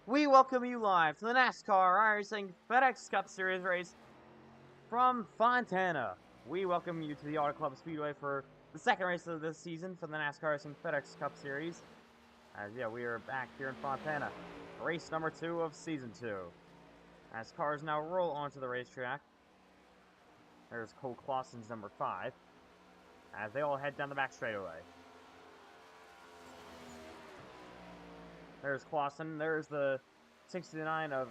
We welcome you live to the NASCAR iRacing FedEx Cup Series race from Fontana. We welcome you to the Auto Club Speedway for the second race of this season for the NASCAR iRacing FedEx Cup Series. We are back here in Fontana. Race number 2 of Season 2. As cars now roll onto the racetrack. There's Cole Clausen's number 5. As they all head down the back straightaway. There's Clausen. There's the 69 of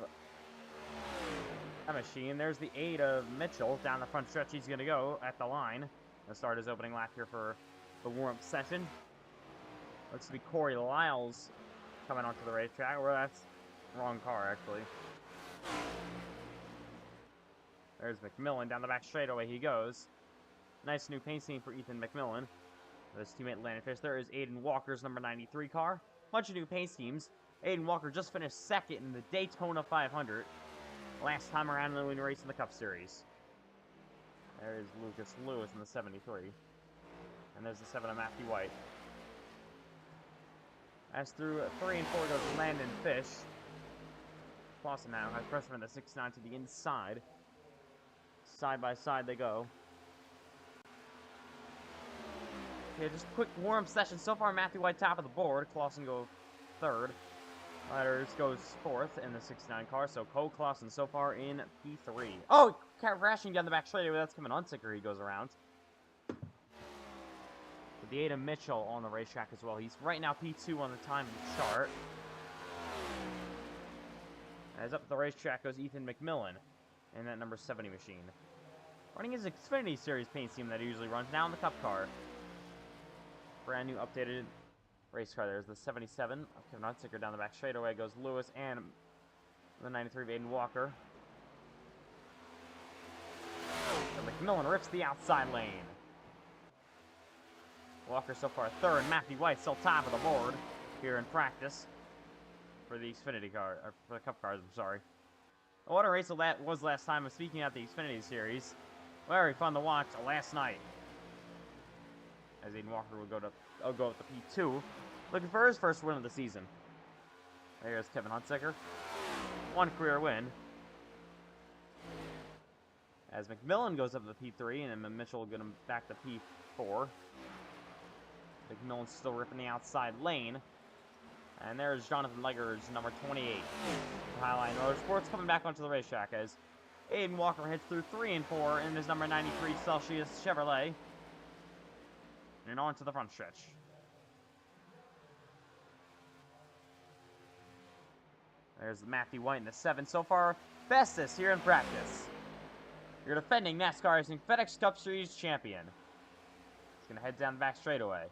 a machine. There's the 8 of Mitchell down the front stretch. He's going to go at the line. He'll start his opening lap here for the warm-up session. Looks to be Corey Lyles coming onto the racetrack. Well, that's the wrong car, actually. There's McMillan down the back straightaway. He goes. Nice new paint scheme for Ethan McMillan. His teammate Landon Fish. There is Aiden Walker's number 93 car. Bunch of new paint schemes. Aiden Walker just finished second in the Daytona 500. Last time around when we raced in the Cup Series. There's Lucas Lewis in the 73. And there's the 7 of Matthew White. As through 3 and 4 goes Landon Fish. Clausen now has pressure in the 69 to the inside. Side by side they go. Okay, just quick warm-up session. So far, Matthew White top of the board. Clausen goes 3rd. Letters goes 4th in the 69 car. So Cole Clausen so far in P3. Oh, crashing down the back straightaway. That's Kevin Hunsicker. He goes around. With the 8 of Mitchell on the racetrack as well. He's right now P2 on the time chart. As up the racetrack goes Ethan McMillan in that number 70 machine. Running his Xfinity Series paint scheme that he usually runs now in the Cup car. Brand new updated race car. There's the 77 of Kevin Hunsicker down the back straightaway. Goes Lewis and the 93 of Aiden Walker. And McMillan rips the outside lane. Walker so far 3rd. Matthew White still top of the board here in practice for the Xfinity car, or for the Cup cars. I'm sorry. What a race that was last time. I'm speaking at the Xfinity Series. Very fun to watch last night. As Aiden Walker will go with the P2. Looking for his first win of the season. There's Kevin Hunsicker. 1 career win. As McMillan goes up to the P3, and then Mitchell will get him back to P4. McMillan's still ripping the outside lane. And there's Jonathan Legger's number 28. Highline Motorsports coming back onto the racetrack as Aiden Walker hits through 3 and 4 in his number 93 Celsius Chevrolet. And on to the front stretch. There's Matthew White in the 7. So far, fastest here in practice. Your defending NASCAR iRacing FedEx Cup Series champion. He's going to head down the back straightaway.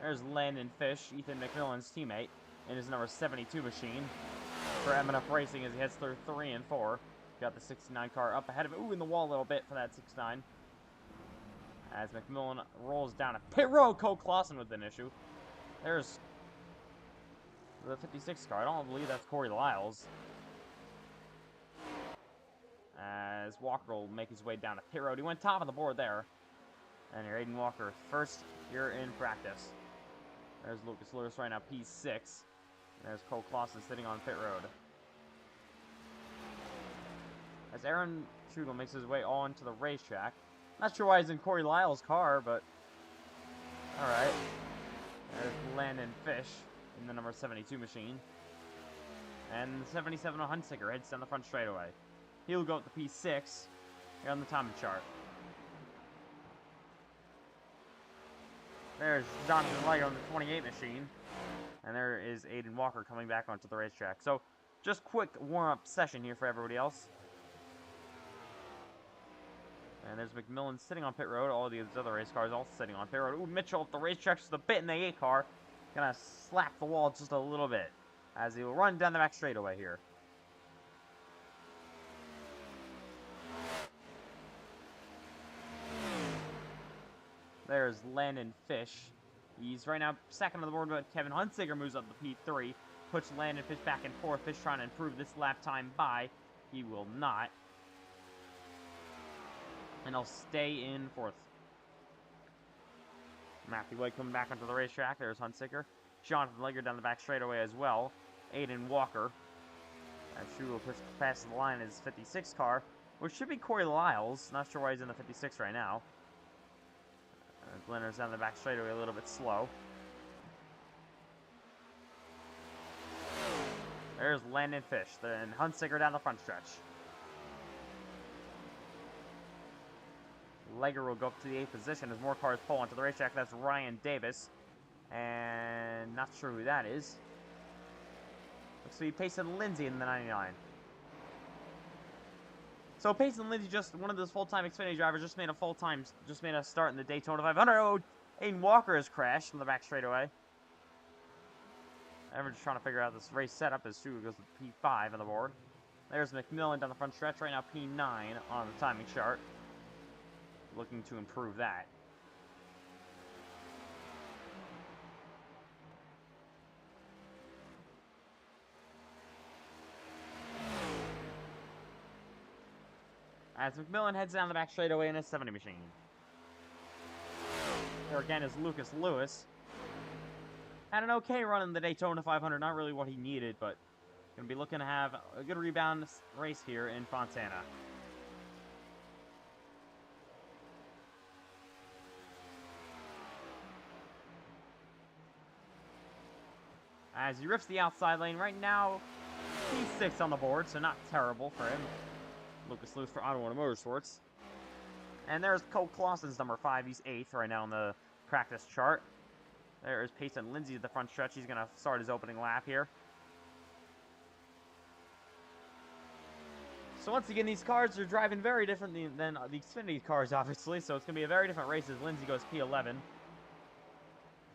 There's Landon Fish, Ethan McMillan's teammate, in his number 72 machine. For MNF Racing as he heads through 3 and 4. Got the 69 car up ahead of it. Ooh, in the wall a little bit for that 69. As McMillan rolls down a pit road, Cole Clausen with an issue. There's the 56 car. I don't believe that's Corey Lyles. As Walker will make his way down a pit road. He went top of the board there. And your Aiden Walker first here in practice. There's Lucas Lewis right now, P6. And there's Cole Clausen sitting on pit road. As Aaron Trudel makes his way onto the racetrack. Not sure why he's in Corey Lyle's car, but alright. There's Landon Fish in the number 72 machine. And the 77 of Hunsicker heads down the front straightaway. He'll go with the P6 here on the timing chart. There's Jonathan Legger on the 28 machine. And there is Aiden Walker coming back onto the racetrack. So, just quick warm-up session here for everybody else. And there's McMillan sitting on pit road. All these other race cars also sitting on pit road. Ooh, Mitchell at the racetrack just a bit in the 8 car. Gonna slap the wall just a little bit. As he will run down the back straightaway here. There's Landon Fish. He's right now 2nd on the board, but Kevin Hunsicker moves up to P3. Puts Landon Fish back and forth. Fish trying to improve this lap time by. He will not. And he'll stay in 4th. Matthew White coming back onto the racetrack. There's Hunsicker. Jonathan Legger down the back straightaway as well. Aiden Walker. And Shu will push past the line in his 56 car, which should be Corey Lyles. Not sure why he's in the 56 right now. Glenner's down the back straightaway a little bit slow. There's Landon Fish, then Hunsicker down the front stretch. Legger will go up to the 8th position as more cars pull onto the racetrack. That's Ryan Davis. And not sure who that is. Looks to be Payson Lindsay in the 99. So Payson Lindsay, just one of those full-time Xfinity drivers, just made a start in the Daytona 500. Oh, Aiden Walker has crashed from the back straightaway. I'm just trying to figure out this race setup as Shu goes with P5 on the board. There's McMillan down the front stretch. Right now P9 on the timing chart. Looking to improve that. As McMillan heads down the back straightaway in his 70 machine. There again is Lucas Lewis. Had an okay run in the Daytona 500, not really what he needed, but going to be looking to have a good rebound race here in Fontana. As he rips the outside lane right now, he's 6 on the board, so not terrible for him. Lucas Lewis for Automotive Motorsports. And there's Cole Clausen's number 5. He's 8th right now on the practice chart. There is Payson Lindsay at the front stretch. He's going to start his opening lap here. So once again, these cars are driving very differently than the Xfinity cars, obviously. So it's going to be a very different race as Lindsay goes P11.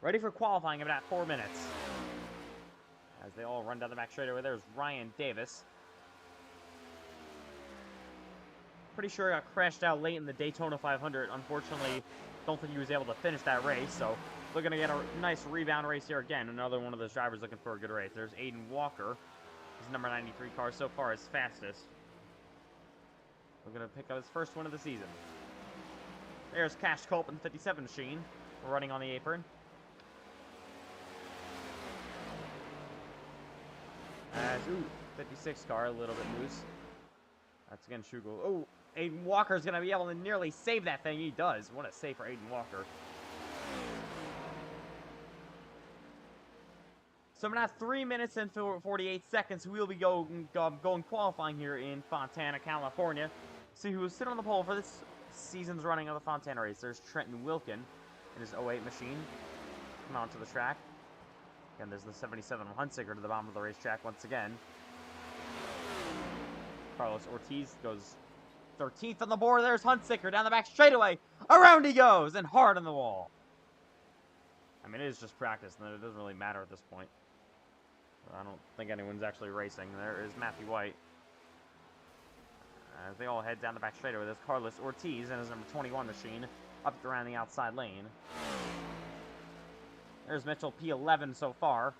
Ready for qualifying in about 4 minutes. As they all run down the back straightaway, there's Ryan Davis. Pretty sure he got crashed out late in the Daytona 500. Unfortunately, don't think he was able to finish that race. So we're going to get a nice rebound race here again. Another one of those drivers looking for a good race. There's Aiden Walker. His number 93 car so far is fastest. We're going to pick up his first win of the season. There's Cash Culp in the 57 machine. We're running on the apron. As, 56 car, a little bit loose. That's again Shugel. Oh, Aiden Walker's going to be able to nearly save that thing. He does. What a save for Aiden Walker. So now 3 minutes and 48 seconds. We'll be going qualifying here in Fontana, California. See who will sit on the pole for this season's running of the Fontana race. There's Trenton Wilkin in his 08 machine. Come onto the track. Again, there's the 77 Hunsicker to the bottom of the racetrack once again. Carlos Ortiz goes 13th on the board. There's Hunsicker down the back straightaway. Around he goes and hard on the wall. I mean, it is just practice, and it doesn't really matter at this point. I don't think anyone's actually racing. There is Matthew White. As they all head down the back straightaway, there's Carlos Ortiz and his number 21 machine up around the outside lane. There's Mitchell P11 so far.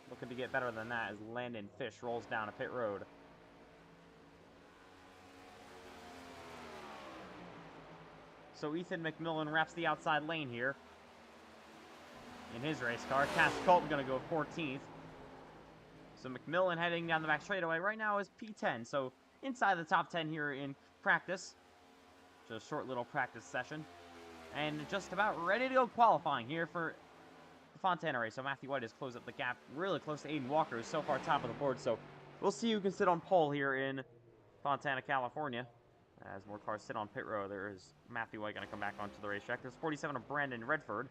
Looking to get better than that as Landon Fish rolls down a pit road. So Ethan McMillan wraps the outside lane here in his race car. Cash Colton going to go 14th. So McMillan heading down the back straightaway right now is P10. So inside the top 10 here in practice. Just a short little practice session. And just about ready to go qualifying here for the Fontana race. So Matthew White has closed up the gap really close to Aiden Walker, who's so far top of the board. So we'll see who can sit on pole here in Fontana, California. As more cars sit on pit row, there is Matthew White going to come back onto the racetrack. There's 47 of Brandon Redford.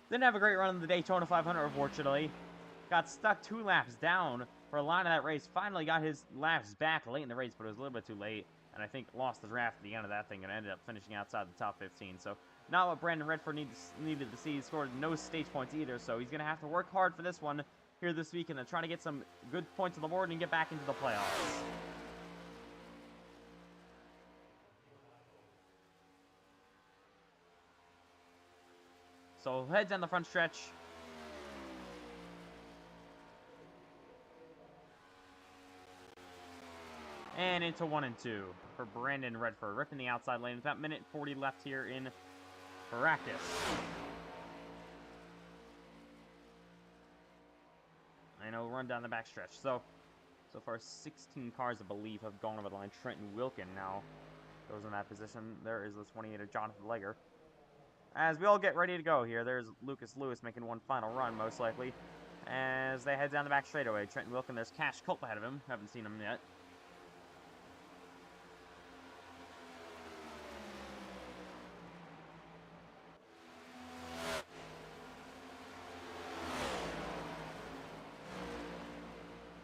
Didn't have a great run in the Daytona 500, unfortunately. Got stuck 2 laps down for a lot of that race. Finally got his laps back late in the race, but it was a little bit too late. And I think lost the draft at the end of that thing and ended up finishing outside the top 15. So not what Brandon Redford needed to see. He scored no stage points either, so he's going to have to work hard for this one here this weekend and try to get some good points on the board and get back into the playoffs. So heads down the front stretch. And into 1 and 2 for Brandon Redford. Ripping the outside lane. About minute 40 left here in practice. he'll run down the backstretch. So far 16 cars, I believe, have gone over the line. Trenton Wilkin now goes in that position. There is the 28 of Jonathan Legger. As we all get ready to go here, there's Lucas Lewis making one final run, most likely. As they head down the back straightaway, Trenton Wilkin, there's Cash Culp ahead of him. Haven't seen him yet.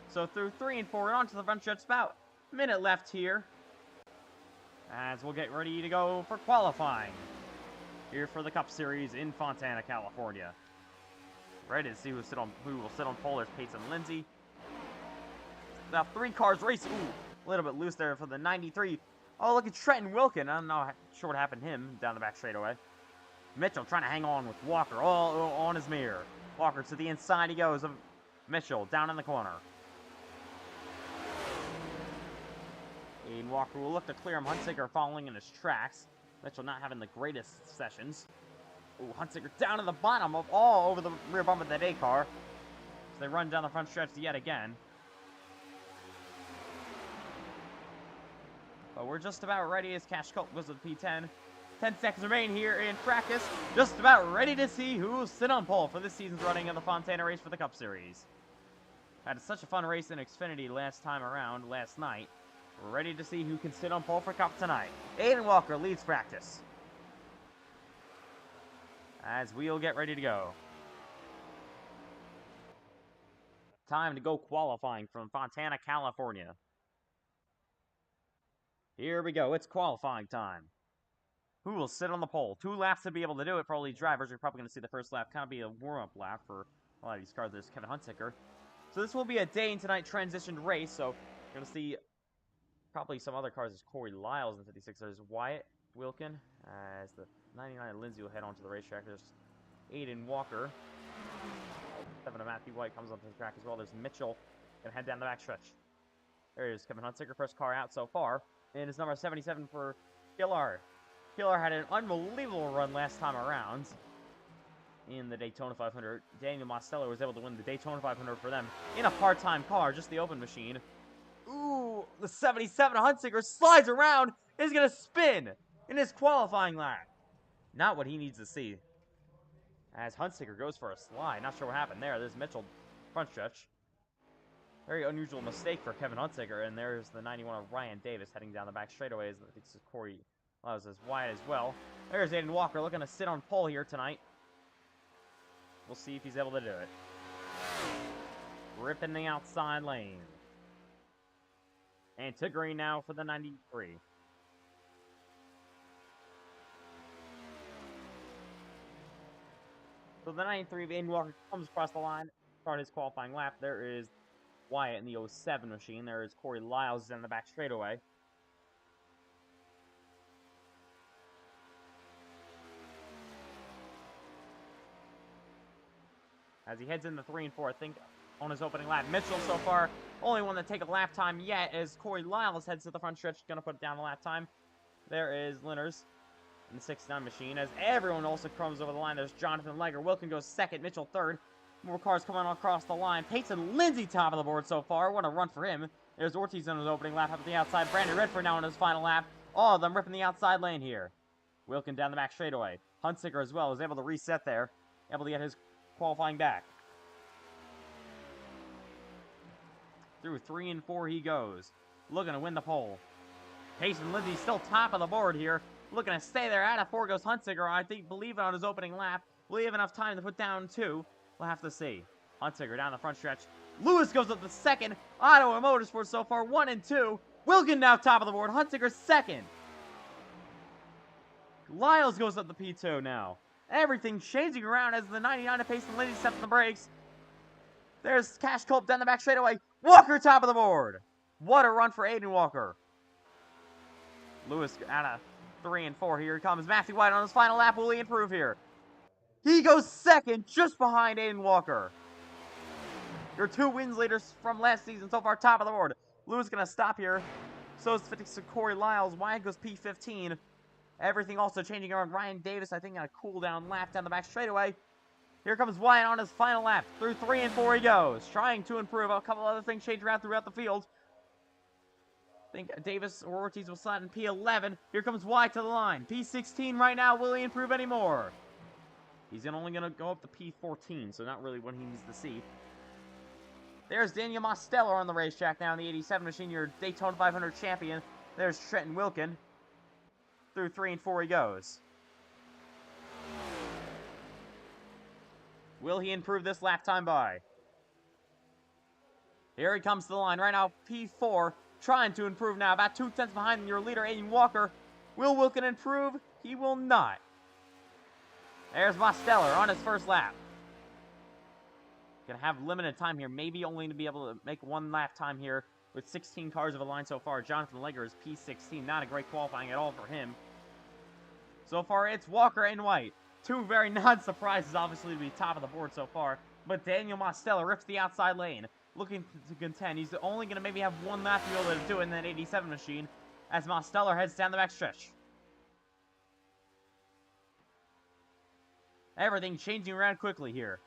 So through 3 and 4 onto the front stretch, about a minute left here. As we'll get ready to go for qualifying here for the Cup Series in Fontana, California. Ready to see who will sit on pole. There's Peyton Lindsay. Now 3 cars racing. Ooh, a little bit loose there for the 93. Oh, look at Trenton Wilkin. I don't know sure what happened to him down the back straightaway. Mitchell trying to hang on with Walker all on his mirror. Walker to the inside he goes of Mitchell down in the corner. Aiden Walker will look to clear him. Huntsicker following in his tracks. Mitchell not having the greatest sessions. Ooh, Huntsicker down to the bottom of all over the rear bump of that A car. As they run down the front stretch yet again. But we're just about ready as Cash Culp goes to the P10. 10 seconds remain here in practice. Just about ready to see who will sit on pole for this season's running of the Fontana race for the Cup Series. Had such a fun race in Xfinity last night. We're ready to see who can sit on pole for Cup tonight. Aiden Walker leads practice. As we'll get ready to go. Time to go qualifying from Fontana, California. Here we go. It's qualifying time. Who will sit on the pole? 2 laps to be able to do it for all these drivers. You're probably going to see the first lap kind of be a warm-up lap for a lot of these cars. There's Kevin Huntsicker. So this will be a day and tonight transitioned race. So you're going to see probably some other cars. There's Corey Lyles in 56. There's Wyatt Wilkin. As the 99 Lindsay will head onto the racetrack. There's Aiden Walker. 7 of Matthew White comes onto the track as well. There's Mitchell going to head down the backstretch. There is Kevin Huntsicker, first car out so far. And it's number 77 for Killer. Killer had an unbelievable run last time around in the Daytona 500. Daniel Mostello was able to win the Daytona 500 for them in a part-time car, just the open machine. Ooh, the 77 Huntsicker slides around, is going to spin in his qualifying lap. Not what he needs to see. As Huntsicker goes for a slide. Not sure what happened there. There's Mitchell, front stretch. Very unusual mistake for Kevin Huntsicker. And there's the 91 of Ryan Davis heading down the back straightaways. I think this is Corey Lyles as wide as well. There's Aiden Walker looking to sit on pole here tonight. We'll see if he's able to do it. Ripping the outside lane. And to green now for the 93. So the 93 of Aiden Walker comes across the line, start his qualifying lap. There is Wyatt in the 07 machine. There is Corey Lyles in the back straightaway. As he heads into 3 and 4, I think, on his opening lap. Mitchell so far, only one to take a lap time yet, as Corey Lyles heads to the front stretch, going to put down the lap time. There is Linners in the 69 machine, as everyone also comes over the line. There's Jonathan Legger. Wilkin goes second, Mitchell third. More cars coming across the line. Peyton Lindsay top of the board so far. What a run for him. There's Ortiz on his opening lap up at the outside. Brandon Redford now on his final lap. All of them ripping the outside lane here. Wilkin down the back straightaway. Huntsicker as well is able to reset there. Able to get his qualifying back. Through 3 and 4 he goes. Looking to win the pole. Peyton Lindsay still top of the board here. Looking to stay there. Out of 4 goes Huntsicker. I believe on his opening lap. Will he have enough time to put down 2? We'll have to see. Huntsicker down the front stretch. Lewis goes up the second. Ottawa Motorsports so far 1 and 2. Wilkin now top of the board. Huntsicker second. Lyles goes up the P2 now. Everything changing around as the 99 of Peyton Lindsay steps on the brakes. There's Cash Culp down the back straightaway. Walker top of the board. What a run for Aiden Walker. Lewis out of 3 and 4. Here comes Matthew White on his final lap. Will he improve here? He goes second, just behind Aiden Walker. Your 2 wins leaders from last season so far, top of the board. Lewis going to stop here. So is Corey Lyles. Wyatt goes P15. Everything also changing around. Ryan Davis, I think, on a cool down lap down the back straightaway. Here comes Wyatt on his final lap. Through 3 and 4 he goes, trying to improve. A couple other things change around throughout the field. I think Davis or Ortiz will slide in P11. Here comes Wyatt to the line. P16 right now. Will he improve anymore? He's only going to go up to P14, so not really what he needs to see. There's Daniel Mosteller on the racetrack now in the 87 machine, your Daytona 500 champion. There's Trenton Wilkin. Through 3 and 4 he goes. Will he improve this lap time by? Here he comes to the line right now, P4, trying to improve now, about 2 tenths behind your leader, Aiden Walker. Will Wilkin improve? He will not. There's Mosteller on his first lap. Gonna have limited time here, maybe only to be able to make 1 lap time here with 16 cars of a line so far. Jonathan Legger is P16, not a great qualifying at all for him. So far, it's Walker and White. 2 very non-surprises, obviously, to be top of the board so far. But Daniel Mosteller rips the outside lane, looking to contend. He's only going to maybe have 1 lap to be able to do it in that 87 machine, as Mosteller heads down the backstretch. Everything changing around quickly here.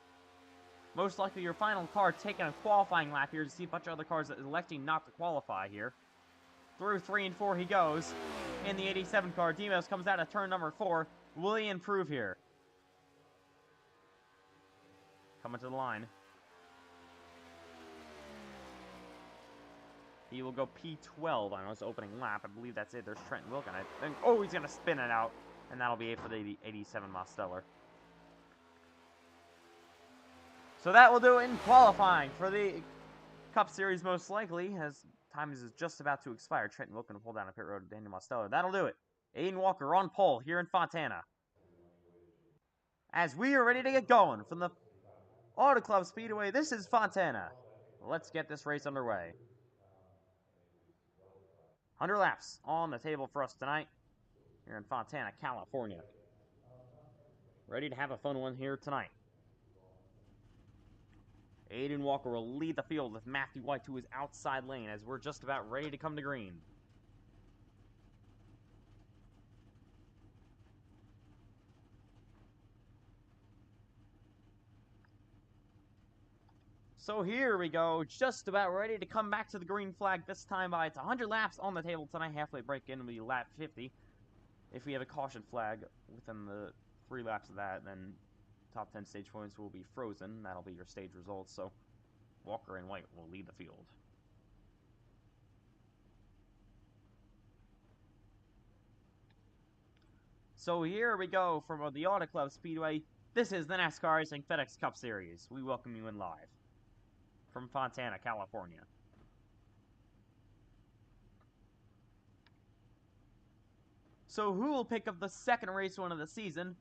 Most likely your final car taking a qualifying lap here to see a bunch of other cars electing not to qualify here. Through 3 and 4 he goes. In the 87 car, Demos comes out of turn number 4. Will he improve here? Coming to the line. He will go P12 on his opening lap. I believe that's it. There's Trenton Wilkin. I think, oh, he's going to spin it out. And that'll be it for the 87 Mosteller. So that will do it in qualifying for the Cup Series most likely, as time is just about to expire. Trenton Wilkin will pull down a pit road to Daniel Mosteller. That'll do it. Aiden Walker on pole here in Fontana. As we are ready to get going from the Auto Club Speedway, this is Fontana. Let's get this race underway. 100 laps on the table for us tonight here in Fontana, California. Ready to have a fun one here tonight. Aiden Walker will lead the field with Matthew White to his outside lane as we're just about ready to come to green. So here we go, just about ready to come back to the green flag this time by. It's 100 laps on the table tonight. Halfway break in will be lap 50. If we have a caution flag within the 3 laps of that, then top 10 stage points will be frozen. That'll be your stage results. So Walker and White will lead the field. So here we go from the Auto Club Speedway. This is the NASCAR Racing FedEx Cup Series. We welcome you in live from Fontana, California. So who will pick up the second race win of the season?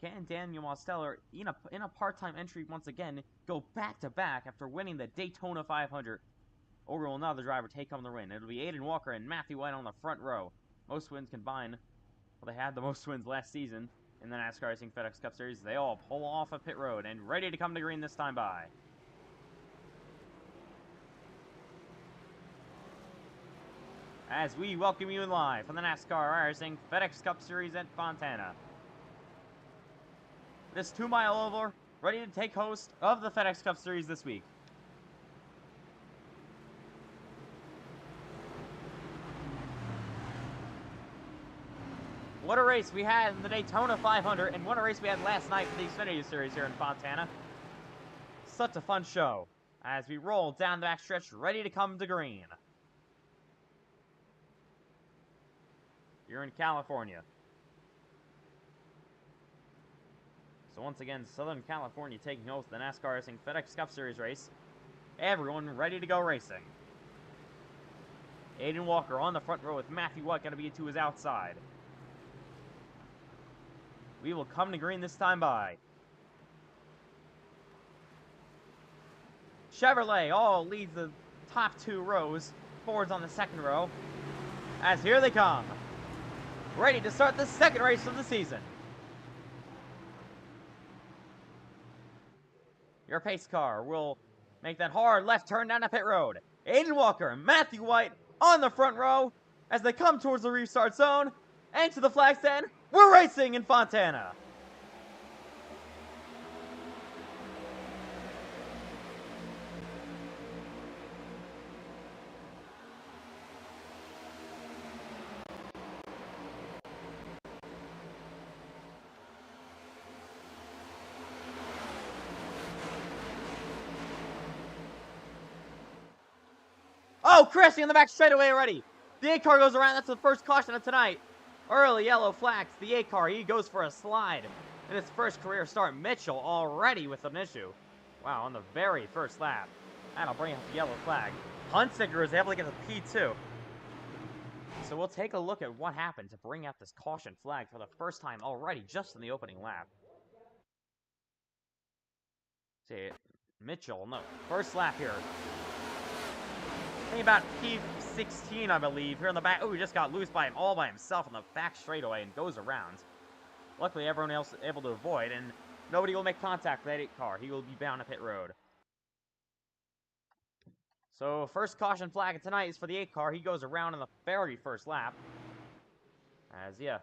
Can Daniel Mosteller, in a part-time entry once again, go back-to-back after winning the Daytona 500? Or will another driver take home the win? It'll be Aiden Walker and Matthew White on the front row. Most wins combined. Well, they had the most wins last season in the NASCAR Racing FedEx Cup Series. They all pull off a pit road and ready to come to green this time by. As we welcome you in live from the NASCAR iRacing FedEx Cup Series at Fontana. This 2-mile oval ready to take host of the FedEx Cup Series this week. What a race we had in the Daytona 500, and what a race we had last night for the Xfinity Series here in Fontana. Such a fun show as we roll down the backstretch ready to come to green. You're in California. So once again, Southern California taking host of the NASCAR Racing FedEx Cup Series race. Everyone ready to go racing. Aiden Walker on the front row with Matthew White going to be to his outside. We will come to green this time by. Chevrolet all leads the top 2 rows. Ford's on the second row. As here they come. Ready to start the second race of the season. Your pace car will make that hard left turn down the pit road. Aiden Walker and Matthew White on the front row as they come towards the restart zone and to the flag stand. We're racing in Fontana. No, crashing on the back straightaway already. The 8 car goes around. That's the first caution of tonight. Early yellow flags. The 8 car, he goes for a slide. In his first career start, Mitchell already with an issue. Wow, on the very first lap. That'll bring up the yellow flag. Hunsicker is able to get the P2. So we'll take a look at what happened to bring out this caution flag for the first time already, just in the opening lap. See, Mitchell, no, first lap here. I think about P16, I believe, here in the back. Oh, he just got loose by him all by himself on the back straightaway and goes around. Luckily, everyone else is able to avoid, and nobody will make contact with that 8 car. He will be bound to pit road. So, first caution flag of tonight is for the 8 car. He goes around in the very first lap. Yeah.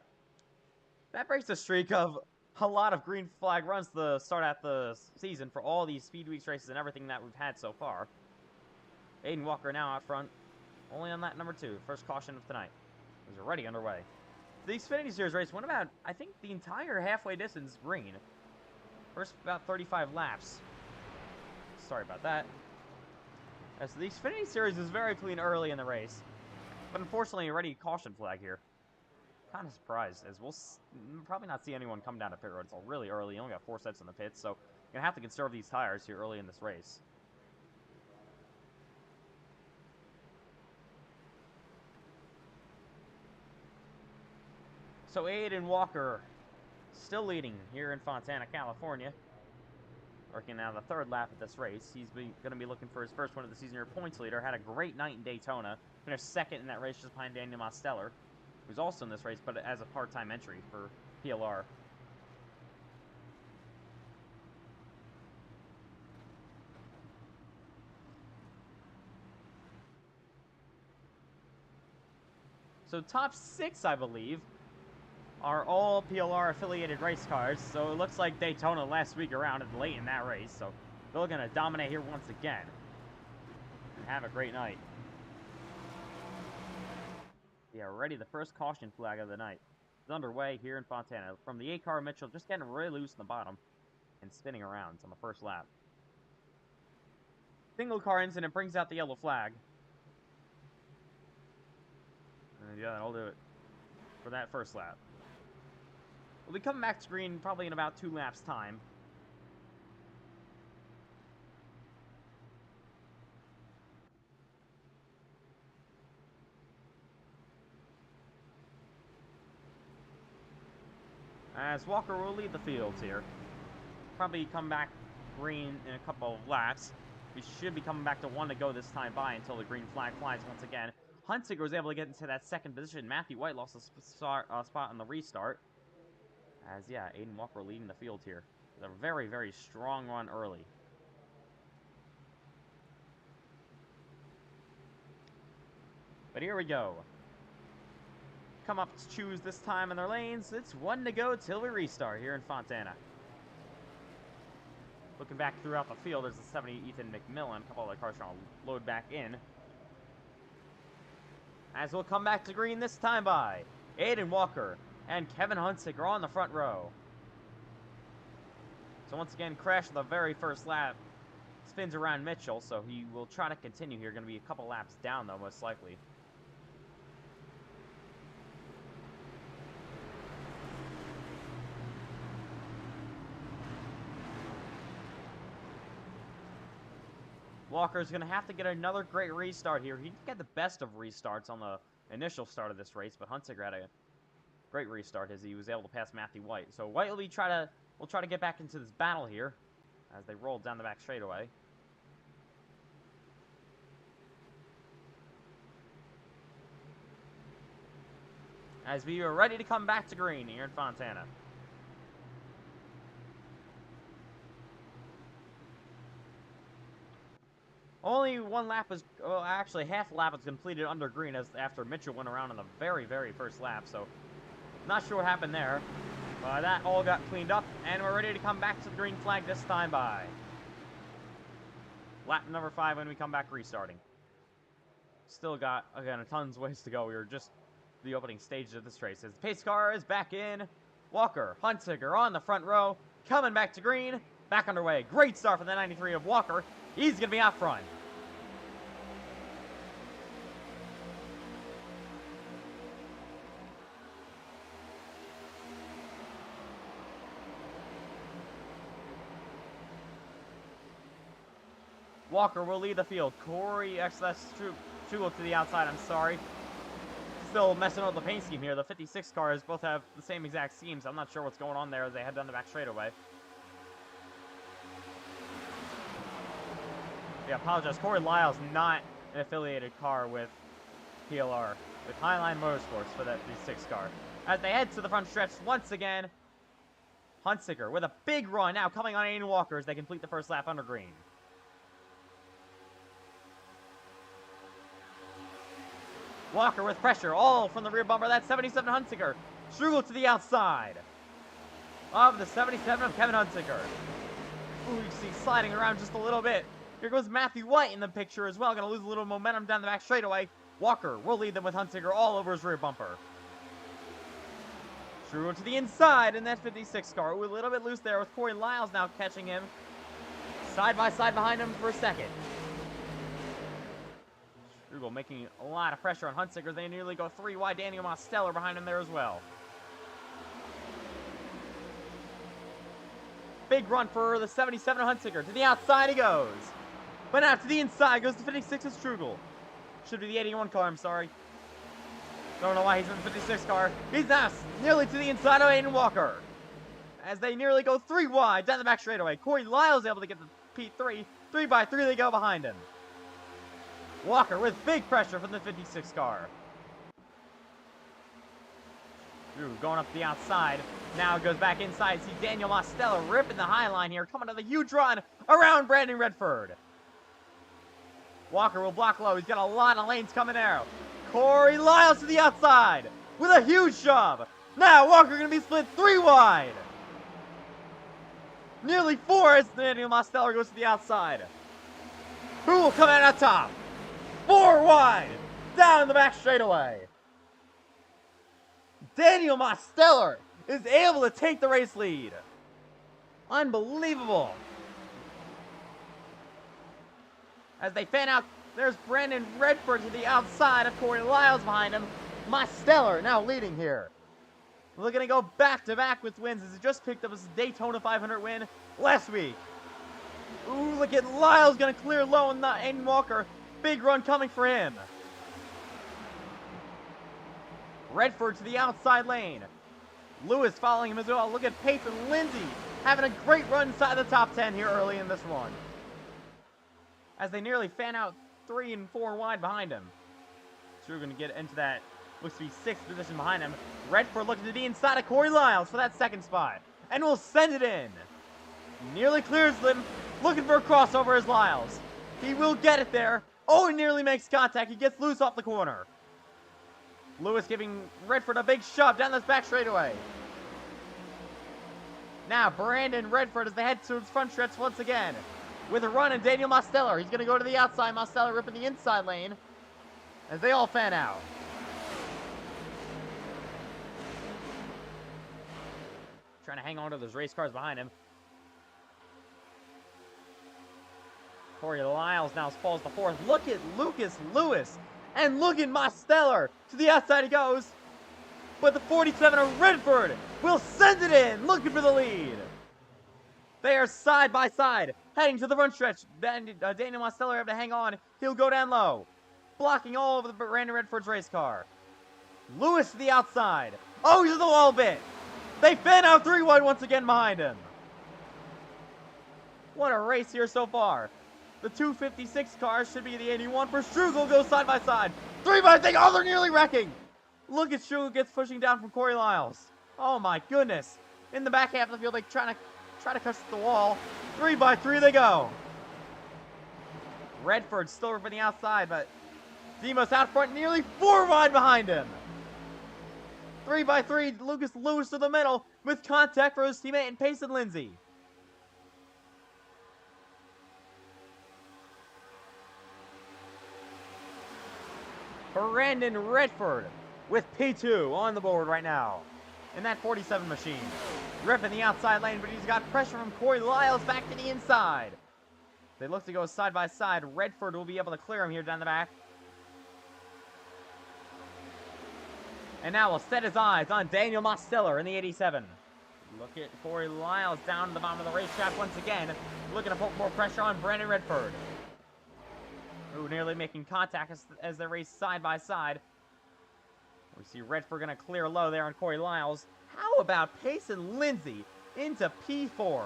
That breaks the streak of a lot of green flag runs to start at the season for all these Speed Weeks races and everything that we've had so far. Aiden Walker now out front. Only on lap number 2. First caution of tonight. Is already underway. The Xfinity Series race went about, I think, the entire halfway distance green. First about 35 laps. Sorry about that. So the Xfinity Series is very clean early in the race. But unfortunately, already caution flag here. Kind of surprised, as we'll probably not see anyone come down to pit road until really early. You only got 4 sets in the pits, so you're going to have to conserve these tires here early in this race. So Aiden Walker still leading here in Fontana, California. Working now the 3rd lap at this race. He's going to be looking for his first win of the season here. Points leader. Had a great night in Daytona. Finished 2nd in that race just behind Daniel Mosteller, who's also in this race, but as a part-time entry for PLR. So top 6, I believe, are all PLR affiliated race cars. So it looks like Daytona last week around and late in that race. So they're going to dominate here once again and have a great night. Yeah, already the first caution flag of the night is underway here in Fontana. From the 8 car, Mitchell just getting really loose in the bottom and spinning around on the first lap. Single car incident brings out the yellow flag. And yeah, that'll do it for that first lap. We'll be coming back to green probably in about 2 laps' time. As Walker will lead the fields here. Probably come back green in a couple of laps. We should be coming back to 1 to go this time by until the green flag flies once again. Hunsicker was able to get into that 2nd position. Matthew White lost a spot on the restart. Yeah, Aiden Walker leading the field here. With a very, very strong run early. But here we go. Come up to choose this time in their lanes. It's 1 to go till we restart here in Fontana. Looking back throughout the field, there's the 70 Ethan McMillan. A couple other cars trying to load back in. As we'll come back to green this time by Aiden Walker and Kevin Hunsicker on the front row. So once again, crash the very first lap. Spins around Mitchell, so he will try to continue here. Going to be a couple laps down, though, most likely. Walker's going to have to get another great restart here. He didn't get the best of restarts on the initial start of this race, but Hunsicker had a great restart as he was able to pass Matthew White. So White will try to get back into this battle here as they roll down the back straightaway. As we are ready to come back to green here in Fontana. Only 1 lap was, well, actually half a lap was completed under green after Mitchell went around on the very, very first lap. So not sure what happened there. But that all got cleaned up, and we're ready to come back to the green flag this time by lap number 5 when we come back restarting. Still got, again, a tons ways to go. We were just the opening stages of this race. As the pace car is back in. Walker, Hunsicker on the front row, coming back to green, back underway. Great start for the 93 of Walker. He's going to be out front. Walker will lead the field. Corey, actually, that's Strugle to the outside, I'm sorry. Still messing up the paint scheme here. The 56 cars both have the same exact seams. I'm not sure what's going on there as they head down the back straightaway. Yeah, apologize. Corey Lyle's not an affiliated car with PLR, with Highline Motorsports for that 56 car. As they head to the front stretch once again, Hunsicker with a big run now coming on Aiden Walker as they complete the first lap under green. Walker with pressure, all from the rear bumper. That's 77 Hunsicker. Strugle to the outside of the 77 of Kevin Hunsicker. Ooh, you see sliding around just a little bit. Here goes Matthew White in the picture as well. Going to lose a little momentum down the back straightaway. Walker will lead them with Hunsicker all over his rear bumper. Strugle to the inside in that 56 car. Ooh, a little bit loose there with Corey Lyles now catching him. Side by side behind him for a second. Strugle making a lot of pressure on Hunsicker. They nearly go 3 wide. Daniel Mosteller behind him there as well. Big run for the 77 Hunsicker. To the outside he goes. But now to the inside goes the 56 of Strugle. Should be the 81 car, I'm sorry. Don't know why he's in the 56 car. He's now nearly to the inside of Aiden Walker. As they nearly go 3 wide down the back straightaway. Corey Lyle's able to get the P3. 3 by 3 they go behind him. Walker with big pressure from the 56 car. Ooh, going up the outside. Now it goes back inside. See Daniel Mosteller ripping the high line here. Coming to the huge run around Brandon Redford. Walker will block low. He's got a lot of lanes coming there. Corey Lyles to the outside with a huge shove. Now Walker going to be split 3 wide. Nearly 4 as Daniel Mosteller goes to the outside. Who will come out on top? 4 wide. Down the back straightaway. Daniel Mosteller is able to take the race lead. Unbelievable. As they fan out, there's Brandon Redford to the outside of Corey Lyles behind him. Mosteller now leading here. Looking to go back-to-back with wins as he just picked up his Daytona 500 win last week. Ooh, look at Lyles going to clear low on Aiden Walker. Big run coming for him. Redford to the outside lane. Lewis following him as well. Look at Pace and Lindsay having a great run inside the top 10 here early in this one. As they nearly fan out 3 and 4 wide behind him. So we're going to get into that, looks to be 6th position behind him. Redford looking to the inside of Corey Lyles for that 2nd spot. And will send it in. Nearly clears them. Looking for a crossover as Lyles. He will get it there. Oh, he nearly makes contact. He gets loose off the corner. Lewis giving Redford a big shove down this back straightaway. Now, Brandon Redford as they head to his front stretch once again. With a run and Daniel Mosteller. He's going to go to the outside. Mosteller ripping the inside lane. As they all fan out. Trying to hang on to those race cars behind him. Corey Lyles now falls to 4th. Look at Lucas Lewis. And look at Mosteller. To the outside he goes. But the 47 of Redford will send it in. Looking for the lead. They are side by side. Heading to the front stretch. Then Daniel Mosteller have to hang on. He'll go down low. Blocking all over the Brandon Redford's race car. Lewis to the outside. Oh, he's to the wall bit. They fan out 3 wide once again behind him. What a race here so far. The 256 cars should be the 81 for Strugle. Goes side by side. 3 by 3. Oh, they're nearly wrecking. Look at Strugle gets pushing down from Corey Lyles. Oh my goodness. In the back half of the field, they try to catch the wall. 3 by 3 they go. Redford still ripping the outside, but Demos out front, nearly 4 wide behind him. 3 by 3, Lucas Lewis to the middle with contact for his teammate and Payson Lindsay. Brandon Redford with P2 on the board right now in that 47 machine. Ripping the outside lane, but he's got pressure from Corey Lyles back to the inside. They look to go side by side. Redford will be able to clear him here down the back. And now we'll set his eyes on Daniel Mosteller in the 87. Look at Corey Lyles down to the bottom of the racetrack once again. Looking to put more pressure on Brandon Redford. Ooh, nearly making contact as they race side by side. We see Redford going to clear low there on Corey Lyles. How about Payson Lindsay into P4?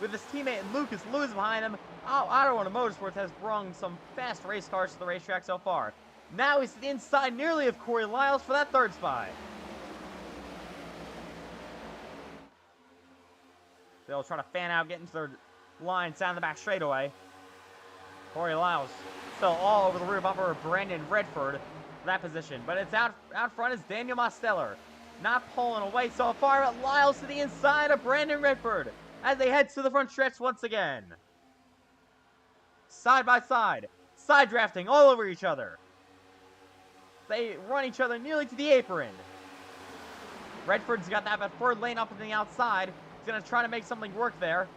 With his teammate Lucas Lewis behind him, Auto Motorsports has brung some fast race cars to the racetrack so far. Now he's to the inside nearly of Corey Lyles for that third spot. They'll try to fan out, get into their lines down the back straightaway. Corey Lyles still all over the rear bumper of Brandon Redford for that position. But it's out front is Daniel Mosteller. Not pulling away so far, but Lyles to the inside of Brandon Redford as they head to the front stretch once again. Side by side drafting all over each other. They run each other nearly to the apron. Redford's got that third lane up in the outside. He's going to try to make something work there.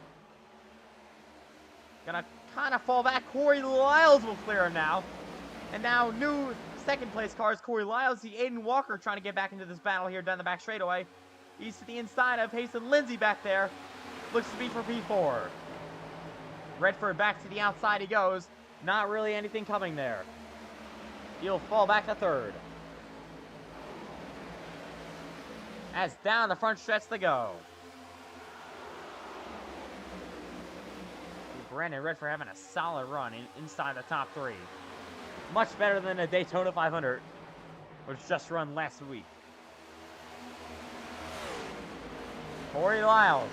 Gonna kind of fall back. Corey Lyles will clear him now. And now new second place cars. Corey Lyles, the Aiden Walker trying to get back into this battle here down the back straightaway. He's to the inside of Payson Lindsay back there. Looks to be for P4. Redford back to the outside he goes. Not really anything coming there. He'll fall back to third. As down the front stretch they go. Brandon Redford having a solid run inside the top three. Much better than a Daytona 500, which just run last week. Corey Lyles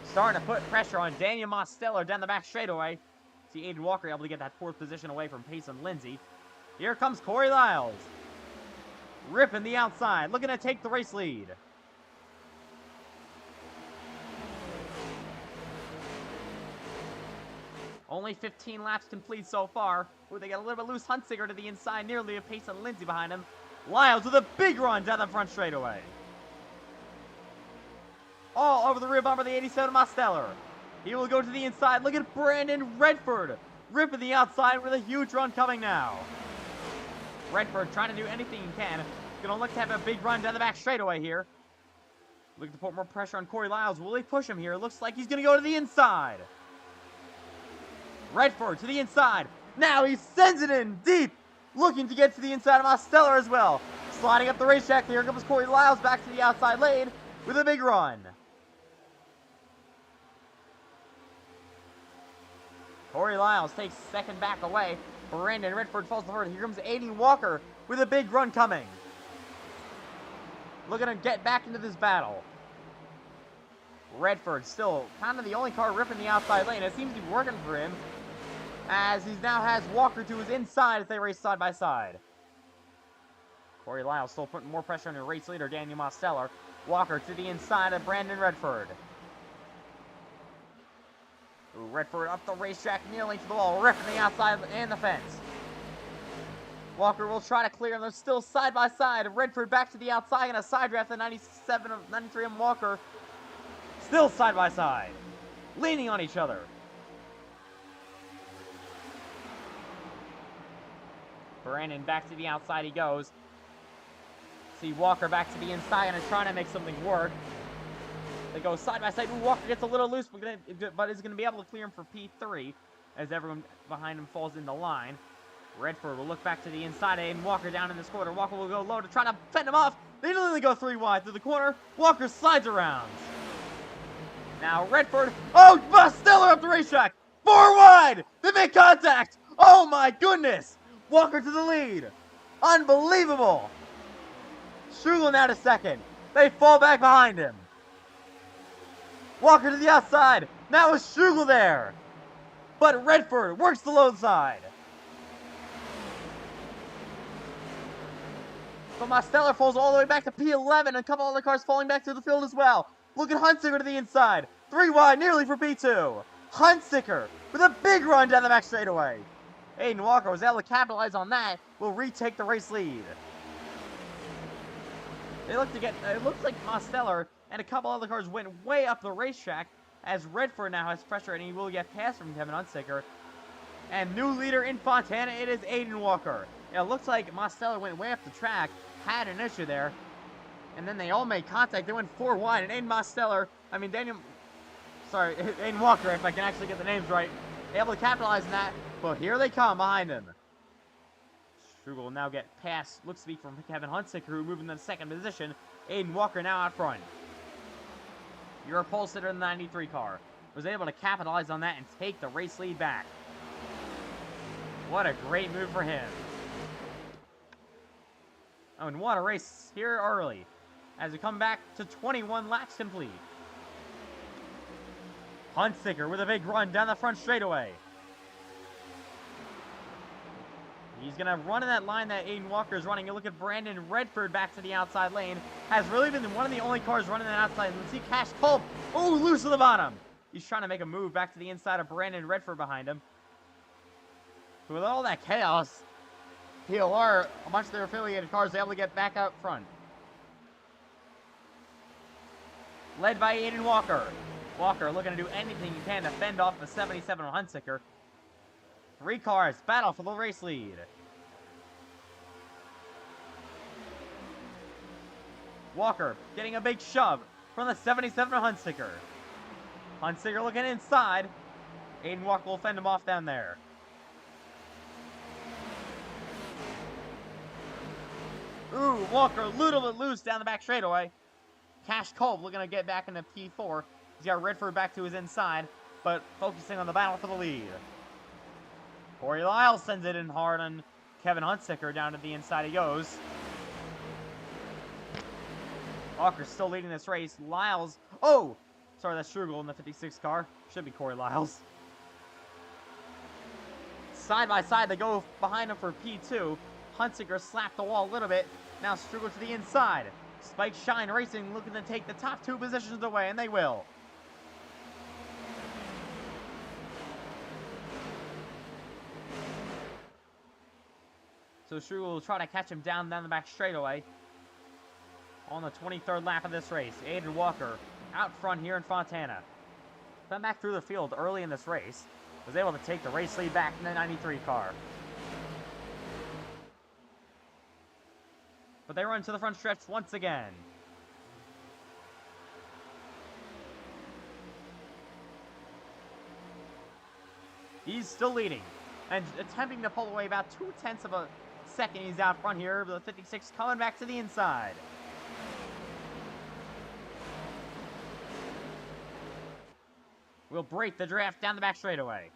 starting to put pressure on Daniel Mosteller down the back straightaway. See Aiden Walker able to get that fourth position away from Payson Lindsay. Here comes Corey Lyles. Ripping the outside, looking to take the race lead. Only 15 laps complete so far. Ooh, they get a little bit loose. Hunsicker to the inside, nearly a Payson Lindsay behind him. Lyles with a big run down the front straightaway. All over the rear bumper, the 87 Mosteller. He will go to the inside. Look at Brandon Redford ripping the outside with a huge run coming now. Redford trying to do anything he can. Going to look to have a big run down the back straightaway here. Looking to put more pressure on Corey Lyles. Will he push him here? It looks like he's going to go to the inside. Redford to the inside. Now he sends it in deep. Looking to get to the inside of Mosteller as well. Sliding up the racetrack. Here comes Corey Lyles back to the outside lane with a big run. Corey Lyles takes second back away. Brandon Redford falls to third. Here comes Aiden Walker with a big run coming. Looking to get back into this battle. Redford still kind of the only car ripping the outside lane. It seems to be working for him, as he now has Walker to his inside as they race side by side. Corey Lyles still putting more pressure on the race leader, Daniel Mosteller. Walker to the inside of Brandon Redford. Ooh, Redford up the racetrack, nearly to the wall, ripping the outside and the fence. Walker will try to clear him. They're still side by side. Redford back to the outside in a side draft. The 97 of 93 and Walker still side by side, leaning on each other. Brandon back to the outside he goes. See Walker back to the inside and trying to make something work. They go side by side. Ooh, Walker gets a little loose, but is going to be able to clear him for P3 as everyone behind him falls in the line. Redford will look back to the inside and Walker down in this corner. Walker will go low to try to fend him off. They literally go 3 wide through the corner. Walker slides around. Now Redford, oh, Mosteller up the racetrack. 4 wide. They make contact. Oh my goodness. Walker to the lead. Unbelievable. Strugel now to second. They fall back behind him. Walker to the outside. Now is Strugel there. But Redford works the low side. But Mosteller falls all the way back to P11 and a couple other cars falling back to the field as well. Look at Hunsicker to the inside. 3 wide, nearly for P2. Hunsicker with a big run down the back straightaway. Aiden Walker was able to capitalize on that. Will retake the race lead. It looks like Mosteller and a couple other cars went way up the racetrack as Redford now has pressure and he will get past from Kevin Hunsicker. And new leader in Fontana, it is Aiden Walker. It looks like Mosteller went way up the track, had an issue there, and then they all made contact. They went 4 wide, and Aiden Walker, if I can actually get the names right, able to capitalize on that, but here they come behind him. Strugel will now get past, looks to be from Kevin Huntsicker, who moved in the second position. Aiden Walker now out front. Your pole sitter in the 93 car was able to capitalize on that and take the race lead back. What a great move for him. Oh, and what a race here early as we come back to 21 laps complete. Huntsicker with a big run down the front straightaway. He's going to run in that line that Aiden Walker is running. You look at Brandon Redford back to the outside lane. Has really been one of the only cars running that outside. Let's see Cash Culp. Oh, loose to the bottom. He's trying to make a move back to the inside of Brandon Redford behind him. With all that chaos, PLR, a bunch of their affiliated cars, are able to get back out front. Led by Aiden Walker. Walker looking to do anything he can to fend off the 77 Huntsicker. 3 cars battle for the race lead. Walker getting a big shove from the 77 Huntsicker. Huntsicker looking inside. Aiden Walker will fend him off down there. Ooh, Walker a little bit loose down the back straightaway. Cash Culp looking to get back into P4. He's got Redford back to his inside, but focusing on the battle for the lead. Corey Lyles sends it in hard on Kevin Huntsicker. Down to the inside he goes. Walker's still leading this race. Lyles, oh! Sorry, that's Strugel in the 56 car. Should be Corey Lyles. Side by side, they go behind him for P2. Huntsicker slapped the wall a little bit. Now Strugel to the inside. Spike Shine Racing looking to take the top 2 positions away, and they will. So Strugel will try to catch him down the back straightaway. On the 23rd lap of this race, Aiden Walker out front here in Fontana. Come back through the field early in this race. Was able to take the race lead back in the 93 car. But they run to the front stretch once again. He's still leading and attempting to pull away about 0.2 of a second. He's out front here. The 56 coming back to the inside. We'll break the draft down the back straightaway.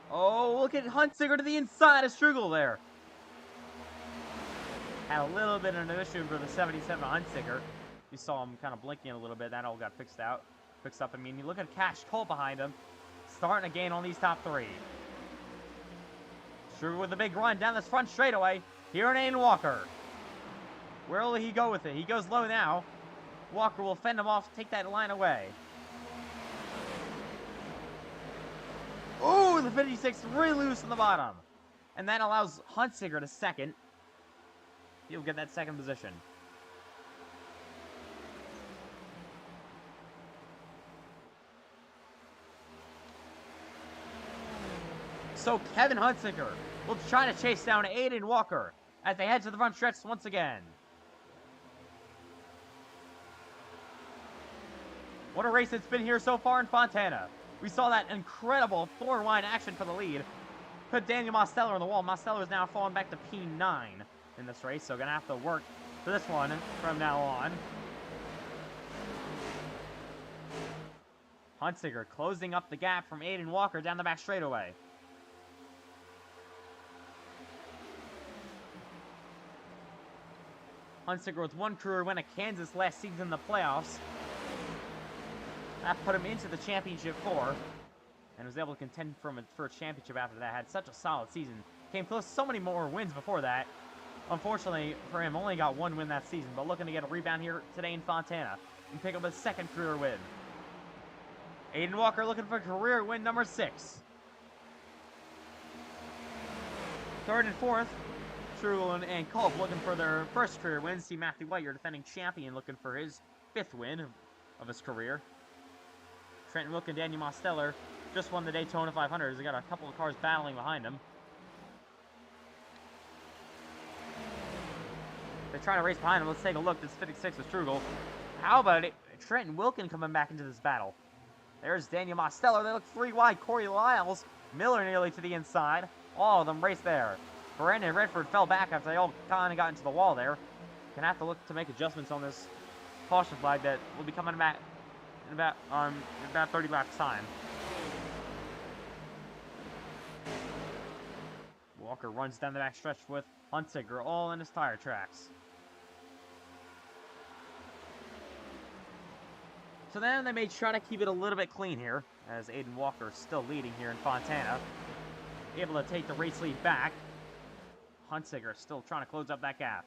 Oh, look at Huntsicker to the inside of Strugel there. Had a little bit of an issue for the 77 Huntsicker. You saw him kind of blinking a little bit. That all got fixed up. I mean, you look at Cash Culp behind him. Starting to gain on these top 3. Strugel with a big run down this front straightaway. Here in Aiden Walker. Where will he go with it? He goes low now. Walker will fend him off, take that line away. Ooh, the 56 really loose in the bottom. And that allows Huntsicker to second. He'll get that second position. So Kevin Huntsicker will try to chase down Aiden Walker as they head to the front stretch once again. What a race it's been here so far in Fontana. We saw that incredible four-wide action for the lead. Put Daniel Mosteller on the wall. Mosteller is now falling back to P9 in this race, so going to have to work for this one from now on. Huntsicker closing up the gap from Aiden Walker down the back straightaway. Huntsicker with 1 career win at Kansas last season in the playoffs. That put him into the championship 4 and was able to contend for a championship after that. Had such a solid season. Came close to so many more wins before that. Unfortunately for him, only got 1 win that season, but looking to get a rebound here today in Fontana and pick up his 2nd career win. Aiden Walker looking for career win number 6. 3rd and 4th, Strugel and Culp looking for their 1st career win. See Matthew White, your defending champion, looking for his 5th win of his career. Trenton Wilk and Daniel Mosteller just won the Daytona 500. They got a couple of cars battling behind him. They're trying to race behind him. Let's take a look. This 56 with Strugel. How about it? Trenton Wilkin coming back into this battle. There's Daniel Mostello. They look 3 wide. Corey Lyles. Miller nearly to the inside. All of them race there. Brandon Redford fell back after they all kind of got into the wall there. Gonna have to look to make adjustments on this caution flag that will be coming back in about 30 laps time. Walker runs down the back stretch with Hunziker all in his tire tracks. So then they may try to keep it a little bit clean here, as Aiden Walker is still leading here in Fontana. Able to take the race lead back. Hunziker still trying to close up that gap.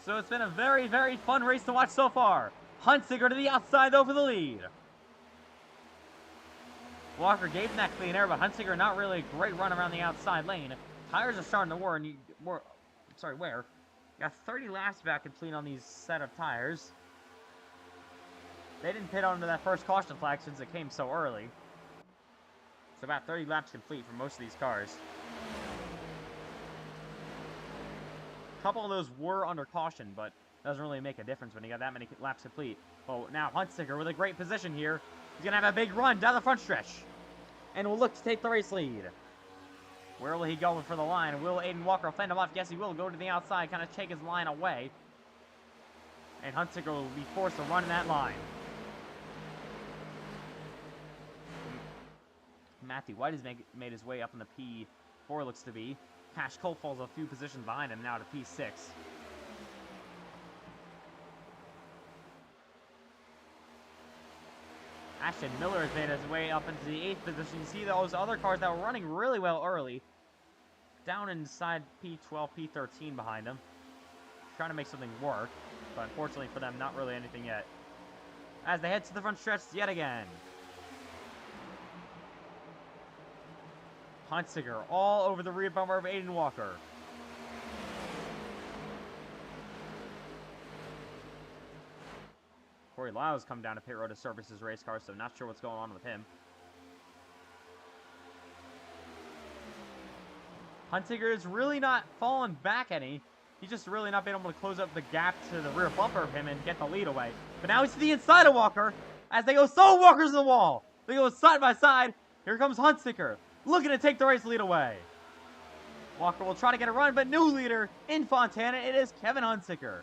So it's been a very, very fun race to watch so far. Hunziker to the outside though for the lead. Walker gave him that clean air, but Hunziker not really a great run around the outside lane. Tires are starting to wear, and wear. Got 30 laps back complete on these set of tires. They didn't pit onto that first caution flag since it came so early. It's about 30 laps complete for most of these cars. A couple of those were under caution, but doesn't really make a difference when you got that many laps complete. Well, now Hunziker with a great position here. He's going to have a big run down the front stretch. And will look to take the race lead. Where will he go for the line? Will Aiden Walker fend him off? Yes, he will go to the outside, kind of take his line away. And Hunziker will be forced to run in that line. Matthew White has made his way up in the P4, looks to be. Cash Cole falls a few positions behind him now to P6. Ashton Miller has made his way up into the 8th position. You see those other cars that were running really well early. Down inside P12, P13 behind them. Trying to make something work. But unfortunately for them, not really anything yet. As they head to the front stretch yet again. Hunziker all over the rear bumper of Aiden Walker. Corey Lyles come down to pit road to service his race car, so not sure what's going on with him. Hunziker is really not falling back any. He's just really not been able to close up the gap to the rear bumper of him and get the lead away. But now he's to the inside of Walker as they go so Walker's in the wall. They go side by side. Here comes Hunziker, looking to take the race lead away. Walker will try to get a run, but new leader in Fontana, it is Kevin Hunziker.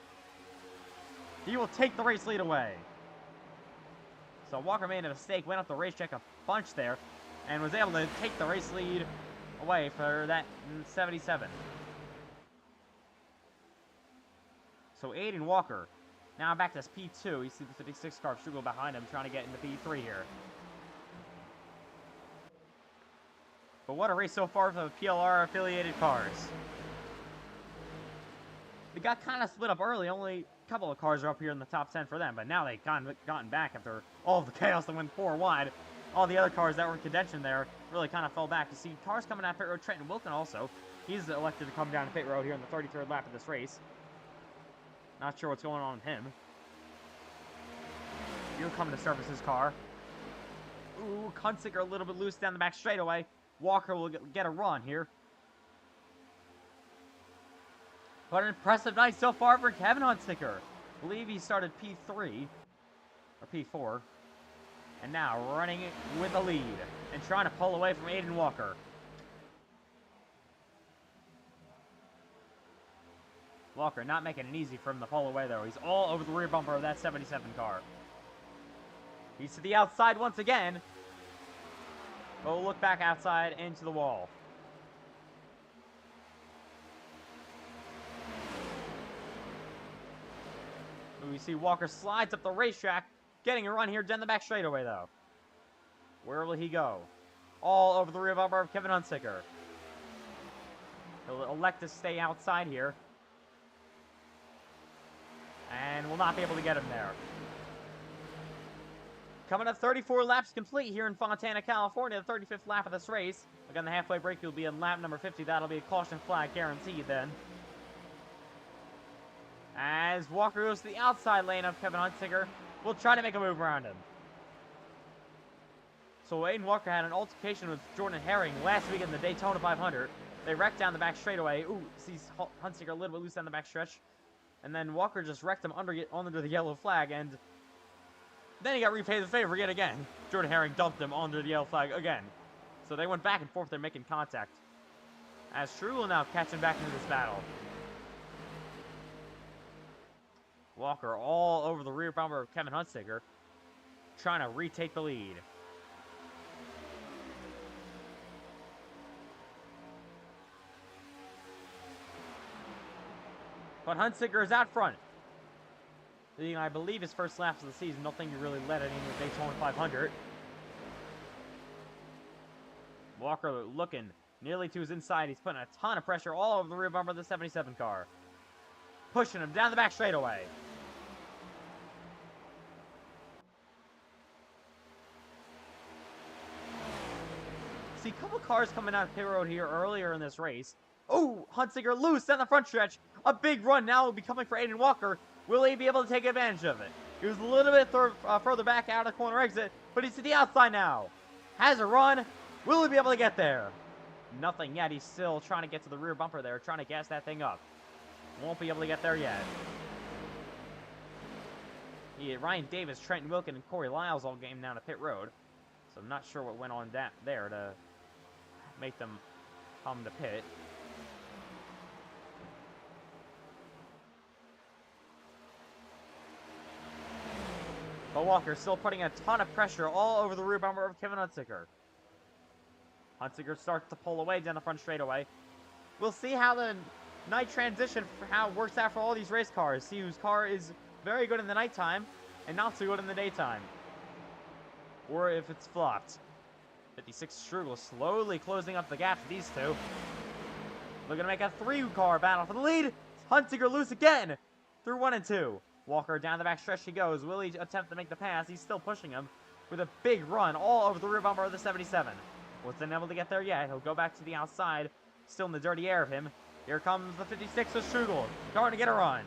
He will take the race lead away. So Walker made a mistake, went up the racetrack a bunch there, and was able to take the race lead away for that 77. So Aiden Walker, now back to P2. You see the 56 car struggle behind him, trying to get into P3 here. But what a race so far for the PLR affiliated cars. They got kind of split up early. Only a couple of cars are up here in the top 10 for them. But now they've gotten back after all of the chaos that went 4 wide. All the other cars that were in contention there really kind of fell back. You see cars coming out pit road. Trenton Wilton also. He's elected to come down to pit road here in the 33rd lap of this race. Not sure what's going on with him. He'll come to service his car. Ooh, Hunziker a little bit loose down the back straightaway. Walker will get a run here. But an impressive night so far for Kevin Hunziker. I believe he started P3 or P4. And now running it with a lead and trying to pull away from Aiden Walker. Walker not making it easy for him to pull away though. He's all over the rear bumper of that 77 car. He's to the outside once again. But we'll look back outside into the wall. We see Walker slides up the racetrack, getting a run here down the back straightaway though. Where will he go? All over the rear bumper of Kevin Hunziker. He'll elect to stay outside here. And will not be able to get him there. Coming up 34 laps complete here in Fontana, California, the 35th lap of this race. Again, the halfway break will be in lap number 50. That'll be a caution flag guaranteed then. As Walker goes to the outside lane of Kevin Hunziker, we'll try to make a move around him. So Aiden Walker had an altercation with Jordan Herring last week in the Daytona 500. They wrecked down the back straightaway. Ooh, sees Huntsicker a little bit loose down the back stretch. And then Walker just wrecked him under the yellow flag, and then he got repaid the favor yet again. Jordan Herring dumped him under the yellow flag again. So they went back and forth. They're making contact. As Strugel now catching back into this battle. Walker all over the rear bumper of Kevin Huntsicker, trying to retake the lead. But Huntsicker is out front. Leading, I believe, his first laps of the season. Don't think he really led it in the Daytona 500. Walker looking nearly to his inside. He's putting a ton of pressure all over the rear bumper of the 77 car. Pushing him down the back straightaway. See, a couple cars coming out of pit road here earlier in this race. Oh, Huntsicker loose down the front stretch. A big run now will be coming for Aiden Walker. Will he be able to take advantage of it? He was a little bit further back out of the corner exit, but he's to the outside now. Has a run. Will he be able to get there? Nothing yet. He's still trying to get to the rear bumper there, trying to gas that thing up. Won't be able to get there yet. Ryan Davis, Trenton Wilkin, and Corey Lyles all came down to pit road. So I'm not sure what went on there to make them come to pit. But Walker still putting a ton of pressure all over the rear bumper of Kevin Huntsicker. Huntsicker starts to pull away down the front straightaway. We'll see how the night transition, for how it works out for all these race cars. See whose car is very good in the nighttime and not so good in the daytime. Or if it's flopped. 56 Strugel slowly closing up the gap to these two. Looking to make a 3-car battle for the lead. Huntsicker loose again through 1 and 2. Walker down the back stretch he goes. Will he attempt to make the pass? He's still pushing him with a big run all over the rear bumper of the 77. Wasn't able to get there yet. He'll go back to the outside, still in the dirty air of him. Here comes the 56 of Strugel, starting to get a run.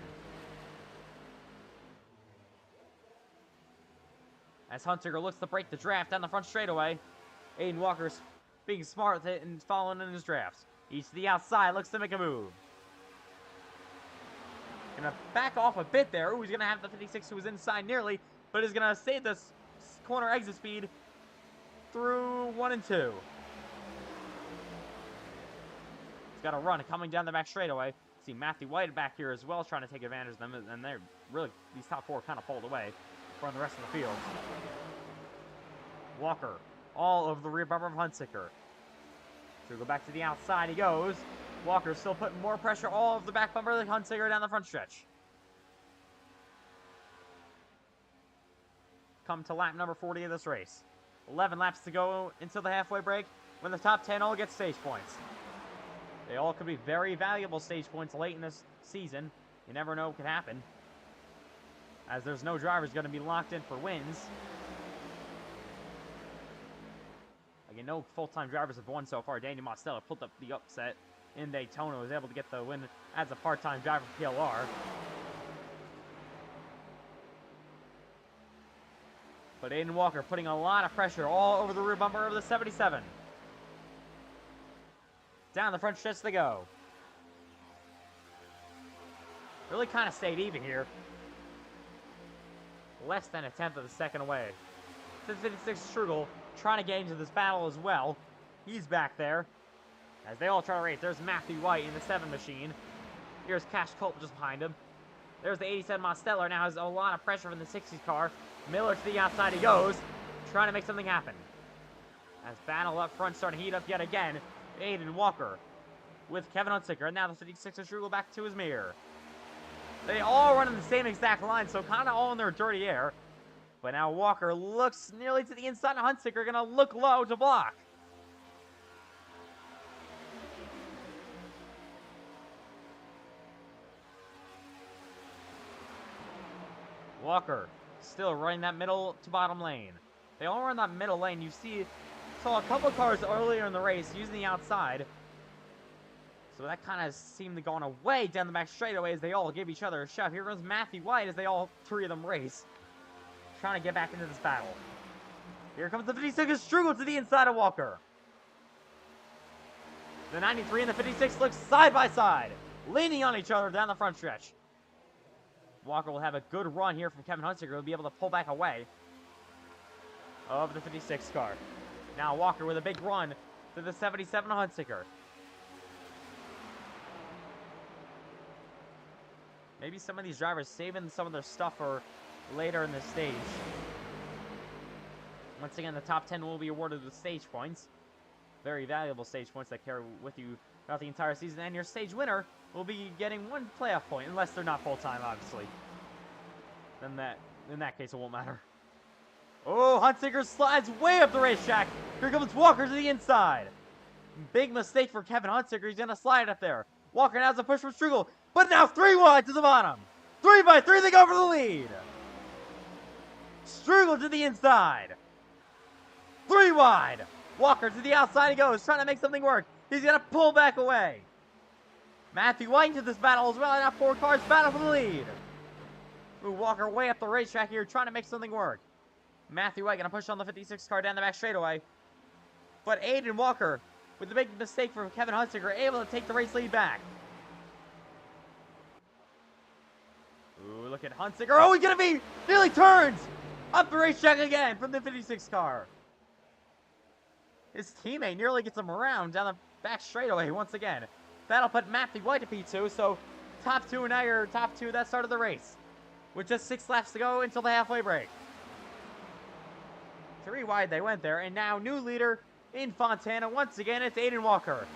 As Huntsicker looks to break the draft down the front straightaway, Aiden Walker's being smart and following in his drafts. He's to the outside, looks to make a move. Gonna back off a bit there. Ooh, he's gonna have the 56 who was inside nearly, but is gonna save this corner exit speed through 1 and 2. He's got a run coming down the back straightaway. See Matthew White back here as well, trying to take advantage of them, and they're really, these top 4 kind of pulled away from the rest of the field. Walker all over the rear bumper of Huntsicker. So go back to the outside he goes. Walker still putting more pressure all over the back bumper of the Huntsicker down the front stretch. Come to lap number 40 of this race. 11 laps to go until the halfway break, when the top 10 all get stage points. They all could be very valuable stage points late in this season. You never know what could happen, as there's no drivers going to be locked in for wins. Again, no full-time drivers have won so far. Daniel Mostella pulled up the upset in Daytona, was able to get the win as a part-time driver for PLR. But Aiden Walker putting a lot of pressure all over the rear bumper of the 77. Down the front stretch they go. Really kind of stayed even here. Less than a tenth of a second away. 56 Strugel trying to get into this battle as well. He's back there as they all try to race. There's Matthew White in the 7 machine. Here's Cash Culp just behind him. There's the 87 Mosteller. Now has a lot of pressure from the 60s car. Miller to the outside he goes, trying to make something happen. As battle up front starting to heat up yet again. Aiden Walker with Kevin Huntsicker. And now the 56 of Strugel back to his mirror. They all run in the same exact line, so kind of all in their dirty air. But now Walker looks nearly to the inside of Huntsicker, going to look low to block. Walker still running that middle to bottom lane. They all run that middle lane. You saw a couple cars earlier in the race using the outside. So that kind of seemed to go on away down the back straightaway as they all give each other a shove. Here goes Matthew White as they all 3 of them race, trying to get back into this battle. Here comes the 56 Strugel to the inside of Walker. The 93 and the 56 look side by side, leaning on each other down the front stretch. Walker will have a good run here from Kevin Hunsicker. He'll be able to pull back away of the 56 car. Now Walker with a big run to the 77 Hunsicker. Maybe some of these drivers saving some of their stuff for later in the stage. Once again, the top 10 will be awarded with stage points. Very valuable stage points that carry with you throughout the entire season. And your stage winner will be getting 1 playoff point, unless they're not full-time, obviously. Then in that case, it won't matter. Oh, Hunsicker slides way up the racetrack. Here comes Walker to the inside. Big mistake for Kevin Hunsicker. He's going to slide up there. Walker now has a push from Strugel, but now 3 wide to the bottom. 3 by 3, they go for the lead. Strugel to the inside. 3 wide. Walker to the outside he goes, trying to make something work. He's going to pull back away. Matthew White into this battle as well. Now 4 cars battle for the lead. Ooh, Walker way up the racetrack here, trying to make something work. Matthew White going to push on the 56 car down the back straightaway. But Aiden Walker, with the big mistake from Kevin Hunsicker, able to take the race lead back. Ooh, look at Hunsicker. Oh, he's going to be nearly turns up the racetrack again from the 56 car. His teammate nearly gets him around down the back straightaway once again. That'll put Matthew White to P2, so top 2 and now you're top 2. That started the race. With just 6 laps to go until the halfway break. 3 wide they went there, and now new leader in Fontana. Once again, it's Aiden Walker.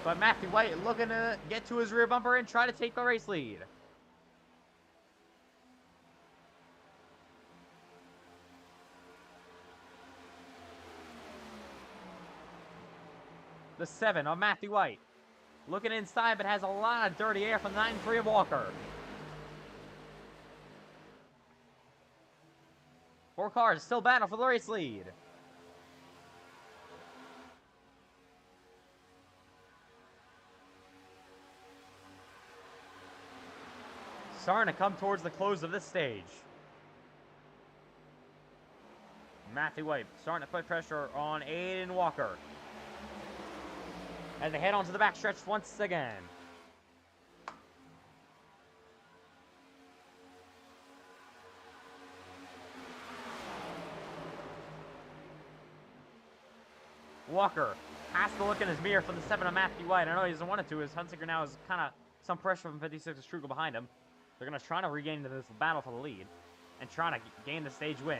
But Matthew White looking to get to his rear bumper and try to take the race lead. The 7 of Matthew White. Looking inside, but has a lot of dirty air from the 9-3 of Walker. 4 cars still battle for the race lead. Starting to come towards the close of this stage. Matthew White starting to put pressure on Aiden Walker as they head onto the backstretch once again. Walker has to look in his mirror for the 7 of Matthew White. I know he doesn't want it to. His Hunsicker now has kind of some pressure from 56 of Strugel behind him. They're going to try to regain this battle for the lead and trying to gain the stage win.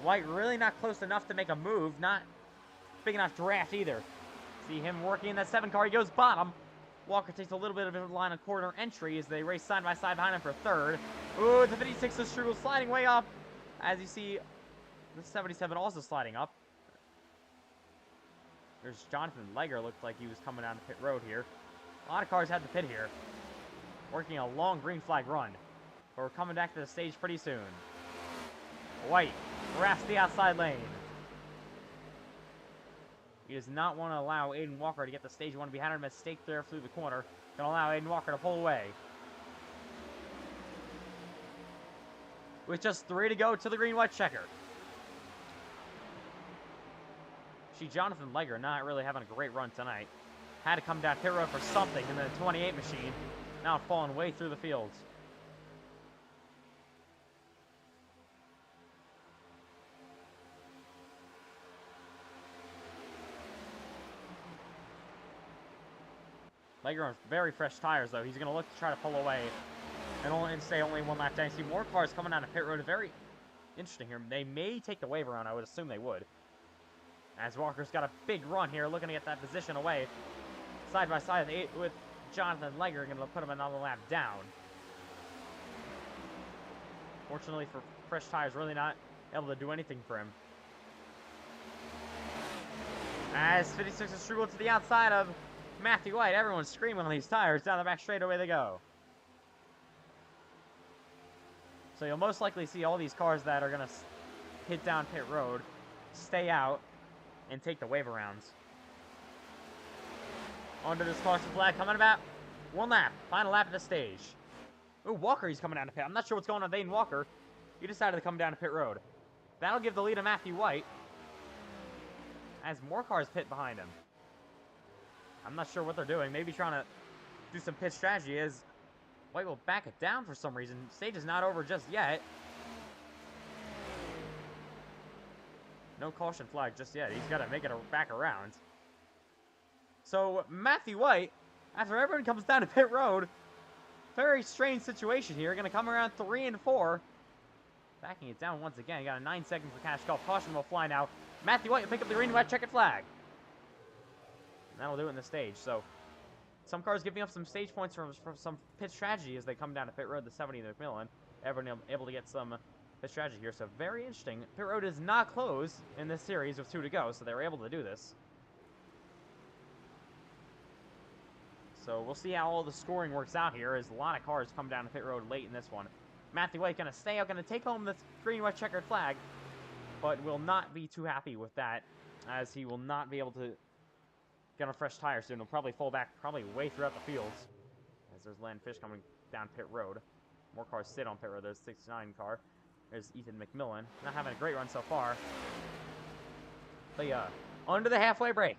White really not close enough to make a move. Not big enough draft either. See him working in that 7 car. He goes bottom. Walker takes a little bit of a line of corner entry as they race side by side behind him for 3rd. Ooh, the 56 of Strugel sliding way up. As you see, the 77 also sliding up. There's Jonathan Leger, looked like he was coming down the pit road here. A lot of cars had the pit here. Working a long green flag run. But we're coming back to the stage pretty soon. White wraps the outside lane. He does not want to allow Aiden Walker to get the stage 1. He had a mistake there through the corner. Gonna allow Aiden Walker to pull away. With just 3 to go to the green-white checker. See, Jonathan Leger not really having a great run tonight. Had to come down pit road for something in the 28 machine. Now falling way through the fields. Leger on very fresh tires, though. He's going to look to try to pull away and stay only 1 lap down. See more cars coming down the pit road. Very interesting here. They may take the wave around. I would assume they would. As Walker's got a big run here, looking to get that position away. Side by side with Jonathan Leger, going to put him another lap down. Fortunately for fresh tires, really not able to do anything for him. As 56 is Strugel to the outside of Matthew White. Everyone's screaming on these tires. Down the back straight away they go. So you'll most likely see all these cars that are going to hit down pit road, stay out, and take the wave arounds. Onto this caution flag, coming about 1 lap. Final lap of the stage. Ooh, Walker, he's coming down to pit. I'm not sure what's going on with Aiden Walker. He decided to come down to pit road. That'll give the lead to Matthew White. As more cars pit behind him. I'm not sure what they're doing. Maybe trying to do some pit strategy as White will back it down for some reason. Stage is not over just yet. No caution flag just yet. He's got to make it back around. So, Matthew White, after everyone comes down to pit road, very strange situation here. Going to come around 3 and 4. Backing it down once again. Got a 9 seconds for cash call. Caution will fly now. Matthew White will pick up the green and white checkered flag. And that'll do it in the stage. So, some cars giving up some stage points from some pit strategy as they come down to pit road, the 70 and the McMillan. Everyone able to get some pit strategy here. So, very interesting. Pit road is not closed in this series with 2 to go, so they were able to do this. So, we'll see how all the scoring works out here as a lot of cars come down to pit road late in this one. Matthew White going to stay out, going to take home this green white checkered flag, but will not be too happy with that as he will not be able to get on a fresh tire soon. He'll probably fall back probably way throughout the fields as there's Len Fish coming down pit road. More cars sit on pit road. There's 69 car. There's Ethan McMillan. Not having a great run so far. But yeah, under the halfway break.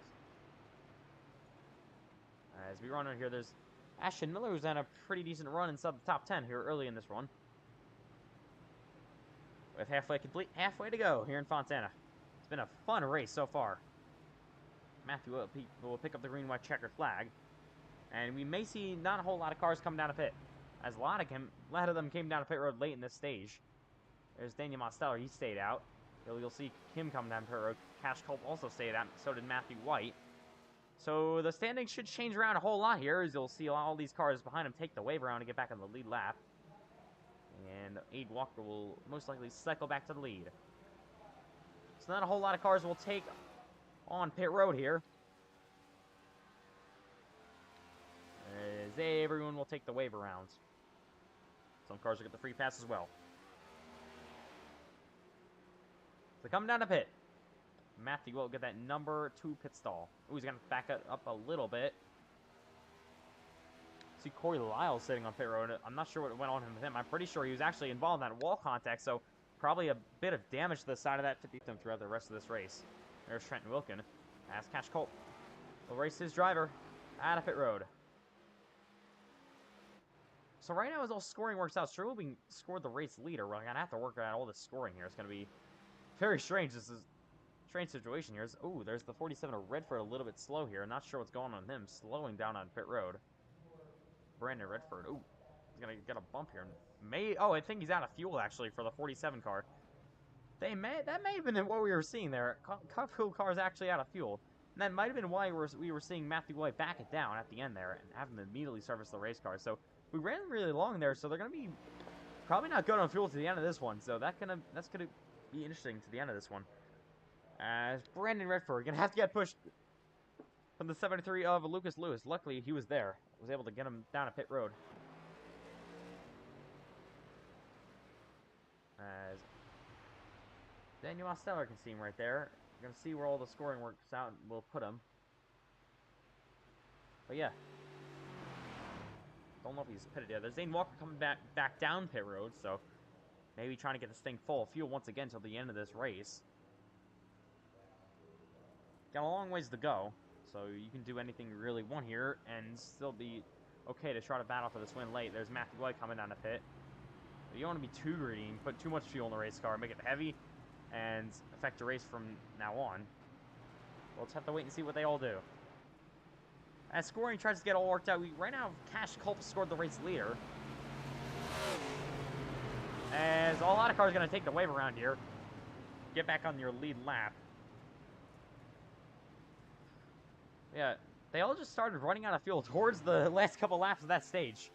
As we run over here, there's Ashton Miller, who's on a pretty decent run inside the top 10 here early in this run. With halfway complete, halfway to go here in Fontana. It's been a fun race so far. Matthew will pick up the green white checkered flag. And we may see not a whole lot of cars come down to pit, as a lot of them came down to pit road late in this stage. There's Daniel Mosteller, he stayed out. You'll see him come down pit road. Cash Culp also stayed out, so did Matthew White. So the standings should change around a whole lot here, as you'll see all these cars behind him take the wave around to get back on the lead lap. And Aid Walker will most likely cycle back to the lead. So not a whole lot of cars will take on pit road here. As everyone will take the wave around. Some cars will get the free pass as well. So come down to pit. Matthew will get that number 2 pit stall. Ooh, he's going to back it up a little bit. See Corey Lyles sitting on pit road. I'm not sure what went on with him. I'm pretty sure he was actually involved in that wall contact, so probably a bit of damage to the side of that to beat them throughout the rest of this race. There's Trenton Wilkin. As Cash Colt will race his driver out of pit road. So right now, as all scoring works out, Sherwood being scored the race leader. We're going to have to work out all this scoring here. It's going to be very strange. This is a strange situation here. Ooh, there's the 47 of Redford a little bit slow here. Not sure what's going on with him. Slowing down on pit road. Brandon Redford. Ooh, he's going to get a bump here. Oh, I think he's out of fuel, actually, for the 47 car. That may have been what we were seeing there. Cup car is actually out of fuel. And that might have been why we were seeing Matthew White back it down at the end there and have him immediately service the race car. So we ran really long there, so they're going to be probably not good on fuel to the end of this one. So that's gonna be interesting to the end of this one. As Brandon Redford going to have to get pushed from the 73 of Lucas Lewis. Luckily, he was there. Was able to get him down a pit road. As Daniel Mosteller can see him right there. You're going to see where all the scoring works out and we'll put him. But yeah. Don't know if he's pitted yet. There's Zane Walker coming back down pit road, so maybe trying to get this thing full of fuel once again until the end of this race. Got a long ways to go, so you can do anything you really want here and still be okay to try to battle for this win late. There's Matthew White coming down the pit. But you don't want to be too greedy and put too much fuel in the race car, make it heavy, and affect the race from now on. We'll just have to wait and see what they all do. As scoring tries to get all worked out, right now Cash Culp scored the race leader. As a lot of cars are going to take the wave around here. Get back on your lead lap. Yeah, they all just started running out of fuel towards the last couple laps of that stage.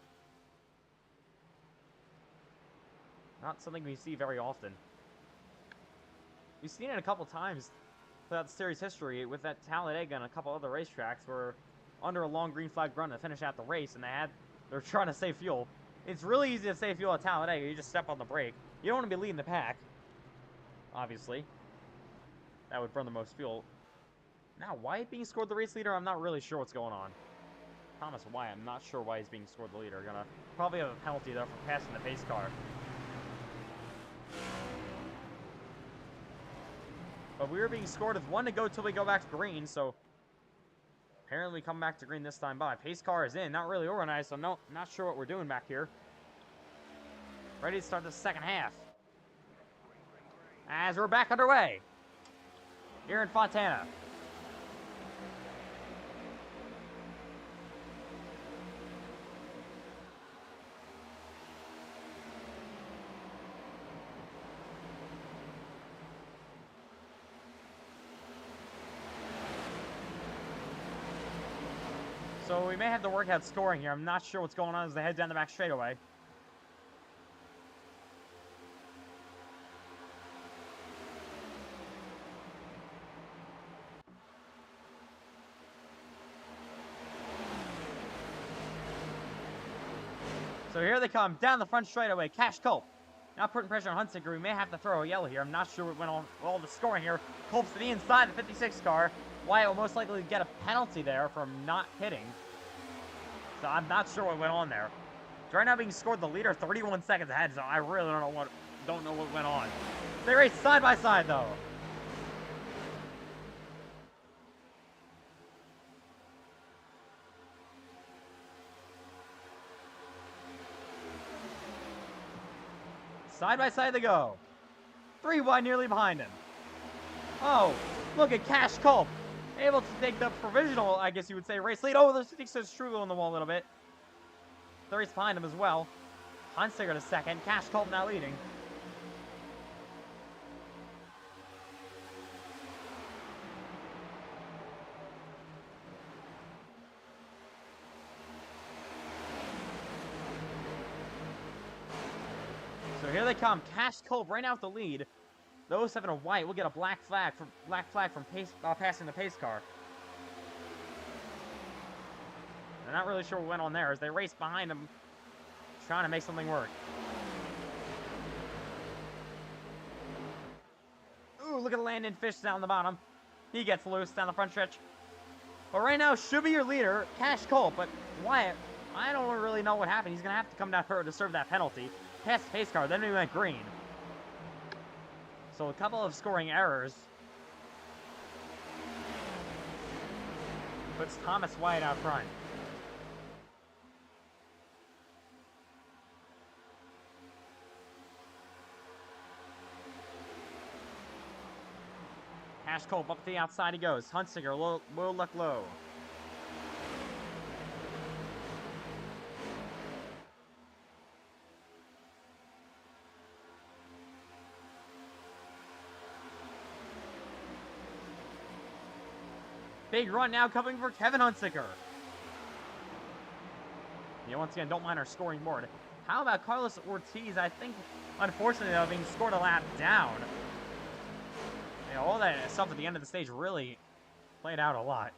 Not something we see very often. We've seen it a couple times throughout the series history with that Talladega and a couple other racetracks where under a long green flag run to finish out the race and they're trying to save fuel. It's really easy to save fuel at Talladega. You just step on the brake. You don't want to be leading the pack, obviously. That would burn the most fuel. Now, Wyatt being scored the race leader, I'm not really sure what's going on. Thomas Wyatt, I'm not sure why he's being scored the leader. Gonna probably have a penalty though for passing the pace car. But we were being scored with 1 to go till we go back to green, so Apparently come back to green this time by. Pace car is in. Not really organized, so no, not sure what we're doing back here. Ready to start the second half. As we're back underway. Here in Fontana. So we may have to work out scoring here. I'm not sure what's going on as they head down the back straightaway. So here they come, down the front straightaway. Cash Culp. Now putting pressure on Hunsicker. We may have to throw a yellow here. I'm not sure what went on all the scoring here. Culp's to the inside, the 56 car. Wyatt will most likely get a penalty there from not hitting. So I'm not sure what went on there. Right now being scored the leader 31 seconds ahead, so I really don't know what went on. They race side by side though. Side by side they go. 3 wide nearly behind him. Oh, look at Cash Culp. Able to take the provisional, I guess you would say, race lead. Oh, there's Struggle on the wall a little bit. The race behind him as well. Hunsicker to second. Cash Culp now leading. So here they come. Cash Culp right now with the lead. Those 7 of white will get a black flag from passing the pace car. I'm not really sure what went on there as they race behind him, trying to make something work. Ooh, look at Landon Fish down the bottom. He gets loose down the front stretch. But right now should be your leader, Cash Culp. But Wyatt, I don't really know what happened. He's gonna have to come down here to serve that penalty. Past the pace car, then he went green. So a couple of scoring errors. Puts Thomas Wyatt out front. Cash Culp up to the outside he goes. Hunsicker will look low. Big run now coming for Kevin Hunsicker. Yeah, once again, don't mind our scoring board. How about Carlos Ortiz? I think, unfortunately, though, being scored a lap down. You know, all that stuff at the end of the stage really played out a lot.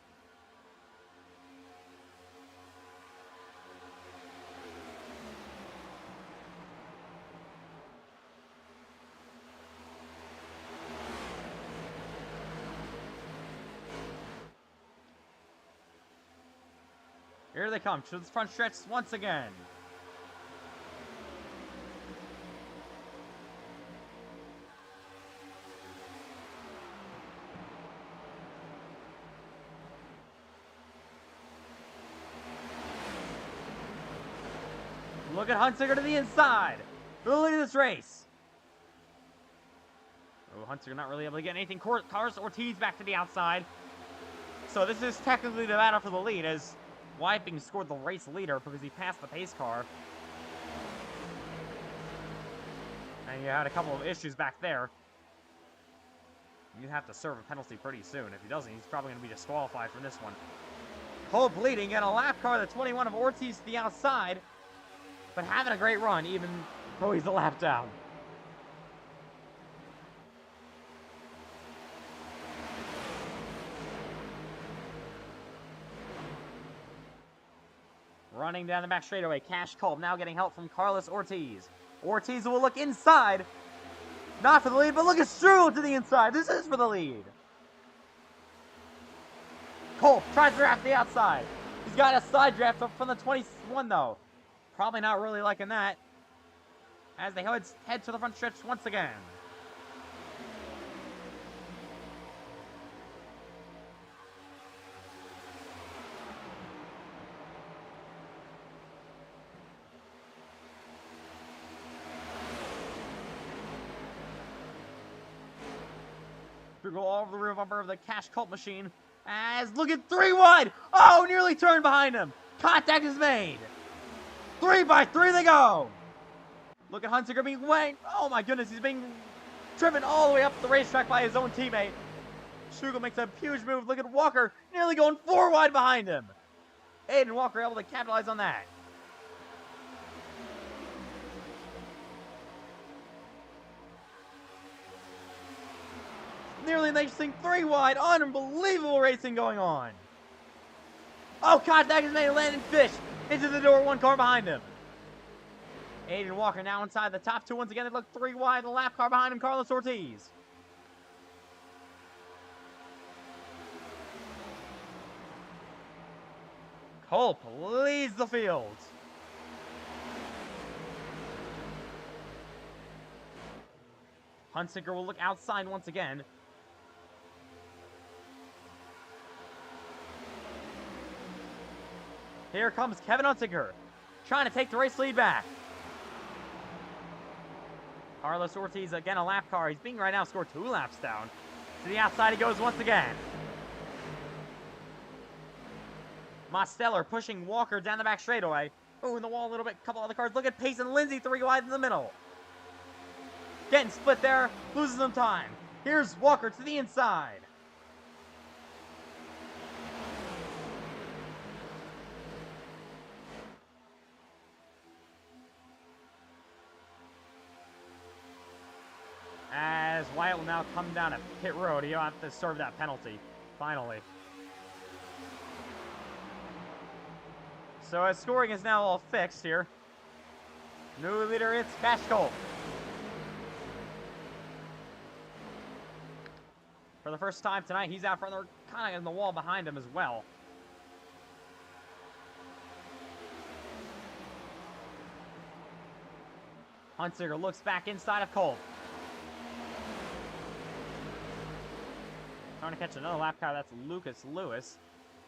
Here they come to the front stretch once again. Look at Hunsicker to the inside. Look at this race. Oh, Hunsicker not really able to get anything. Carlos Ortiz back to the outside. So this is technically the battle for the lead as Wyatt being scored the race leader because he passed the pace car. And you had a couple of issues back there. You have to serve a penalty pretty soon. If he doesn't, he's probably going to be disqualified from this one. Culp leading and a lap car, the 21 of Ortiz to the outside. But having a great run, even though he's a lap down. Running down the back straightaway, Cash Culp now getting help from Carlos Ortiz. Ortiz will look inside. Not for the lead, but look at Strudel to the inside. This is for the lead. Culp tries to draft the outside. He's got a side draft up from the 21, though. Probably not really liking that. As they head to the front stretch once again. Walker go all over the rear bumper of the Cash Cult machine. As looking 3 wide. Oh, nearly turned behind him. Contact is made. 3 by 3 they go. Look at Hunsicker being whacked. Oh my goodness, he's being driven all the way up the racetrack by his own teammate. Schugel makes a huge move. Look at Walker nearly going 4 wide behind him. Aiden Walker able to capitalize on that. Nearly they sink 3 wide. Unbelievable racing going on. Oh, contact is made. Landon Fish into the door. 1 car behind him. Aiden Walker now inside the top 2 once again. They look 3 wide. The lap car behind him, Carlos Ortiz. Culp leads the field. Hunsicker will look outside once again. Here comes Kevin Hunsicker, trying to take the race lead back. Carlos Ortiz, again a lap car. He's being right now scored 2 laps down. To the outside he goes once again. Mosteller pushing Walker down the back straightaway. Oh, in the wall a little bit. Couple other cars. Look at Pace and Lindsay 3 wide in the middle. Getting split there. Loses some time. Here's Walker to the inside. As Wyatt will now come down at pit road. He'll have to serve that penalty. Finally. So as scoring is now all fixed here. New leader, it's Cash Cole. For the first time tonight, he's out front. They're kind of in the wall behind him as well. Hunsicker looks back inside of Cole. Trying to catch another lap car. That's Lucas Lewis.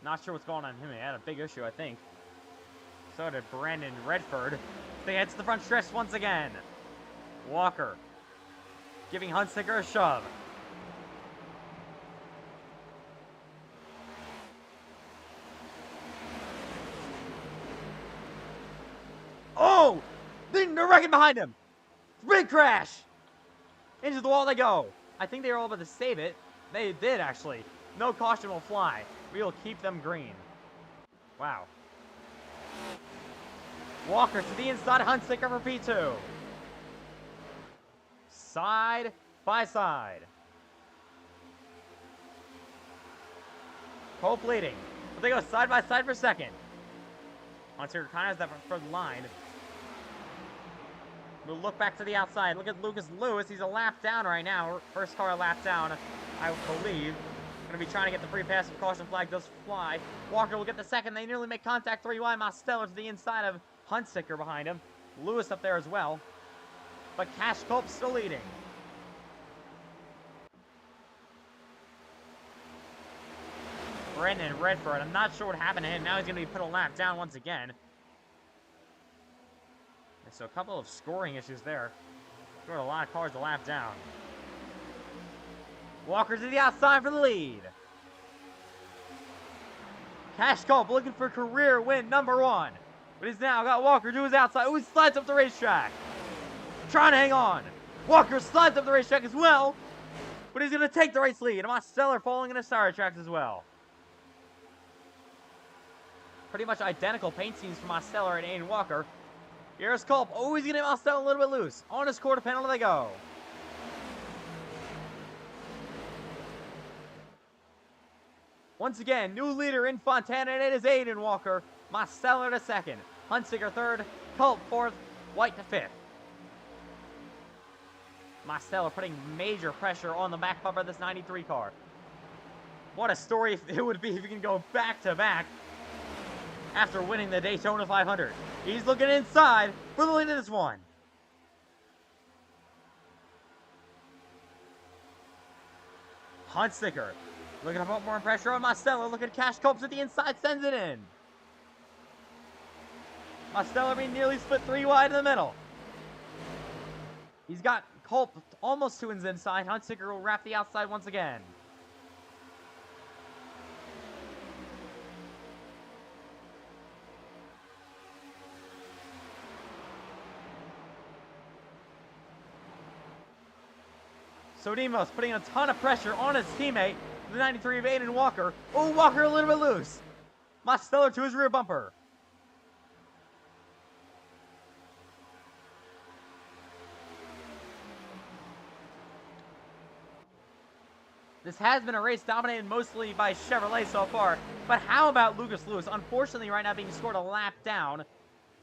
Not sure what's going on with him. He had a big issue, I think. So did Brandon Redford. They head to the front stretch once again. Walker giving Hunsicker a shove. Oh! They're wrecking behind him. Big crash. Into the wall they go. I think they were all about to save it. They did, actually. No caution will fly. We will keep them green. Wow. Walker to the inside. Hunsicker for P2. Side by side. Pope leading. But they go side by side for second. Hunsicker kind of has that front line. We'll look back to the outside. Look at Lucas Lewis. He's a lap down right now. First car a lap down, I believe. Going to be trying to get the free pass if caution flag does fly. Walker will get the second. They nearly make contact 3 wide. Mosteller to the inside of Hunsicker behind him. Lewis up there as well. But Cash Culp's still leading. Brandon Redford. I'm not sure what happened to him. Now he's going to be put a lap down once again. So a couple of scoring issues there. Scored a lot of cars a lap down. Walker to the outside for the lead. Cash Culp looking for career win number 1. But he's now got Walker to his outside. Oh, he slides up the racetrack. Trying to hang on. Walker slides up the racetrack as well. But he's going to take the race lead. And Mosteller falling into side tracks as well. Pretty much identical paint schemes for Mosteller and Aiden Walker. Here's Culp. Oh, he's going to get Mosteller a little bit loose. On his quarter penalty they go. Once again, new leader in Fontana, and it is Aiden Walker. Mosteller to second. Hunsicker third. Culp fourth. White to fifth. Mosteller putting major pressure on the back bumper of this 93 car. What a story it would be if you can go back to back after winning the Daytona 500. He's looking inside for the lead of this one. Hunsicker looking to put more pressure on Mosteller. Look at Cash Culp to the inside, sends it in. Mosteller being nearly split 3 wide in the middle. He's got Culp almost to his inside. Huntsicker will wrap the outside once again. So Demos putting a ton of pressure on his teammate, the 93 of Aiden Walker. Oh, Walker a little bit loose. Mosteller to his rear bumper. This has been a race dominated mostly by Chevrolet so far, but how about Lucas Lewis? Unfortunately, right now being scored a lap down,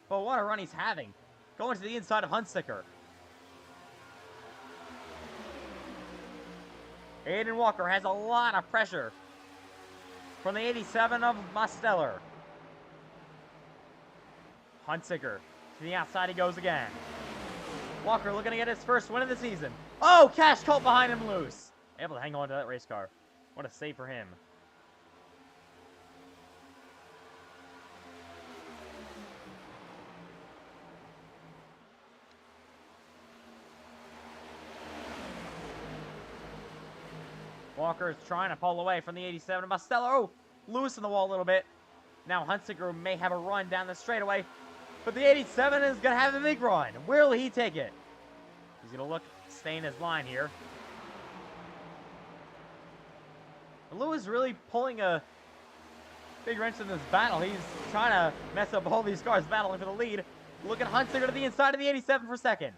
but what a run he's having. Going to the inside of Huntsicker. Aiden Walker has a lot of pressure from the 87 of Mosteller. Huntsicker to the outside he goes again. Walker looking to get his first win of the season. Oh, Cash Colt behind him loose. Able to hang on to that race car. What a save for him. Walker is trying to pull away from the 87. Mosteller, oh, loose in the wall a little bit. Now Huntsicker may have a run down the straightaway, but the 87 is going to have a big run. Where will he take it? He's going to look, stay in his line here. Lewis really pulling a big wrench in this battle. He's trying to mess up all these cars battling for the lead. Look at Huntsicker to the inside of the 87 for second.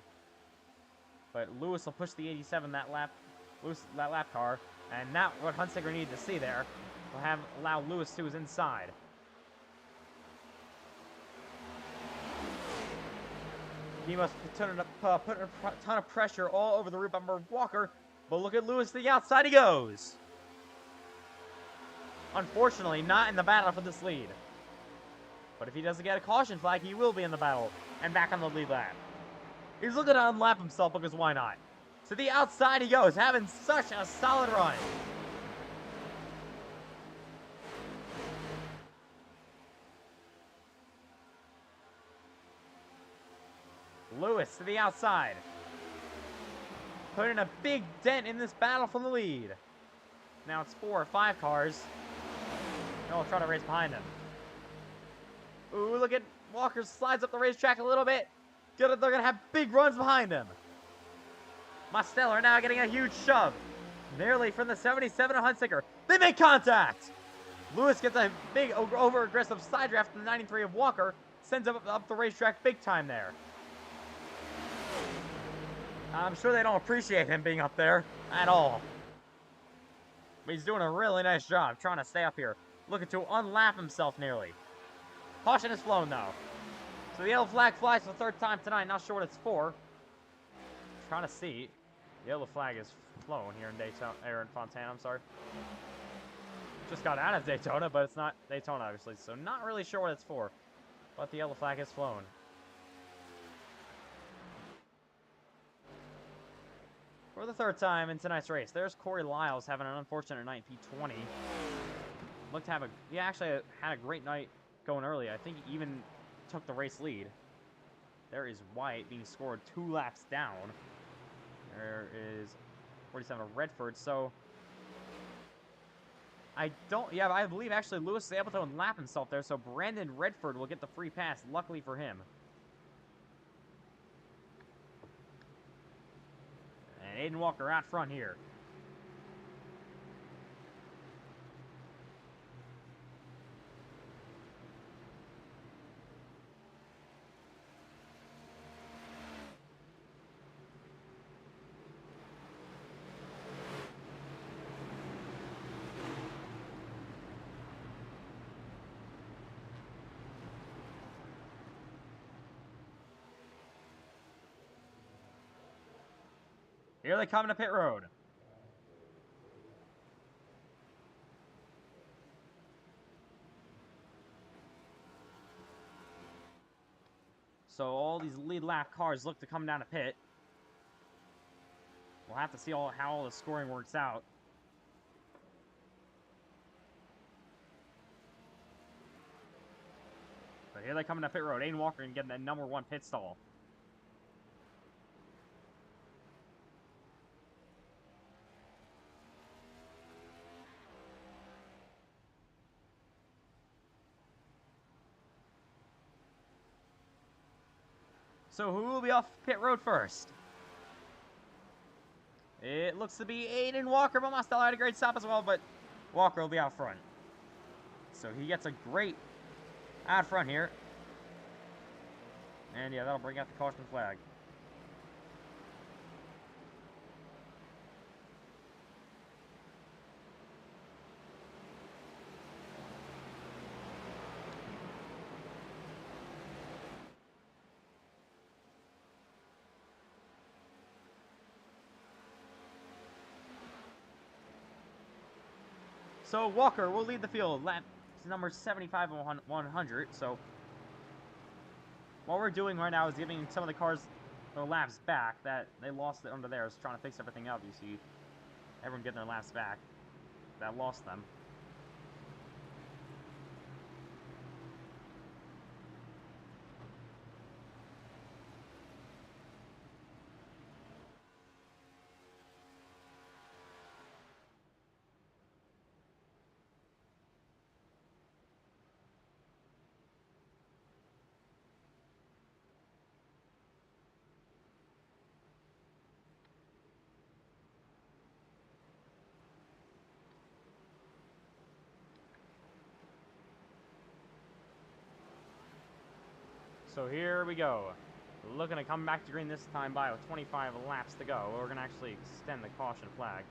But Lewis will push the 87 that lap car. And not what Huntsicker needed to see there. Will allow Lewis to his inside. He must put a ton of pressure all over the rear bumper of Walker. But look at Lewis to the outside he goes. Unfortunately, not in the battle for this lead. But if he doesn't get a caution flag, he will be in the battle and back on the lead lap. He's looking to unlap himself because why not? To the outside he goes, having such a solid run. Lewis to the outside. Putting a big dent in this battle for the lead. Now it's 4 or 5 cars. They'll try to race behind him. Ooh, look at Walker slides up the racetrack a little bit. They're going to have big runs behind him. Mosteller now getting a huge shove. Nearly from the 77 of Huntsicker. They make contact! Lewis gets a big over-aggressive side draft from the 93 of Walker. Sends him up the racetrack big time there. I'm sure they don't appreciate him being up there at all. But he's doing a really nice job trying to stay up here. Looking to unlap himself nearly. Caution is flown though. So the yellow flag flies for the 3rd time tonight. Not sure what it's for. Trying to see. The yellow flag is flown here in Fontana, I'm sorry. Just got out of Daytona, but it's not Daytona, obviously. So not really sure what it's for. But the yellow flag is flown. For the 3rd time in tonight's race, there's Corey Lyles having an unfortunate night P20. Looked to have he actually had a great night going early. I think he even took the race lead. There is White being scored 2 laps down. There is 47 of Redford. So I believe actually Lewis is able to unlap himself there. So Brandon Redford will get the free pass. Luckily for him. And Aiden Walker out front here. Here they come to pit road. So all these lead lap cars look to come down to pit. We'll have to see how all the scoring works out. But here they come to pit road. Aiden Walker and getting that #1 pit stall. So who will be off pit road first? It looks to be Aiden Walker, but Mostello had a great stop as well, but Walker will be out front. So he gets a great out front here. And yeah, that'll bring out the caution flag. So Walker will lead the field, lap number 75 and 100. So what we're doing right now is giving some of the cars their laps back that they lost it under theirs, trying to fix everything up. You see everyone getting their laps back that lost them. So here we go. Looking to come back to green this time by with 25 laps to go. We're going to actually extend the caution flag.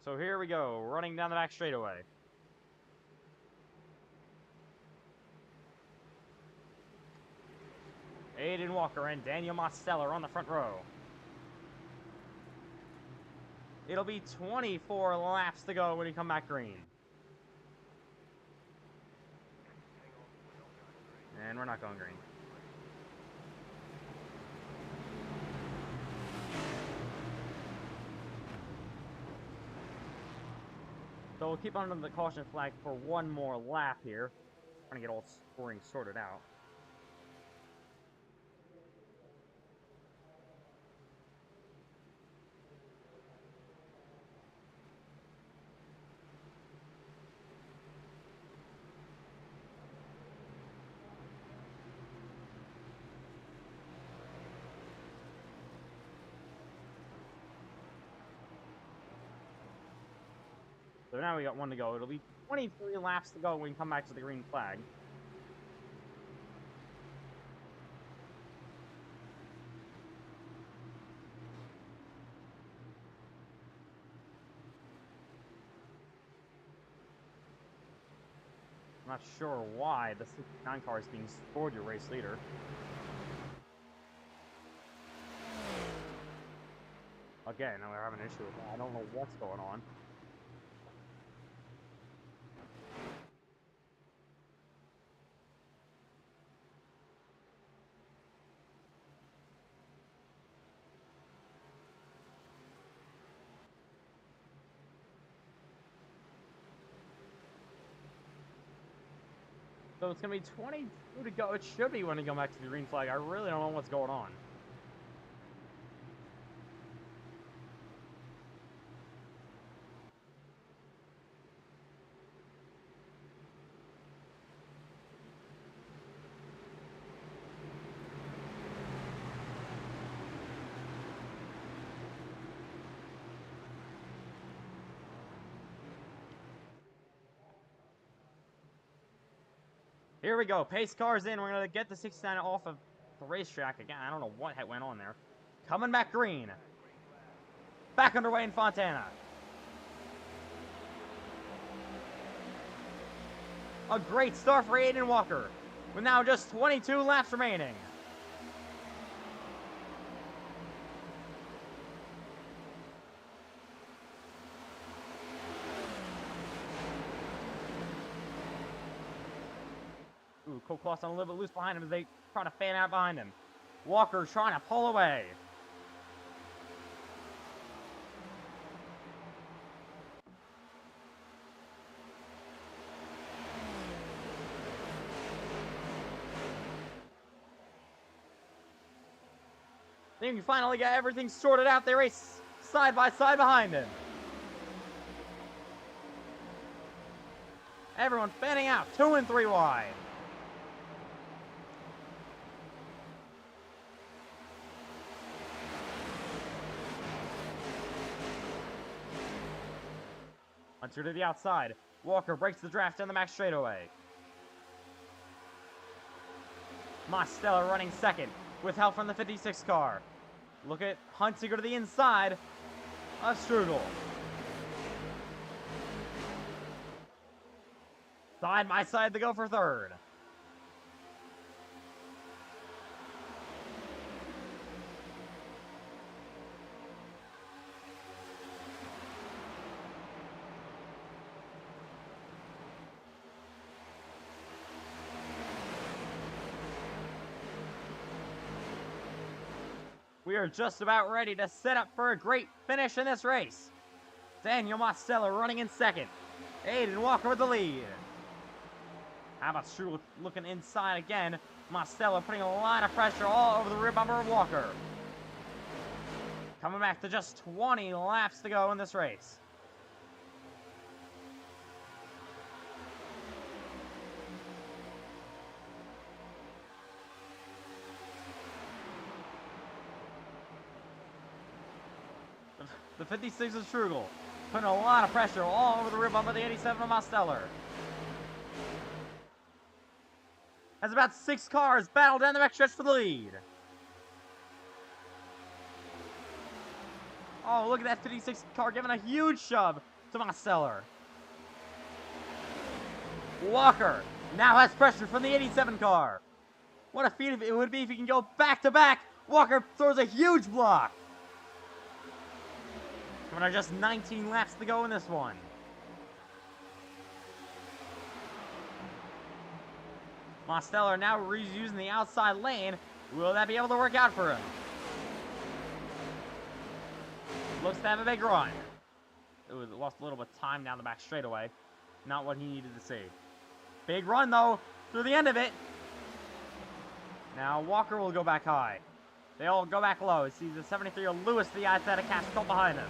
So here we go, running down the back straightaway. Aiden Walker and Daniel Mostello are on the front row. It'll be 24 laps to go when you come back green. And we're not going green. So we'll keep under the caution flag for one more lap here. Trying to get all scoring sorted out. So now we got one to go. It'll be 23 laps to go when we come back to the green flag. I'm not sure why the 69 car is being scored your race leader. Again, we're having an issue with that. I don't know what's going on. So it's going to be 22 to go. It should be when we go back to the green flag. I really don't know what's going on. Here we go. Pace cars in. We're going to get the 69 off of the racetrack again. I don't know what went on there. Coming back green. Back underway in Fontana. A great start for Aiden Walker, with now just 22 laps remaining. Ooh, Ooh, Cole on a little bit loose behind him as they try to fan out behind him. Walker trying to pull away. Then you finally got everything sorted out. They race side by side behind him. Everyone fanning out, 2 and 3 wide. Hunter to the outside. Walker breaks the draft down the max straightaway. Mostella running second with help from the 56 car. Look at Hunt to go to the inside of Strugel. Side by side to go for third. We are just about ready to set up for a great finish in this race. Daniel Mostella running in second. Aiden Walker with the lead. How about Strugel looking inside again? Mostella putting a lot of pressure all over the rear bumper of Walker. Coming back to just 20 laps to go in this race. The 56 of Strugel putting a lot of pressure all over the rear bumper of the 87 of Mostella. As about 6 cars battle down the backstretch for the lead. Oh, look at that 56 car giving a huge shove to Mostella. Walker now has pressure from the 87 car. What a feat it would be if he can go back to back. Walker throws a huge block. Coming on just 19 laps to go in this one. Mostella now reusing the outside lane. Will that be able to work out for him? Looks to have a big run. It lost a little bit of time down the back straightaway. Not what he needed to see. Big run though, through the end of it. Now Walker will go back high. They all go back low. See the 73 of Lewis to the outside of Cash behind him.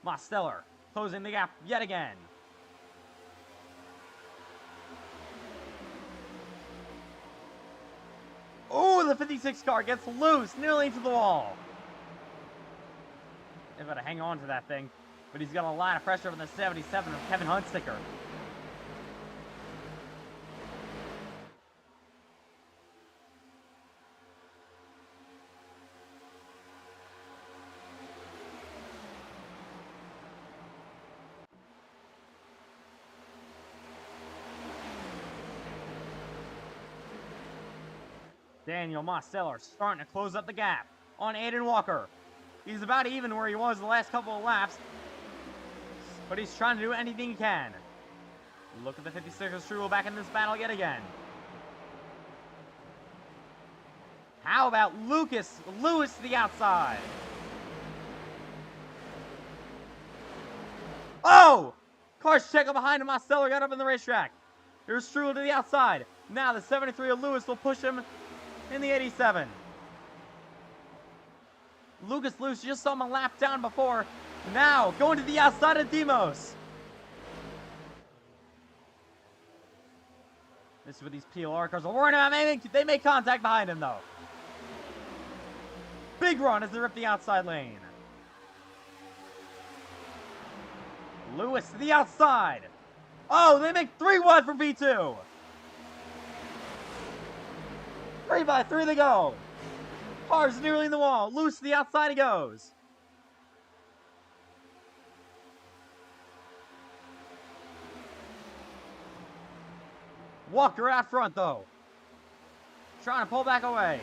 Mostella closing the gap yet again. Oh, the 56 car gets loose, nearly to the wall. He's got to hang on to that thing, but he's got a lot of pressure from the 77 of Kevin Hunsticker. Daniel Mostella starting to close up the gap on Aiden Walker. He's about even where he was the last couple of laps, but he's trying to do anything he can. Look at the 56ers Strugel back in this battle yet again. How about Lewis to the outside? Oh! Cars check behind him. Mostella got up in the racetrack. Here's Strugel to the outside. Now the 73 of Lewis will push him in the 87. Lucas Luce just saw him a lap down before. Now going to the outside of Demos. This is what these PLR cars are worrying about. They make contact behind him though. Big run as they rip the outside lane. Lewis to the outside. Oh, they make 3 wide for V2. 3 by 3 they go. Cars nearly in the wall. Loose to the outside he goes. Walker out front though. Trying to pull back away.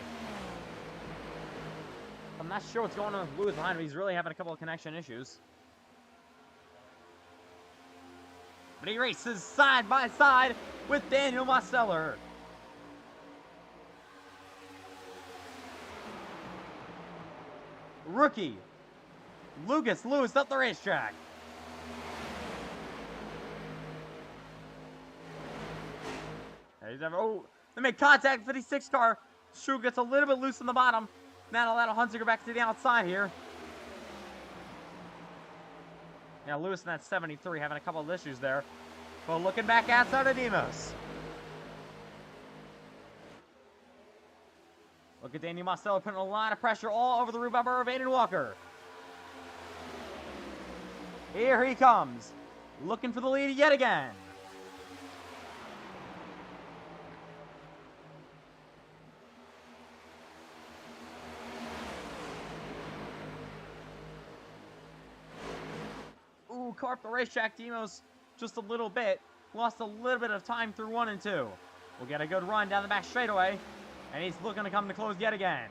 I'm not sure what's going on with Lewis behind him. He's really having a couple of connection issues. But he races side by side with Daniel Mosteller. Rookie Lucas Lewis up the racetrack. Oh, they make contact. 56 car. Stroll gets a little bit loose on the bottom. Now that'll Hunziker back to the outside here. Yeah, Lewis in that 73 having a couple of issues there. But looking back outside of Demos. Look at Daniel Mosteller putting a lot of pressure all over the rear bumper of Aiden Walker. Here he comes. Looking for the lead yet again. Ooh, car up the racetrack. Demos just a little bit. Lost a little bit of time through 1 and 2. We'll get a good run down the back straightaway. And he's looking to come to close yet again.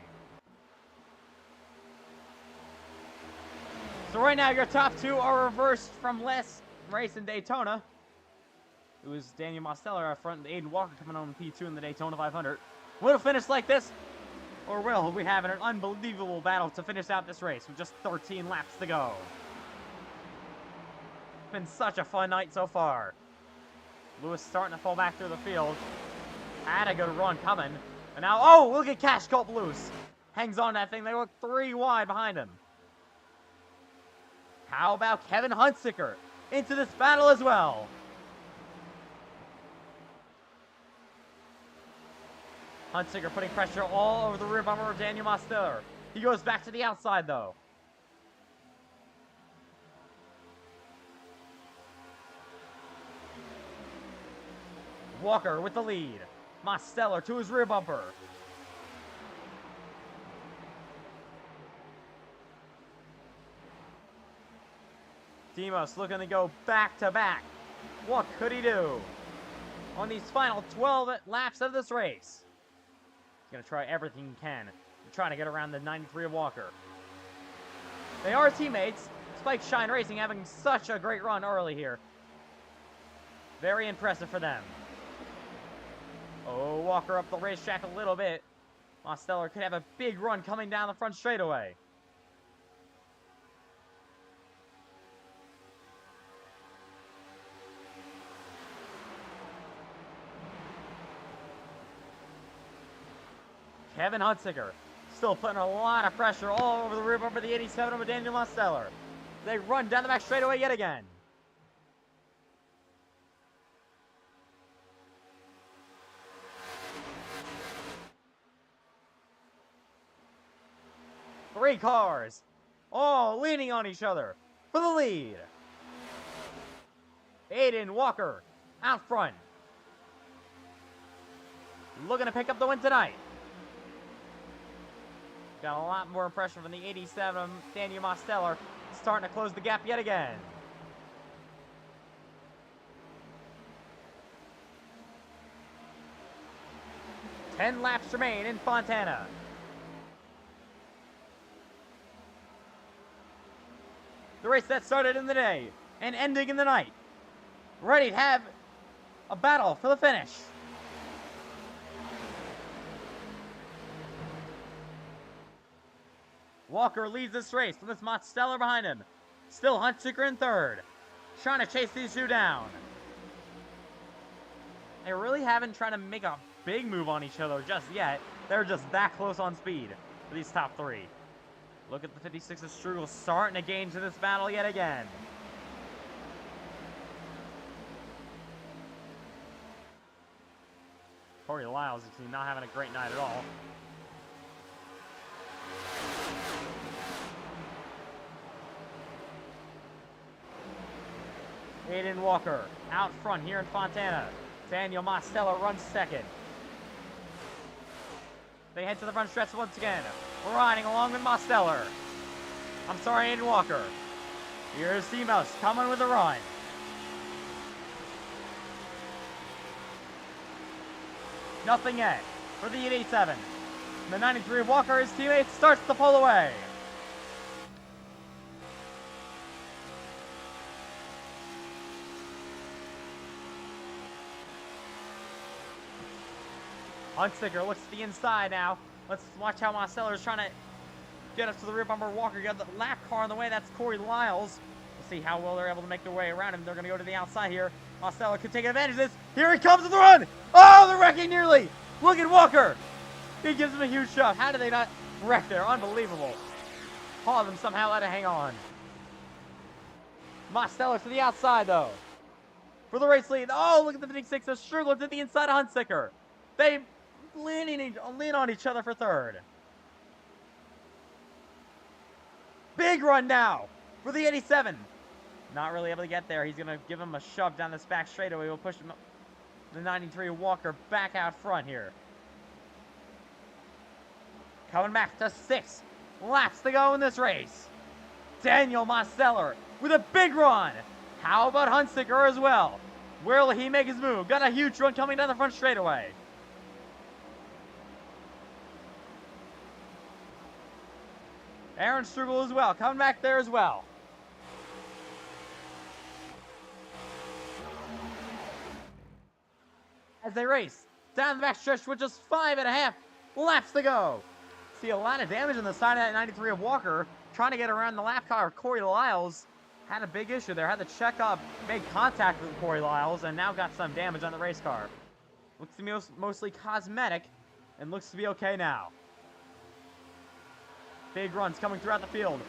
So right now, your top 2 are reversed from last race in Daytona. It was Daniel Mosteller up front and Aiden Walker coming on P2 in the Daytona 500. Will it finish like this? Or will we have an unbelievable battle to finish out this race with just 13 laps to go? It's been such a fun night so far. Lewis starting to fall back through the field. Had a good run coming. And now, oh, look at Cash Culp loose. Hangs on that thing. They look 3 wide behind him. How about Kevin Hunziker into this battle as well? Hunziker putting pressure all over the rear bumper of Daniel Mosteller. He goes back to the outside, though. Walker with the lead. Mosteller to his rear bumper. Demos looking to go back to back. What could he do on these final 12 laps of this race? He's going to try everything he can to try to get around the 93 of Walker. They are teammates. Spike Shine Racing having such a great run early here. Very impressive for them. Oh, Walker up the racetrack a little bit. Mosteller could have a big run coming down the front straightaway. Kevin Hunziker still putting a lot of pressure all over the rear bumper of the 87 of Daniel Mosteller. They run down the back straightaway yet again. Three cars, all leaning on each other for the lead. Aiden Walker out front. Looking to pick up the win tonight. Got a lot more pressure from the 87, Daniel Mosteller, starting to close the gap yet again. Ten laps remain in Fontana. The race that started in the day and ending in the night. Ready to have a battle for the finish. Walker leads this race with Mosteller behind him. Still Hunziker in third. Trying to chase these two down. They really haven't tried to make a big move on each other just yet. They're just that close on speed for these top three. Look at the 56 of Strugel starting to gain to this battle yet again. Corey Lyles is not having a great night at all. Aiden Walker out front here in Fontana. Daniel Mosteller runs second. They head to the front stretch once again. Riding along with Mosteller. I'm sorry, Aiden Walker. Here's Demos coming with a run. Nothing yet for the 87. The 93 of Walker, his teammate, starts to pull away. Huntsicker looks to the inside now. Let's watch how Marcelo is trying to get up to the rear bumper. Walker got the lap car on the way. That's Corey Lyles. We'll see how well they're able to make their way around him. They're going to go to the outside here. Marcelo could take advantage of this. Here he comes with the run. Oh, they're wrecking nearly. Look at Walker. He gives him a huge shove. How did they not wreck there? Unbelievable. All of them somehow let it hang on. Marcelo to the outside, though, for the race lead. Oh, look at the 56. They're struggling to the inside of Huntsicker. They lean on each other for third. Big run now for the 87. Not really able to get there. He's going to give him a shove down this back straightaway. We'll push him, the 93 Walker, back out front here. Coming back to 6 laps to go in this race. Daniel Marceller with a big run. How about Huntsicker as well? Will he make his move? Got a huge run coming down the front straightaway. Aaron Strugel as well, coming back there as well. As they race down the back stretch with just 5.5 laps to go. See a lot of damage on the side of that 93 of Walker, trying to get around the lap car of Corey Lyles. Had a big issue there, had to check up, made contact with Corey Lyles, and now got some damage on the race car. Looks to be mostly cosmetic, and looks to be okay now. Big runs coming throughout the field.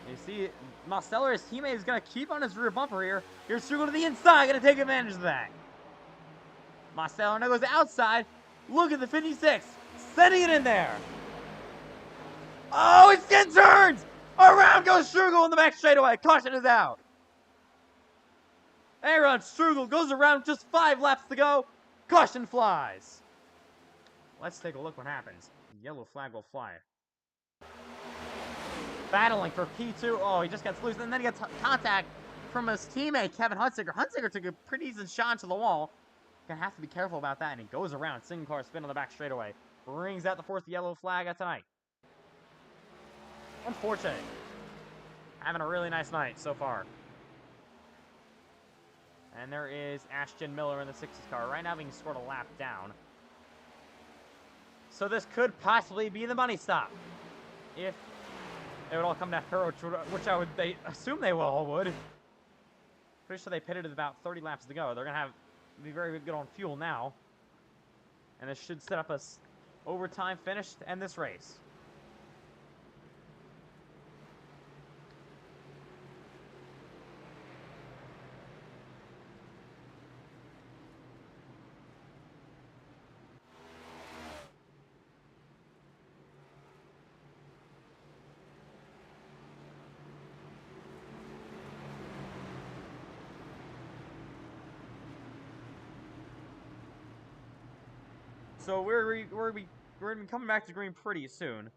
You see, Marcelo, his teammate, is going to keep on his rear bumper here. Here's Strugel to the inside, going to take advantage of that. Marcelo now goes outside. Look at the 56, sending it in there. Oh, it's getting turns! Around goes Strugel in the back straightaway. Caution is out. Aaron Strugel goes around, just 5 laps to go. Caution flies. Let's take a look what happens. Yellow flag will fly. Battling for P2. Oh, he just gets loose, and then he gets contact from his teammate, Kevin Huntsicker. Huntsicker took a pretty decent shot to the wall. Gonna have to be careful about that, and he goes around. Single car spin on the back straightaway. Brings out the 4th yellow flag of tonight. Unfortunate. Having a really nice night so far. And there is Ashton Miller in the 6's car. Right now being scored a lap down. So this could possibly be the money stop. If it would all come down to which they assume they all would. Pretty sure they pitted with about 30 laps to go. They're going to be very good on fuel now. And this should set up a overtime finish to end this race. So we're going to be coming back to green pretty soon.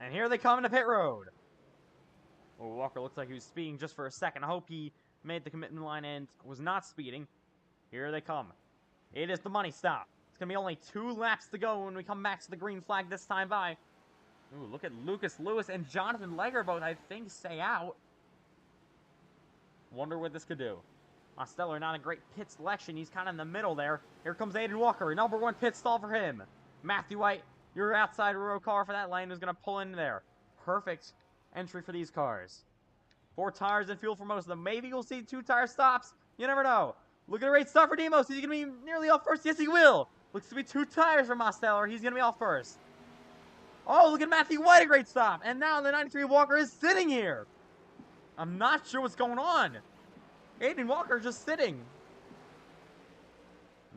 And here they come into pit road. Oh, Walker looks like he was speeding just for a second. I hope he made the commitment line and was not speeding. Here they come. It is the money stop. It's going to be only 2 laps to go when we come back to the green flag this time by. Ooh, look at Lucas Lewis and Jonathan Legger both, I think, stay out. Wonder what this could do. Marcelo, not a great pit selection. He's kind of in the middle there. Here comes Aiden Walker. Number 1 pit stall for him. Matthew White, your outside row car for that lane, is going to pull in there. Perfect entry for these cars. 4 tires and fuel for most of them. Maybe we'll see 2 tire stops. You never know. Look at a great start for Demos. Is he going to be nearly off first? Yes, he will. Looks to be 2 tires for Marcelo. He's going to be off first. Oh, look at Matthew White. A great stop. And now the 93 Walker is sitting here. I'm not sure what's going on. Aiden Walker just sitting.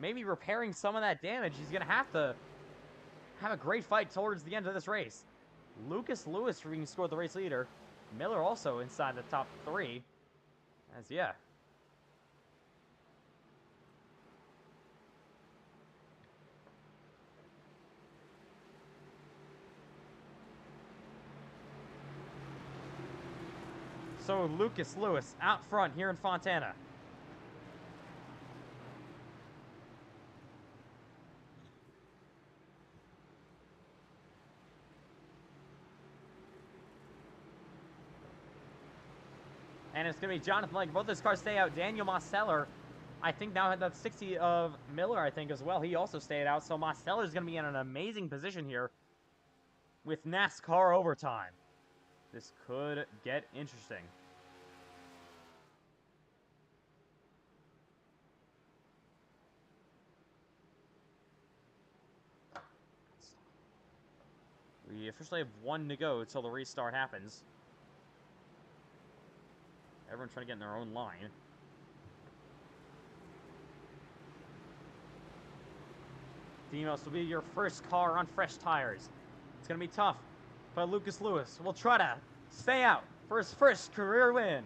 Maybe repairing some of that damage. He's going to have a great fight towards the end of this race. Lucas Lewis for being scored the race leader. Miller also inside the top 3. As, yeah. So Lucas Lewis out front here in Fontana. And it's going to be Jonathan Lake. Both those cars stay out. Daniel Marceller I think now that's 60 of Miller, I think, as well. He also stayed out, so Mosteller's going to be in an amazing position here with NASCAR overtime. This could get interesting. We officially have 1 to go until the restart happens. Everyone's trying to get in their own line. Demos will be your first car on fresh tires. It's going to be tough, but Lucas Lewis will try to stay out for his first career win.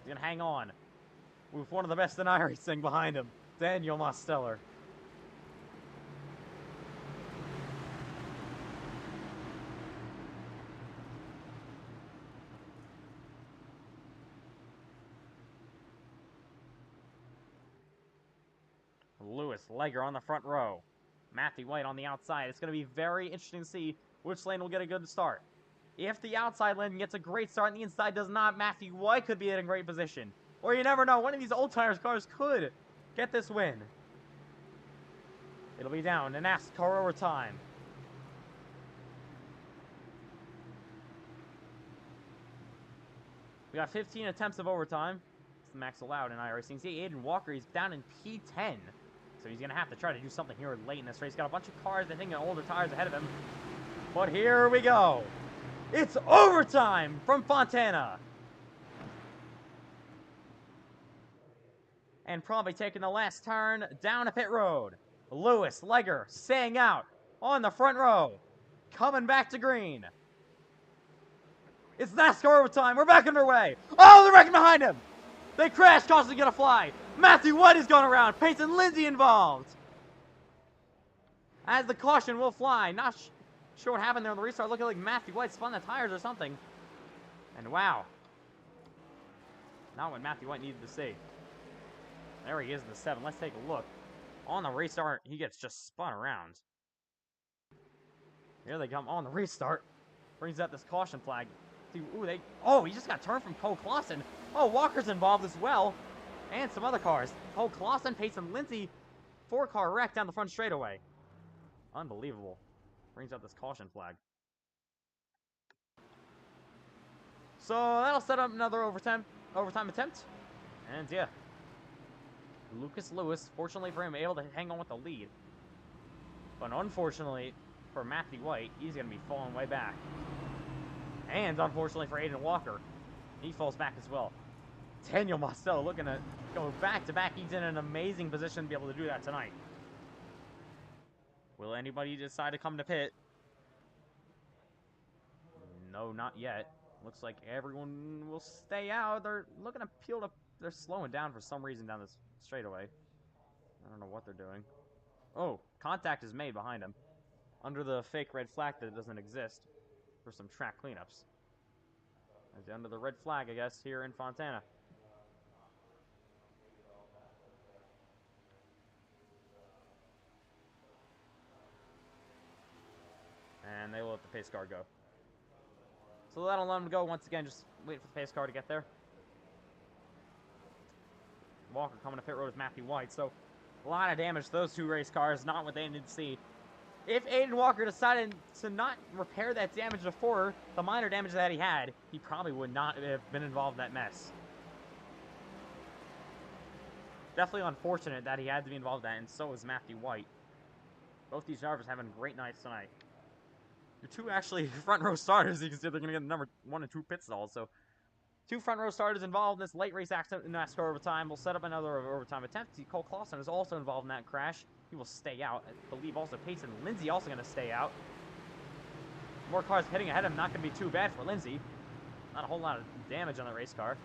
He's going to hang on with one of the best in iRacing behind him, Daniel Mosteller. Lewis, Legger on the front row. Matthew White on the outside. It's going to be very interesting to see which lane will get a good start. If the outside lane gets a great start and the inside does not, Matthew White could be in a great position. Or you never know, one of these old tires cars could get this win. It'll be down to NASCAR overtime. We got 15 attempts of overtime. It's the max allowed in iRacing. See, Aiden Walker, he's down in P10. So he's going to have to try to do something here late in this race. He's got a bunch of cars, I think, and older tires ahead of him. But here we go. It's overtime from Fontana. And probably taking the last turn down a pit road. Lewis, Legger, staying out on the front row. Coming back to green. It's NASCAR overtime. We're back underway. Oh, they're wrecking behind him. They crashed, Costin's gonna fly. Matthew White has gone around. Peyton Lindsay involved. As the caution will fly. Not sure what happened there on the restart. Looking like Matthew White spun the tires or something. And wow. Not what Matthew White needed to see. There he is in the 7. Let's take a look. On the restart, he gets just spun around. Here they come on the restart. Brings out this caution flag. Ooh, he just got turned from Cole Clausen. Oh, Walker's involved as well. And some other cars. Cole Clausen, Peyton Lindsay. 4-car wreck down the front straightaway. Unbelievable. Brings out this caution flag. So that'll set up another overtime attempt. And yeah. Lucas Lewis, fortunately for him, able to hang on with the lead. But unfortunately for Matthew White, he's going to be falling way back. And unfortunately for Aiden Walker, he falls back as well. Daniel Mostello looking to go back-to-back. He's in an amazing position to be able to do that tonight. Will anybody decide to come to pit? No, not yet. Looks like everyone will stay out. They're looking to peel up. They're slowing down for some reason down this straightaway. I don't know what they're doing. Oh, contact is made behind him. Under the fake red flag that doesn't exist. For some track cleanups. That's under the red flag, I guess, here in Fontana. And they will let the pace car go. So that'll let them go once again. Just wait for the pace car to get there. Walker coming to pit road with Matthew White. So a lot of damage to those two race cars. Not what they needed to see. If Aiden Walker decided to not repair that damage before, the minor damage that he had, he probably would not have been involved in that mess. Definitely unfortunate that he had to be involved in that, and so is Matthew White. Both these drivers having great nights tonight. Your two actually front row starters, you can see they're going to get the number 1 and 2 pit stalls. So, 2 front row starters involved in this late race accident in NASCAR overtime. We'll set up another overtime attempt. See, Cole Clausen is also involved in that crash. He will stay out. I believe also Peyton Lindsay also going to stay out. More cars hitting ahead of him. Not going to be too bad for Lindsay. Not a whole lot of damage on the race car.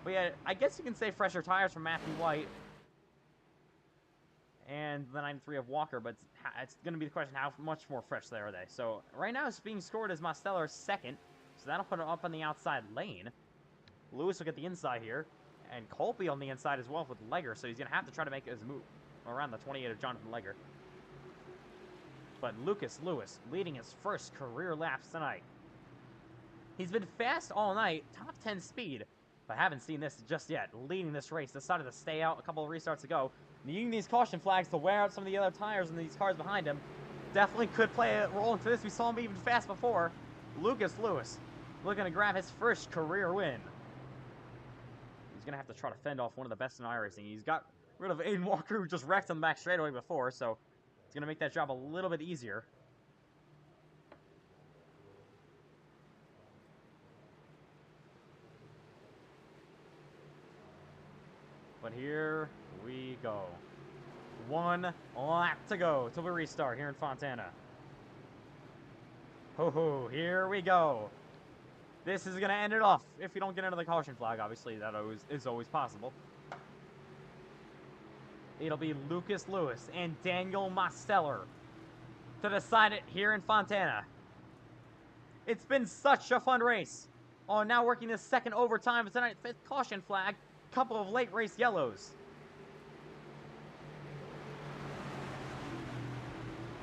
But yeah, I guess you can say fresher tires from Matthew White. And the 93 of Walker. But it's going to be the question, how much more fresh are they? So right now it's being scored as Mosteller's second. So that'll put him up on the outside lane. Lewis will get the inside here. And Colby on the inside as well with Legger, so he's going to have to try to make his move around the 28 of Jonathan Legger. But Lucas Lewis leading his first career laps tonight. He's been fast all night, top 10 speed, But I haven't seen this just yet. Leading this race, decided to stay out a couple of restarts ago. Needing these caution flags to wear out some of the other tires in these cars behind him. Definitely could play a role into this. We saw him even fast before. Lucas Lewis looking to grab his first career win. He's going to have to try to fend off one of the best in iRacing. He's got rid of Aiden Walker, who just wrecked on the back straightaway before, so it's going to make that job a little bit easier. But here we go. 1 lap to go till we restart here in Fontana. Ho ho, here we go. This is going to end it off if we don't get into the caution flag. Obviously, that is always possible. It'll be Lucas Lewis and Daniel Mosteller to decide it here in Fontana. It's been such a fun race. Oh, now working this second overtime tonight. 5th caution flag. Couple of late race yellows.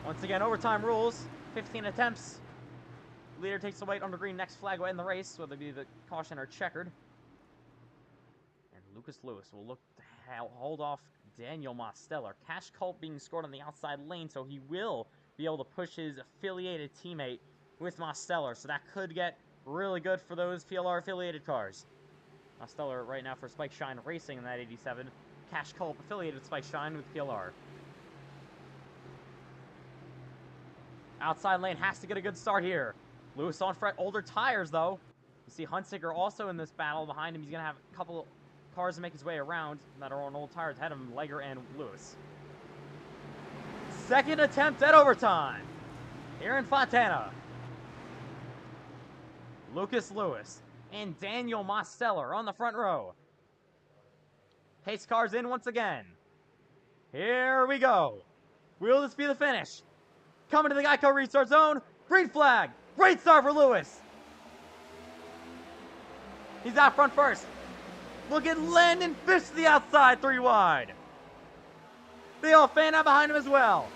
Once again, overtime rules. 15 attempts. Leader takes the white under green. Next flag will end the race, whether it be the caution or checkered. And Lucas Lewis will look to hold off Daniel Mosteller. Cash Culp being scored on the outside lane, so he will be able to push his affiliated teammate with Mosteller. So that could get really good for those PLR affiliated cars. Mosteller right now for Spike Shine Racing in that 87. Cash Culp affiliated with Spike Shine with PLR. Outside lane has to get a good start here. Lewis on front, older tires though. You see Hunsicker also in this battle behind him. He's going to have a couple of cars to make his way around that are on old tires ahead of him, Leger and Lewis. Second attempt at overtime here in Fontana. Lucas Lewis and Daniel Mosteller on the front row. Pace cars in once again. Here we go. Will this be the finish? Coming to the Geico restart zone. Green flag. Great start for Lewis. He's out front first. Look at Landon Fish to the outside, 3 wide. They all fan out behind him as well.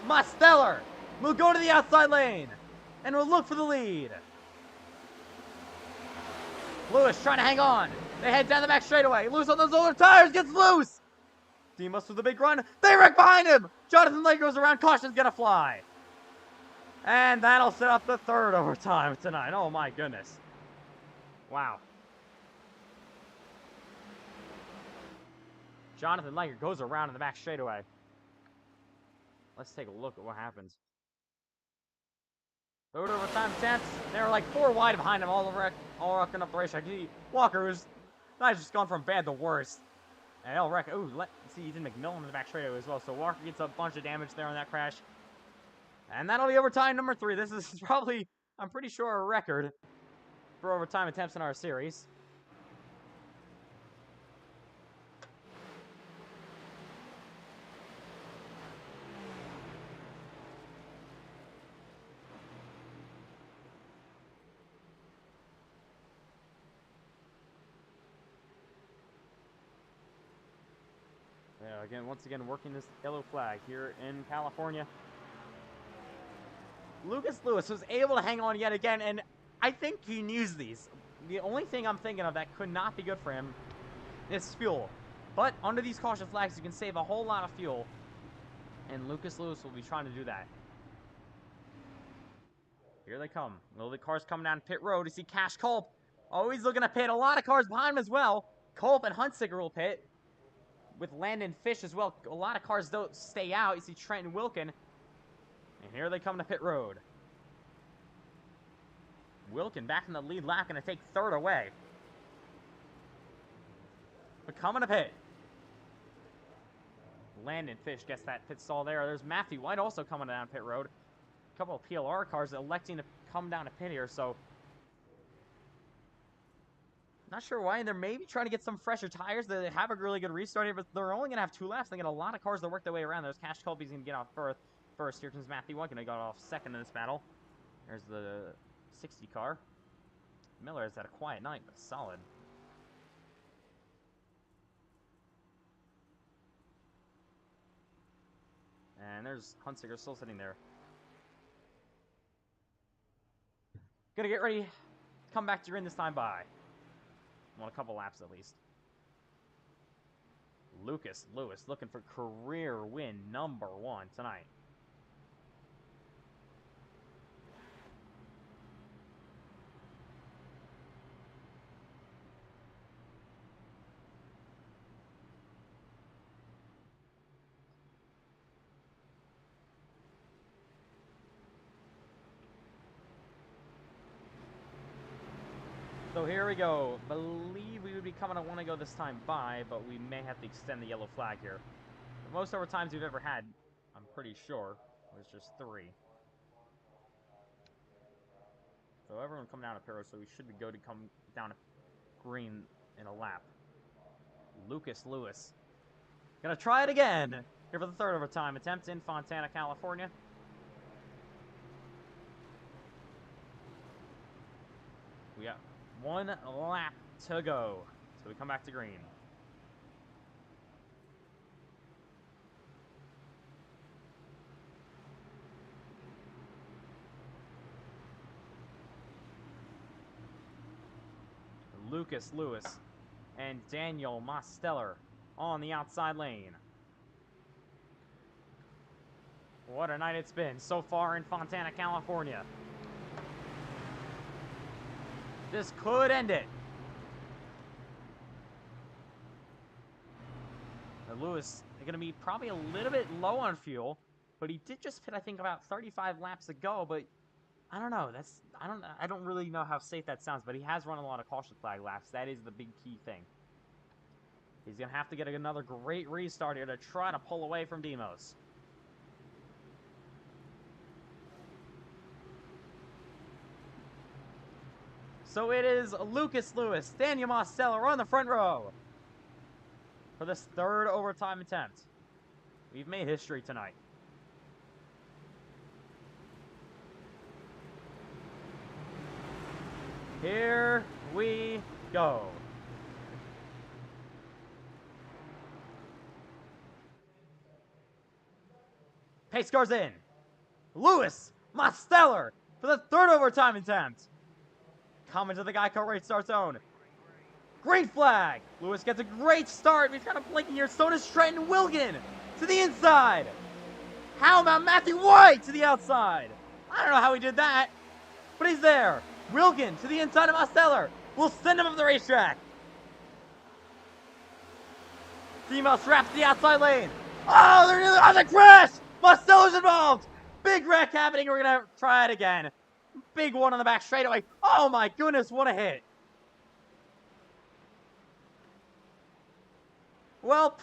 Mosteller will go to the outside lane and will look for the lead. Lewis trying to hang on. They head down the back straightaway. Lewis on those older tires gets loose. Demas with a big run. They wreck behind him. Jonathan Lake goes around. Caution's gonna fly. And that'll set up the 3rd overtime tonight. Oh my goodness. Wow. Jonathan Langer goes around in the back straightaway. Let's take a look at what happens. 3rd overtime attempts. They're like 4 wide behind him, all wrecking up the racetrack. Walker, who's not just gone from bad to worse. And he'll wreck. Ooh, see, he's in McMillan in the back straightaway as well. So Walker gets a bunch of damage there on that crash. And that'll be overtime number 3. This is probably, I'm pretty sure, a record for overtime attempts in our series. Yeah, again, once again, working this yellow flag here in California. Lucas Lewis was able to hang on yet again, and I think he needs these. The only thing I'm thinking of that could not be good for him is fuel. But under these caution flags, you can save a whole lot of fuel, and Lucas Lewis will be trying to do that. Here they come. Will the cars come down pit road? You see Cash Culp always looking to pit. A lot of cars behind him as well. Culp and Hunsicker will pit. With Landon Fish as well. A lot of cars don't stay out. You see Trenton Wilkin. And here they come to pit road. Wilkin back in the lead lap, going to take 3rd away. But coming to pit. Landon Fish gets that pit stall there. There's Matthew White also coming down pit road. A couple of PLR cars electing to come down to pit here, so not sure why. They're maybe trying to get some fresher tires. They have a really good restart here, but they're only going to have 2 laps. They get a lot of cars that work their way around. There's Cash Colby's going to get off first. Here comes Matthew White, going to go off 2nd in this battle. There's the 60 car. Miller has had a quiet night, but solid. And there's Hunsicker still sitting there. Gonna get ready to come back to green this time by. Well, a couple laps at least. Lucas Lewis looking for career win #1 tonight. So here we go. Believe we would be coming to want to go this time by, but we may have to extend the yellow flag here. The most overtimes we've ever had, I'm pretty sure, was just 3. So everyone come down to Paro, so we should be good to come down to green in a lap. Lucas Lewis. Gonna try it again. Here for the 3rd overtime attempt in Fontana, California. We got 1 lap to go. So we come back to green. Lucas Lewis and Daniel Mosteller on the outside lane. What a night it's been so far in Fontana, California. This could end it. Lewis is going to be probably a little bit low on fuel, but he did just hit, I think, about 35 laps ago, but I don't know. I don't really know how safe that sounds, but he has run a lot of caution flag laps. That is the big key thing. He's going to have to get another great restart here to try to pull away from Demos. So it is Lucas Lewis, Daniel Mosteller on the front row for this 3rd overtime attempt. We've made history tonight. Here we go. Pace car's in. Lewis Mosteller for the 3rd overtime attempt. Coming to the Geico race start zone. Green flag. Lewis gets a great start. We've got a blinking here. So does Trenton Wilkin to the inside. How about Matthew White to the outside? I don't know how he did that, but he's there. Wilkin to the inside of Mosteller. We'll send him up the racetrack. Demos wraps the outside lane. Oh, they're on the crash. Mosteller's involved. Big wreck happening. We're going to try it again. Big one on the back straightaway. Oh my goodness, what a hit. Well,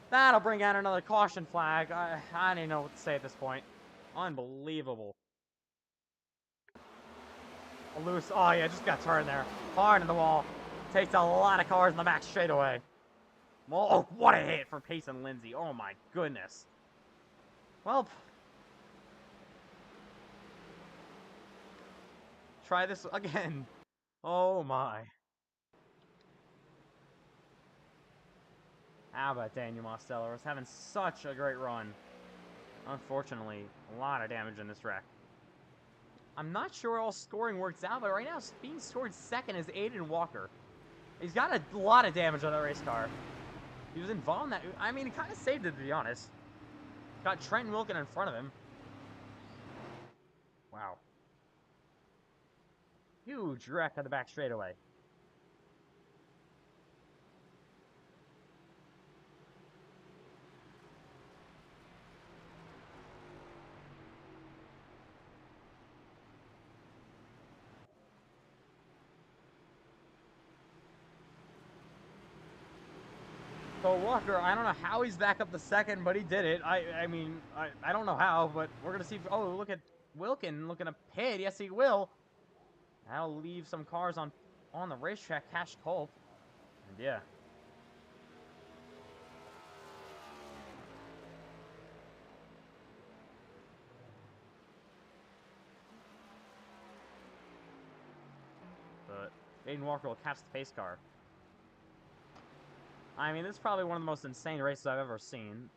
that'll bring out another caution flag. I don't even know what to say at this point. Unbelievable. Loose. Oh yeah, just got turned there. Hard in the wall. Takes a lot of cars in the back straightaway. Oh, what a hit for Pace and Lindsay. Oh my goodness. Well, try this again. Oh my. How about Daniel Mosteller? Was having such a great run. Unfortunately, a lot of damage in this wreck. I'm not sure all scoring works out, but right now being scored 2nd is Aiden Walker. He's got a lot of damage on that race car. He was involved in that. I mean, he kind of saved it, to be honest. Got Trenton Wilkin in front of him. Wow. Huge wreck on the back straightaway. So Walker, I don't know how he's back up to 2nd, but he did it. I mean, I don't know how, but we're going to see. Oh, look at Wilkin looking to pit. Yes, he will. That'll leave some cars on the racetrack. Cash Culp. And yeah. But Aiden Walker will catch the pace car. I mean, this is probably one of the most insane races I've ever seen.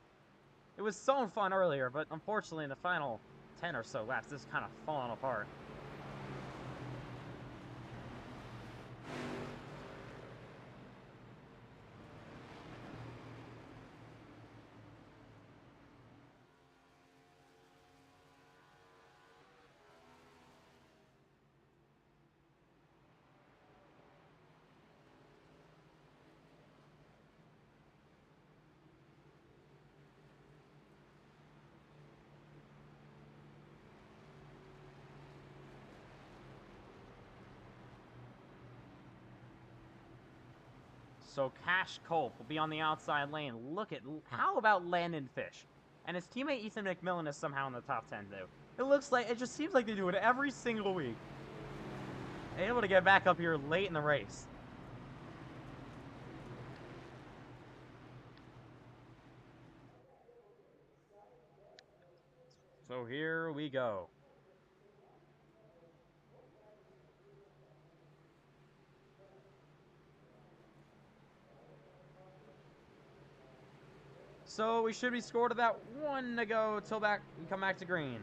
It was so fun earlier, but unfortunately in the final 10 or so laps, this is kind of falling apart. So Cash Culp will be on the outside lane. How about Landon Fish? And his teammate Ethan McMillan is somehow in the top 10 too. It just seems like they do it every single week. Able to get back up here late in the race. So here we go. So we should be scored about 1 to go till we come back to green.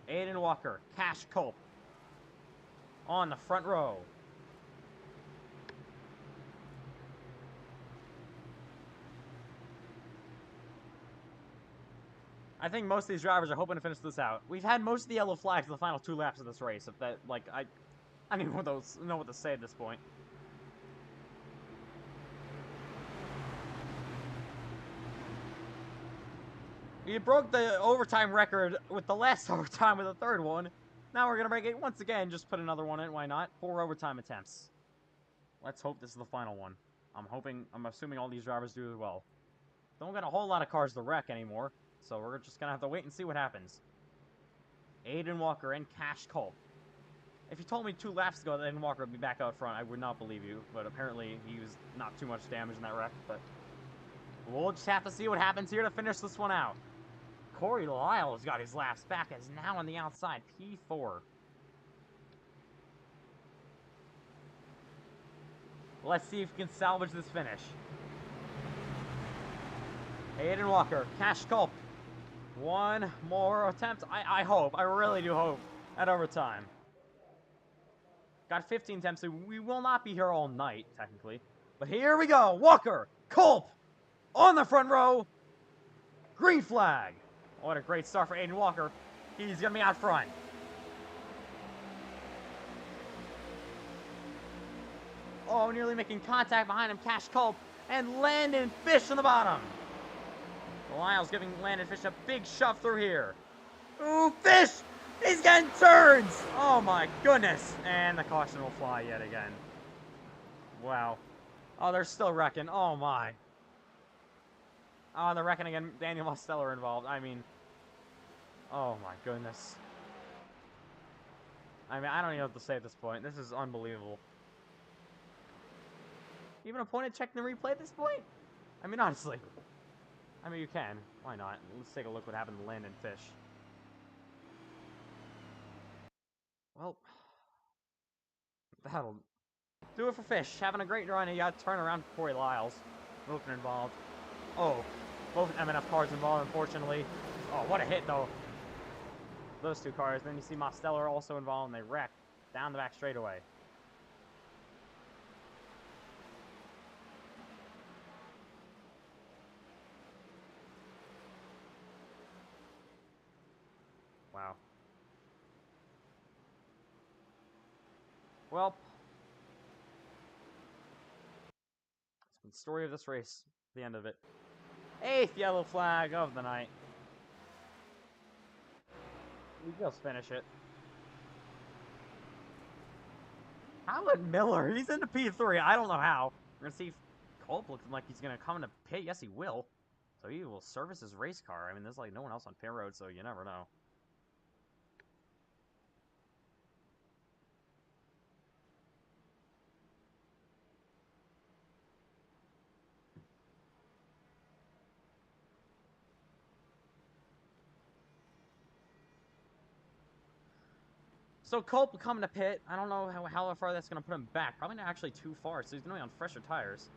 Aiden Walker, Cash Culp on the front row. I think most of these drivers are hoping to finish this out. We've had most of the yellow flags in the final 2 laps of this race. If that, like, I don't even know what to say at this point. We broke the overtime record with the last overtime with the 3rd one. Now we're going to break it once again. Just put another one in. Why not? 4 overtime attempts. Let's hope this is the final one. I'm assuming all these drivers do as well. Don't got a whole lot of cars to wreck anymore. So we're just going to have to wait and see what happens. Aiden Walker and Cash Culp. If you told me 2 laps ago that Aiden Walker would be back out front, I would not believe you. But apparently he was not too much damage in that wreck. But we'll just have to see what happens here to finish this one out. Corey Lyle's got his laps back and is now on the outside, P4. Let's see if we can salvage this finish. Aiden Walker, Cash Culp. 1 more attempt. I hope. I really do hope at overtime. Got 15 attempts, so we will not be here all night, technically. But here we go. Walker, Culp, on the front row. Green flag. What a great start for Aiden Walker. He's going to be out front. Oh, nearly making contact behind him. Cash Culp and Landon Fish on the bottom. Lyle's giving Landon Fish a big shove through here. Ooh, Fish! He's getting turns! Oh my goodness. And the caution will fly yet again. Wow. Oh, they're still wrecking. Oh my. Oh, they're wrecking again. Daniel Mosteller involved. I mean, oh my goodness. I mean, I don't even know what to say at this point. This is unbelievable. Even a point at checking the replay at this point? I mean, honestly. I mean, you can. Why not? Let's take a look what happened to Landon Fish. Well, that'll do it for Fish. Having a great run. He got turned around for Corey Lyles. Both are involved. Oh, both MNF cars involved, unfortunately. Oh, what a hit, though. Those 2 cars. Then you see Mosteller also involved, and they wreck down the back straightaway. Wow. Well, it's been the story of this race. The end of it. 8th yellow flag of the night. We just finish it. Howard Miller, he's into P3. I don't know how. We're gonna see if Culp looks like he's gonna come into pit. Yes, he will. So he will service his race car. I mean, there's like no one else on pit road, so you never know. So Culp coming to pit. I don't know how far that's going to put him back. Probably not actually too far, so he's going to be on fresher tires.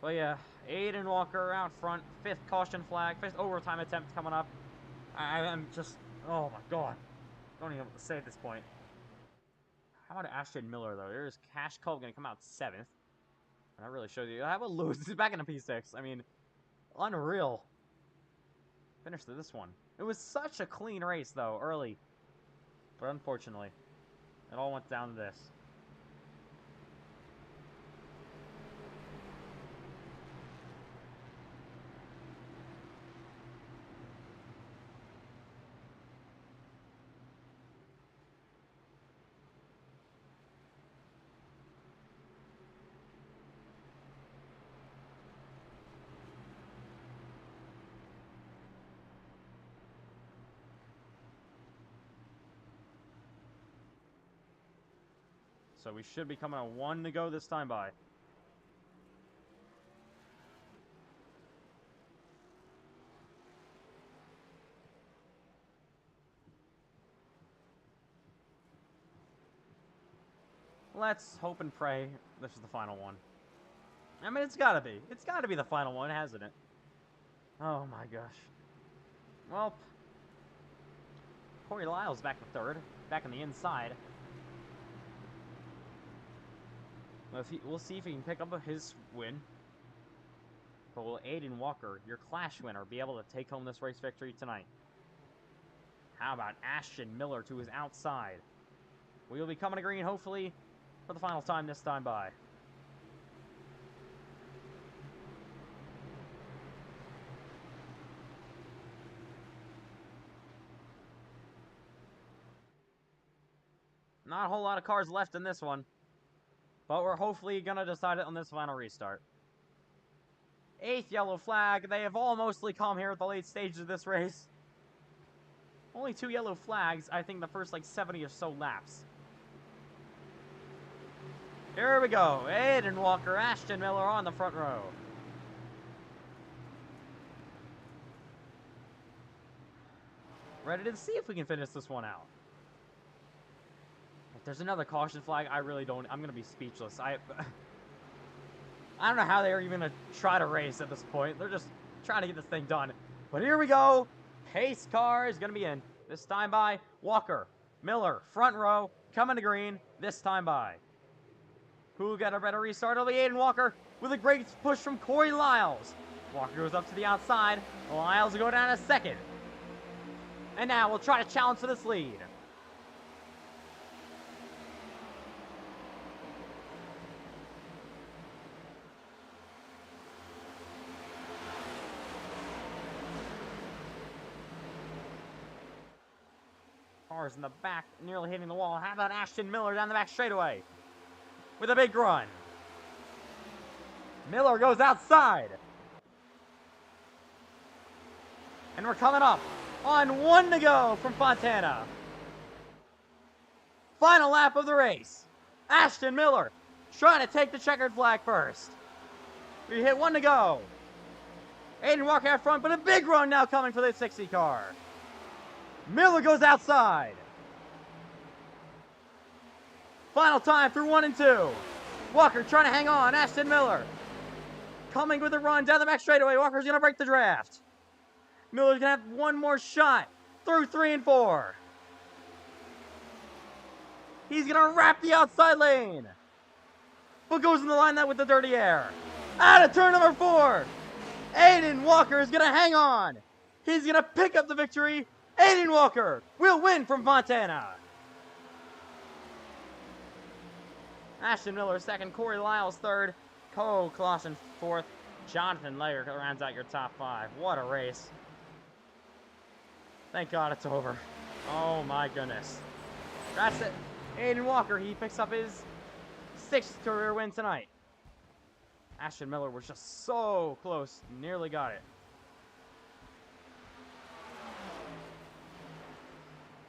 But yeah, Aiden Walker out front. 5th caution flag. 5th overtime attempt coming up. I'm just... Oh my god. Don't even know what to say at this point. How about Ashton Miller, though? There's Cash Culp going to come out 7th. And that really shows you. How about Lewis? He's back in a P6. I mean, Unreal. Finished this one. It was such a clean race, though, early. But unfortunately, it all went down to this. So we should be coming on 1 to go this time by. Let's hope and pray this is the final one. I mean, it's gotta be. It's gotta be the final one, hasn't it? Oh my gosh. Well, Corey Lyle's back to third. Back on the inside. We'll see if he can pick up his win. But will Aiden Walker, your Clash winner, be able to take home this race victory tonight? How about Ashton Miller to his outside? We will be coming to green, hopefully, for the final time this time by. Not a whole lot of cars left in this one. But we're hopefully going to decide it on this final restart. 8th yellow flag. They have all mostly come here at the late stages of this race. Only 2 yellow flags, I think, the first, like, 70 or so laps. Here we go. Aiden Walker, Ashton Miller on the front row. Ready to see if we can finish this one out. If there's another caution flag, I really don't. I'm going to be speechless. I don't know how they're even going to try to race at this point. They're just trying to get this thing done. But here we go. Pace car is going to be in. This time by Walker, Miller, front row, coming to green. This time by. Who got a better restart? It'll be Aiden Walker with a great push from Corey Lyles. Walker goes up to the outside. Lyles will go down to second. And now we'll try to challenge for this lead. Cars in the back, nearly hitting the wall. How about Ashton Miller down the back straightaway with a big run? Miller goes outside. And we're coming up on 1 to go from Fontana. Final lap of the race. Ashton Miller trying to take the checkered flag first. We hit 1 to go. Aiden Walker out front, but a big run now coming for the 60 car. Miller goes outside. Final time through 1 and 2. Walker trying to hang on. Ashton Miller coming with a run down the back straightaway. Walker's going to break the draft. Miller's going to have one more shot through 3 and 4. He's going to wrap the outside lane. But goes in the line that with the dirty air. Out of turn number 4. Aiden Walker is going to hang on. He's going to pick up the victory. Aiden Walker will win from Fontana. Ashton Miller second, Corey Lyles third, Cole Clausen fourth, Jonathan Layer rounds out your top 5. What a race. Thank God it's over. Oh my goodness. That's it. Aiden Walker, he picks up his 6th career win tonight. Ashton Miller was just so close, nearly got it.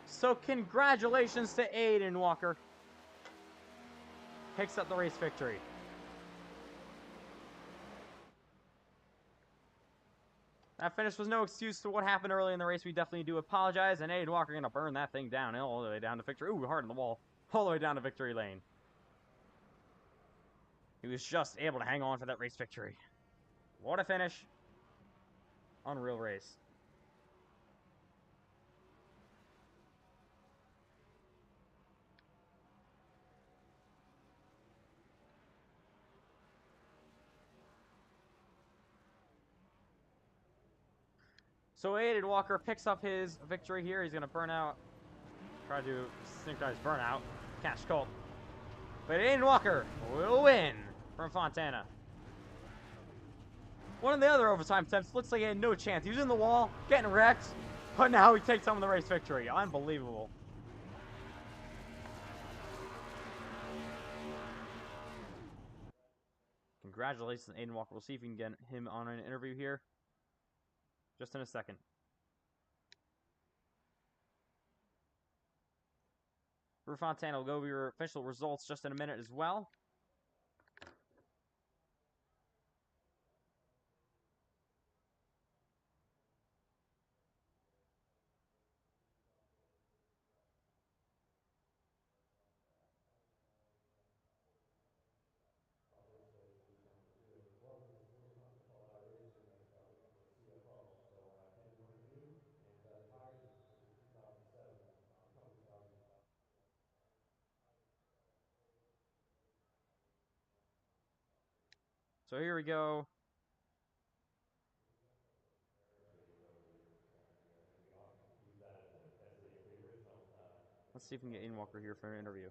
So congratulations to Aiden Walker. Picks up the race victory. That finish was no excuse to what happened early in the race. We definitely do apologize. And Aiden Walker going to burn that thing down all the way down to victory. Ooh, hard on the wall. All the way down to victory lane. He was just able to hang on for that race victory. What a finish. Unreal race. So Aiden Walker picks up his victory here. He's going to burn out. Try to synchronize burnout. Cash Colt. But Aiden Walker will win from Fontana. One of the other overtime attempts looks like he had no chance. He was in the wall, getting wrecked, but now he takes home the race victory. Unbelievable. Congratulations, Aiden Walker. We'll see if we can get him on an interview here. Just in a second. For Fontana, we'll go over your official results just in a minute as well. So here we go. Let's see if we can get Aiden Walker here for an interview.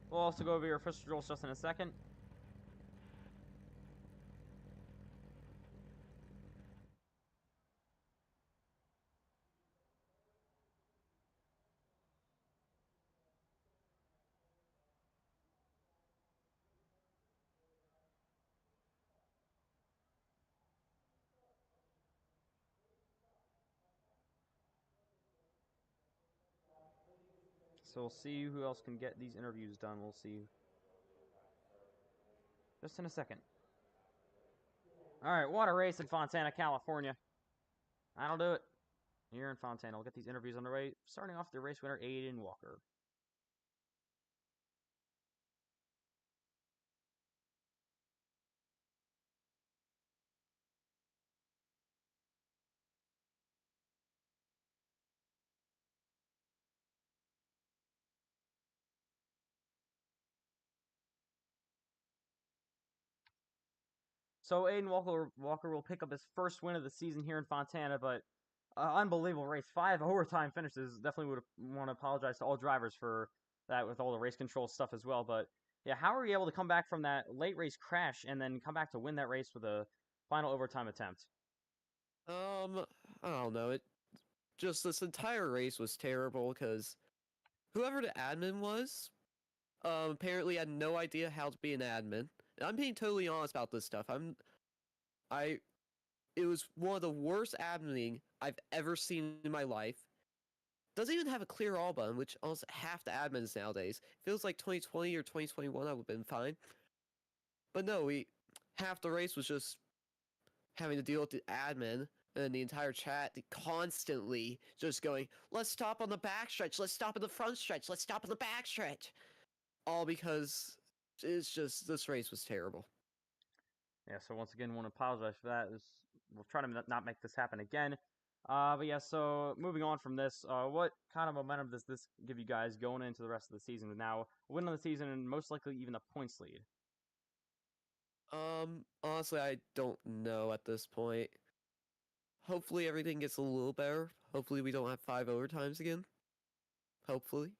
We'll also go over your official results just in a second. So we'll see who else can get these interviews done. We'll see. Just in a second. Alright, what a race in Fontana, California. That'll do it. Here in Fontana, we'll get these interviews underway. Starting off the race winner, Aiden Walker. So Aiden Walker will pick up his first win of the season here in Fontana, but unbelievable race. 5 overtime finishes. Definitely would want to apologize to all drivers for that with all the race control stuff as well. But yeah, how are you able to come back from that late race crash and then come back to win that race with a final overtime attempt? I don't know. It just this entire race was terrible because whoever the admin was, apparently had no idea how to be an admin. And I'm being totally honest about this stuff. I, it was one of the worst admining I've ever seen in my life. Doesn't even have a clear all button, which almost half the admins nowadays. Feels like 2020 or 2021, I would have been fine. But no, half the race was just having to deal with the admin and the entire chat constantly just going, let's stop on the backstretch, let's stop in the front stretch, let's stop in the backstretch. All because it's just, this race was terrible. Yeah, so once again, want to apologize for that. We'll try to not make this happen again. But yeah, so moving on from this, what kind of momentum does this give you guys going into the rest of the season? Now, win of the season and most likely even a points lead. Honestly, I don't know at this point. Hopefully everything gets a little better. Hopefully we don't have 5 overtimes again. Hopefully.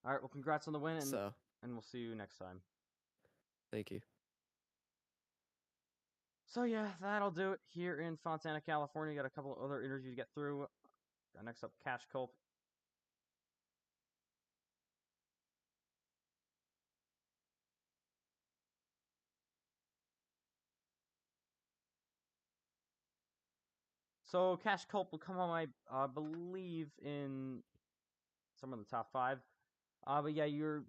All right, well, congrats on the win, So, and we'll see you next time. thank you. So yeah, that'll do it here in Fontana, California. Got a couple of other interviews to get through. Next up, Cash Culp. So Cash Culp will come on, I believe, in some of the top 5. But yeah, your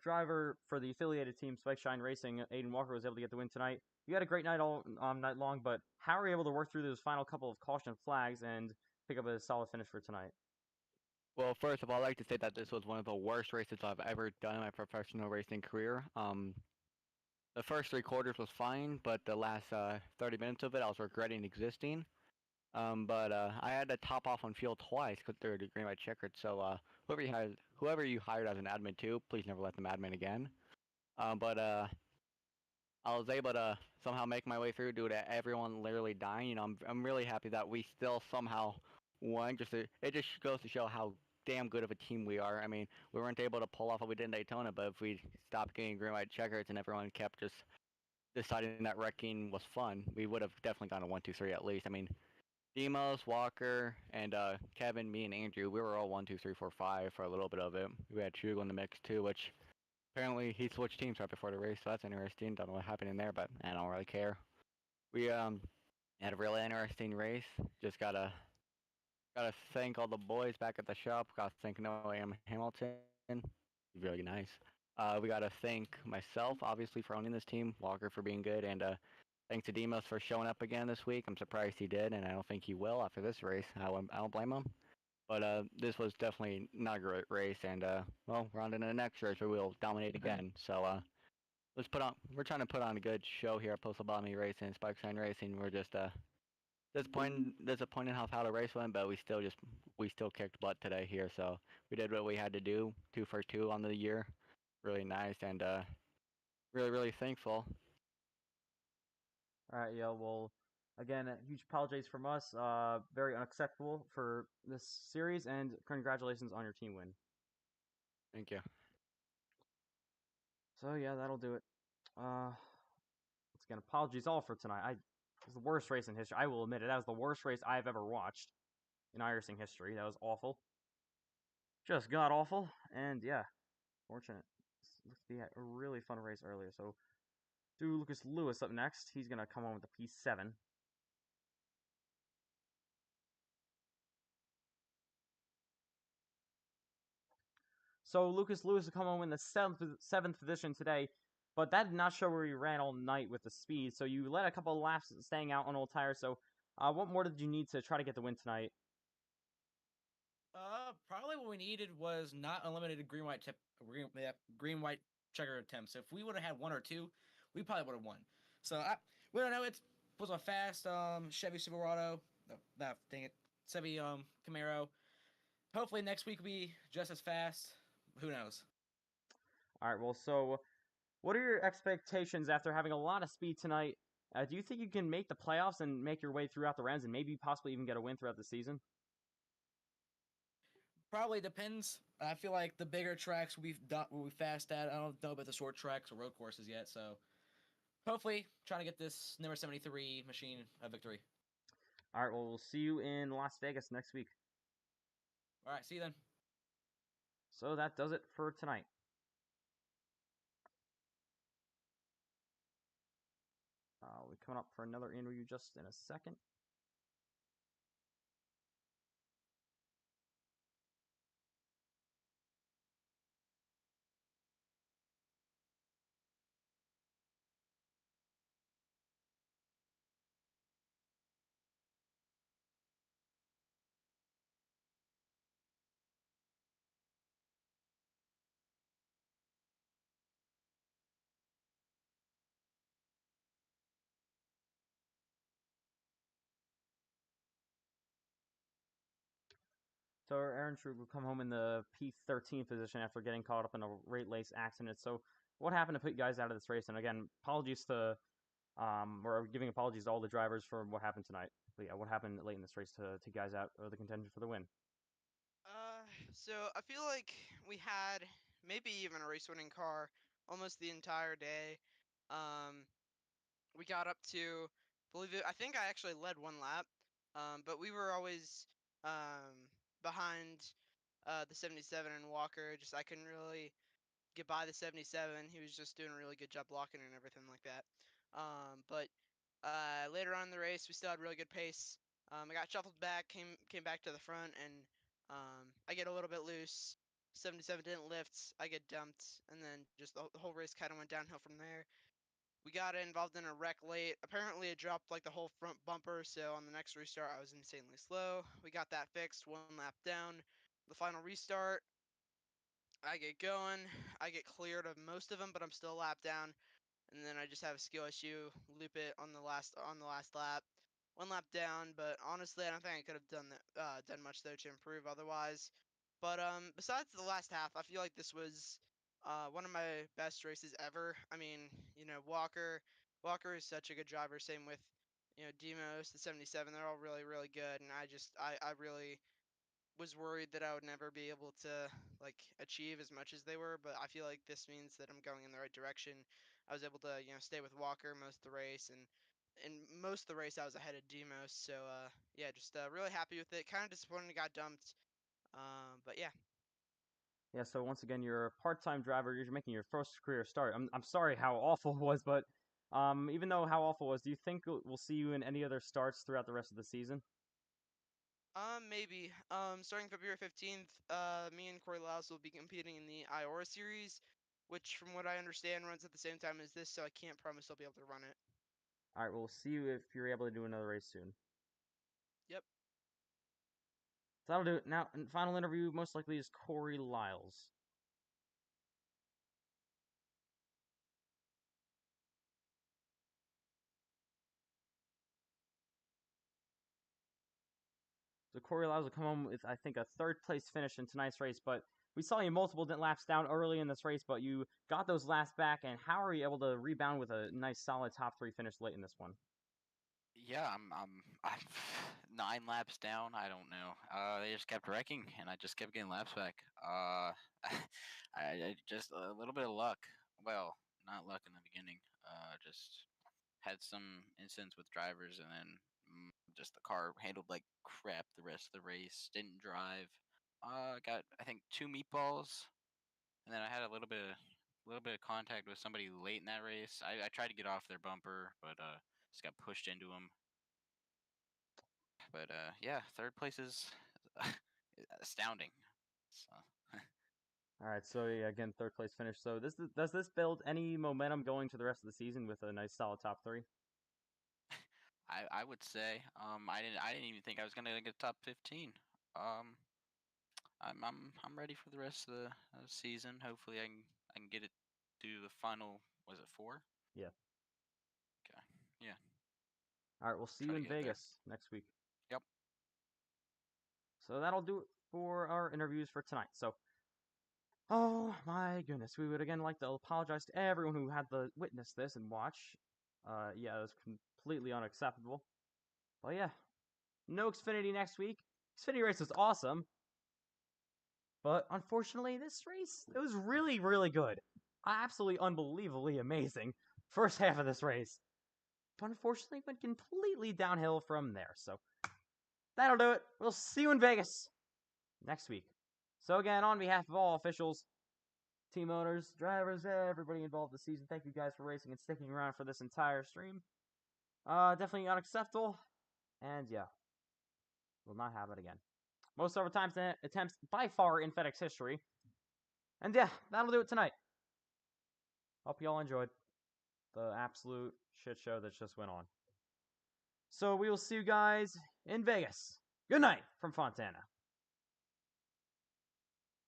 driver for the affiliated team, Spike Shine Racing, Aiden Walker, was able to get the win tonight. You had a great night all night long, but how were you able to work through those final couple of caution flags and pick up a solid finish for tonight? Well, first of all, I'd like to say that this was one of the worst races I've ever done in my professional racing career. The first 3 quarters was fine, but the last 30 minutes of it, I was regretting existing. But I had to top off on fuel twice because they're the green white checkered. So whoever you hired as an admin too, please never let them admin again. But I was able to somehow make my way through due to everyone literally dying. I'm really happy that we still somehow won. It just goes to show how damn good of a team we are. I mean, we weren't able to pull off what we did in Daytona, but if we stopped getting green white checkers and everyone kept just deciding that wrecking was fun, we would have definitely gone a 1-2-3 at least. I mean, Demos, Walker, and Kevin, me, and Andrew, we were all 1, 2, 3, 4, 5 for a little bit of it. We had Chug in the mix too, which apparently he switched teams right before the race, so that's interesting. Don't know what happened in there, but I don't really care. We had a really interesting race. Just gotta thank all the boys back at the shop. Gotta thank Noah Hamilton. He's really nice. We gotta thank myself, obviously, for owning this team, Walker for being good, and thanks to Demos for showing up again this week. I'm surprised he did, and I don't think he will after this race. I don't blame him. But this was definitely not a great race, and well, we're on to the next race where we'll dominate again. So we're trying to put on a good show here at Postal Bomby Racing, Spike Sign Racing. We're just disappointed how the race went, but we still kicked butt today here. So we did what we had to do. 2 for 2 on the year, really nice, and really thankful. All right, yeah. Well, again, a huge apologies from us. Very unacceptable for this series, and congratulations on your team win. Thank you. So yeah, that'll do it. Once again, apologies all for tonight. It was the worst race in history. I will admit it. That was the worst race I've ever watched in iRacing history. That was awful. Just god awful. And yeah, fortunate. This looked to be a really fun race earlier. So do Lucas Lewis up next. He's gonna come on with the P7. So Lucas Lewis will come on in the seventh position today, but that did not show where he ran all night with the speed. So you let a couple of laps staying out on old tires. So what more did you need to try to get the win tonight? Probably what we needed was not unlimited green white checker attempts. If we would have had one or two, we probably would have won. So we don't know. It was a fast Chevy Silverado. No, dang it, Chevy Camaro. Hopefully next week will be just as fast. Who knows? All right. Well, so what are your expectations after having a lot of speed tonight? Do you think you can make the playoffs and make your way throughout the rounds and maybe possibly even get a win throughout the season? Probably depends. I feel like the bigger tracks we'll be fast at. I don't know about the short tracks or road courses yet. So hopefully, trying to get this number 73 machine a victory. All right. Well, we'll see you in Las Vegas next week. All right. See you then. So that does it for tonight. We're coming up for another interview just in a second. So Aaron Trug will come home in the P13 position after getting caught up in a rate lace accident. So what happened to put you guys out of this race? And again, apologies to we're giving apologies to all the drivers for what happened tonight. But yeah, what happened late in this race to guys out of the contention for the win? So I feel like we had maybe even a race-winning car almost the entire day. Um, we got up to, believe it, I think I actually led one lap. But we were always behind the 77 and Walker. Just I couldn't really get by the 77. He was just doing a really good job blocking and everything like that. But later on in the race, we still had really good pace. I got shuffled back, came back to the front, and I get a little bit loose. 77 didn't lift. I get dumped, and then just the whole race kind of went downhill from there. We got involved in a wreck late. Apparently, it dropped like the whole front bumper, so on the next restart, I was insanely slow. We got that fixed, one lap down. The final restart, I get going. I get cleared of most of them, but I'm still a lap down. And then I just have a skill issue, loop it on the last lap. one lap down. But honestly, I don't think I could have done much though to improve otherwise. But besides the last half, I feel like this was one of my best races ever. I mean, Walker is such a good driver. Same with Demos, the 77. They're all really really good, and I really was worried that I would never be able to like achieve as much as they were, but I feel like this means that I'm going in the right direction. I was able to, stay with Walker most of the race, and in most of the race I was ahead of Demos. So yeah, just really happy with it. Kind of disappointed it got dumped, but yeah. Yeah, so once again, you're a part-time driver. You're making your first career start. I'm sorry how awful it was, but even though how awful it was, do you think we'll see you in any other starts throughout the rest of the season? Maybe. Starting February 15th, me and Corey Laus will be competing in the Iora series, which, from what I understand, runs at the same time as this. So I can't promise I'll be able to run it. All right, we'll see you if you're able to do another race soon. Yep. So that'll do it. Now, final interview most likely is Corey Lyles. So Corey Lyles will come home with, I think, a third place finish in tonight's race, but we saw you multiple laps down early in this race, but you got those laps back, and how are you able to rebound with a nice solid top 3 finish late in this one? Yeah, I'm 9 laps down. I don't know. They just kept wrecking, and I just kept getting laps back. I just a little bit of luck. Well, not luck in the beginning. Just had some incidents with drivers, and then just the car handled like crap the rest of the race. Didn't drive. Got I think 2 meatballs, and then I had a little bit of contact with somebody late in that race. I tried to get off their bumper, but just got pushed into them. But yeah, third place is astounding. So All right, so yeah, again, third place finish. So does this build any momentum going to the rest of the season with a nice solid top 3? I would say I didn't even think I was gonna get top 15. Um, I'm ready for the rest of the season. Hopefully I can get it to the final. Was it 4? Yeah. Okay. Yeah. All right, we'll see Try you to in get it there. Vegas next week. Yep. So that'll do it for our interviews for tonight. So, oh my goodness, we would again like to apologize to everyone who had to witness this and watch. Yeah, it was completely unacceptable. But yeah, no Xfinity next week. Xfinity race was awesome, but unfortunately, this race it was really, really good. Absolutely, unbelievably amazing first half of this race. But unfortunately, went completely downhill from there. So that'll do it. We'll see you in Vegas next week. So again, on behalf of all officials, team owners, drivers, everybody involved this season, thank you guys for racing and sticking around for this entire stream. Definitely unacceptable, and yeah, will not have it again. Most overtime attempts by far in FedEx history. And yeah, that'll do it tonight. Hope you all enjoyed the absolute shit show that just went on. So we will see you guys in Vegas. Good night from Fontana.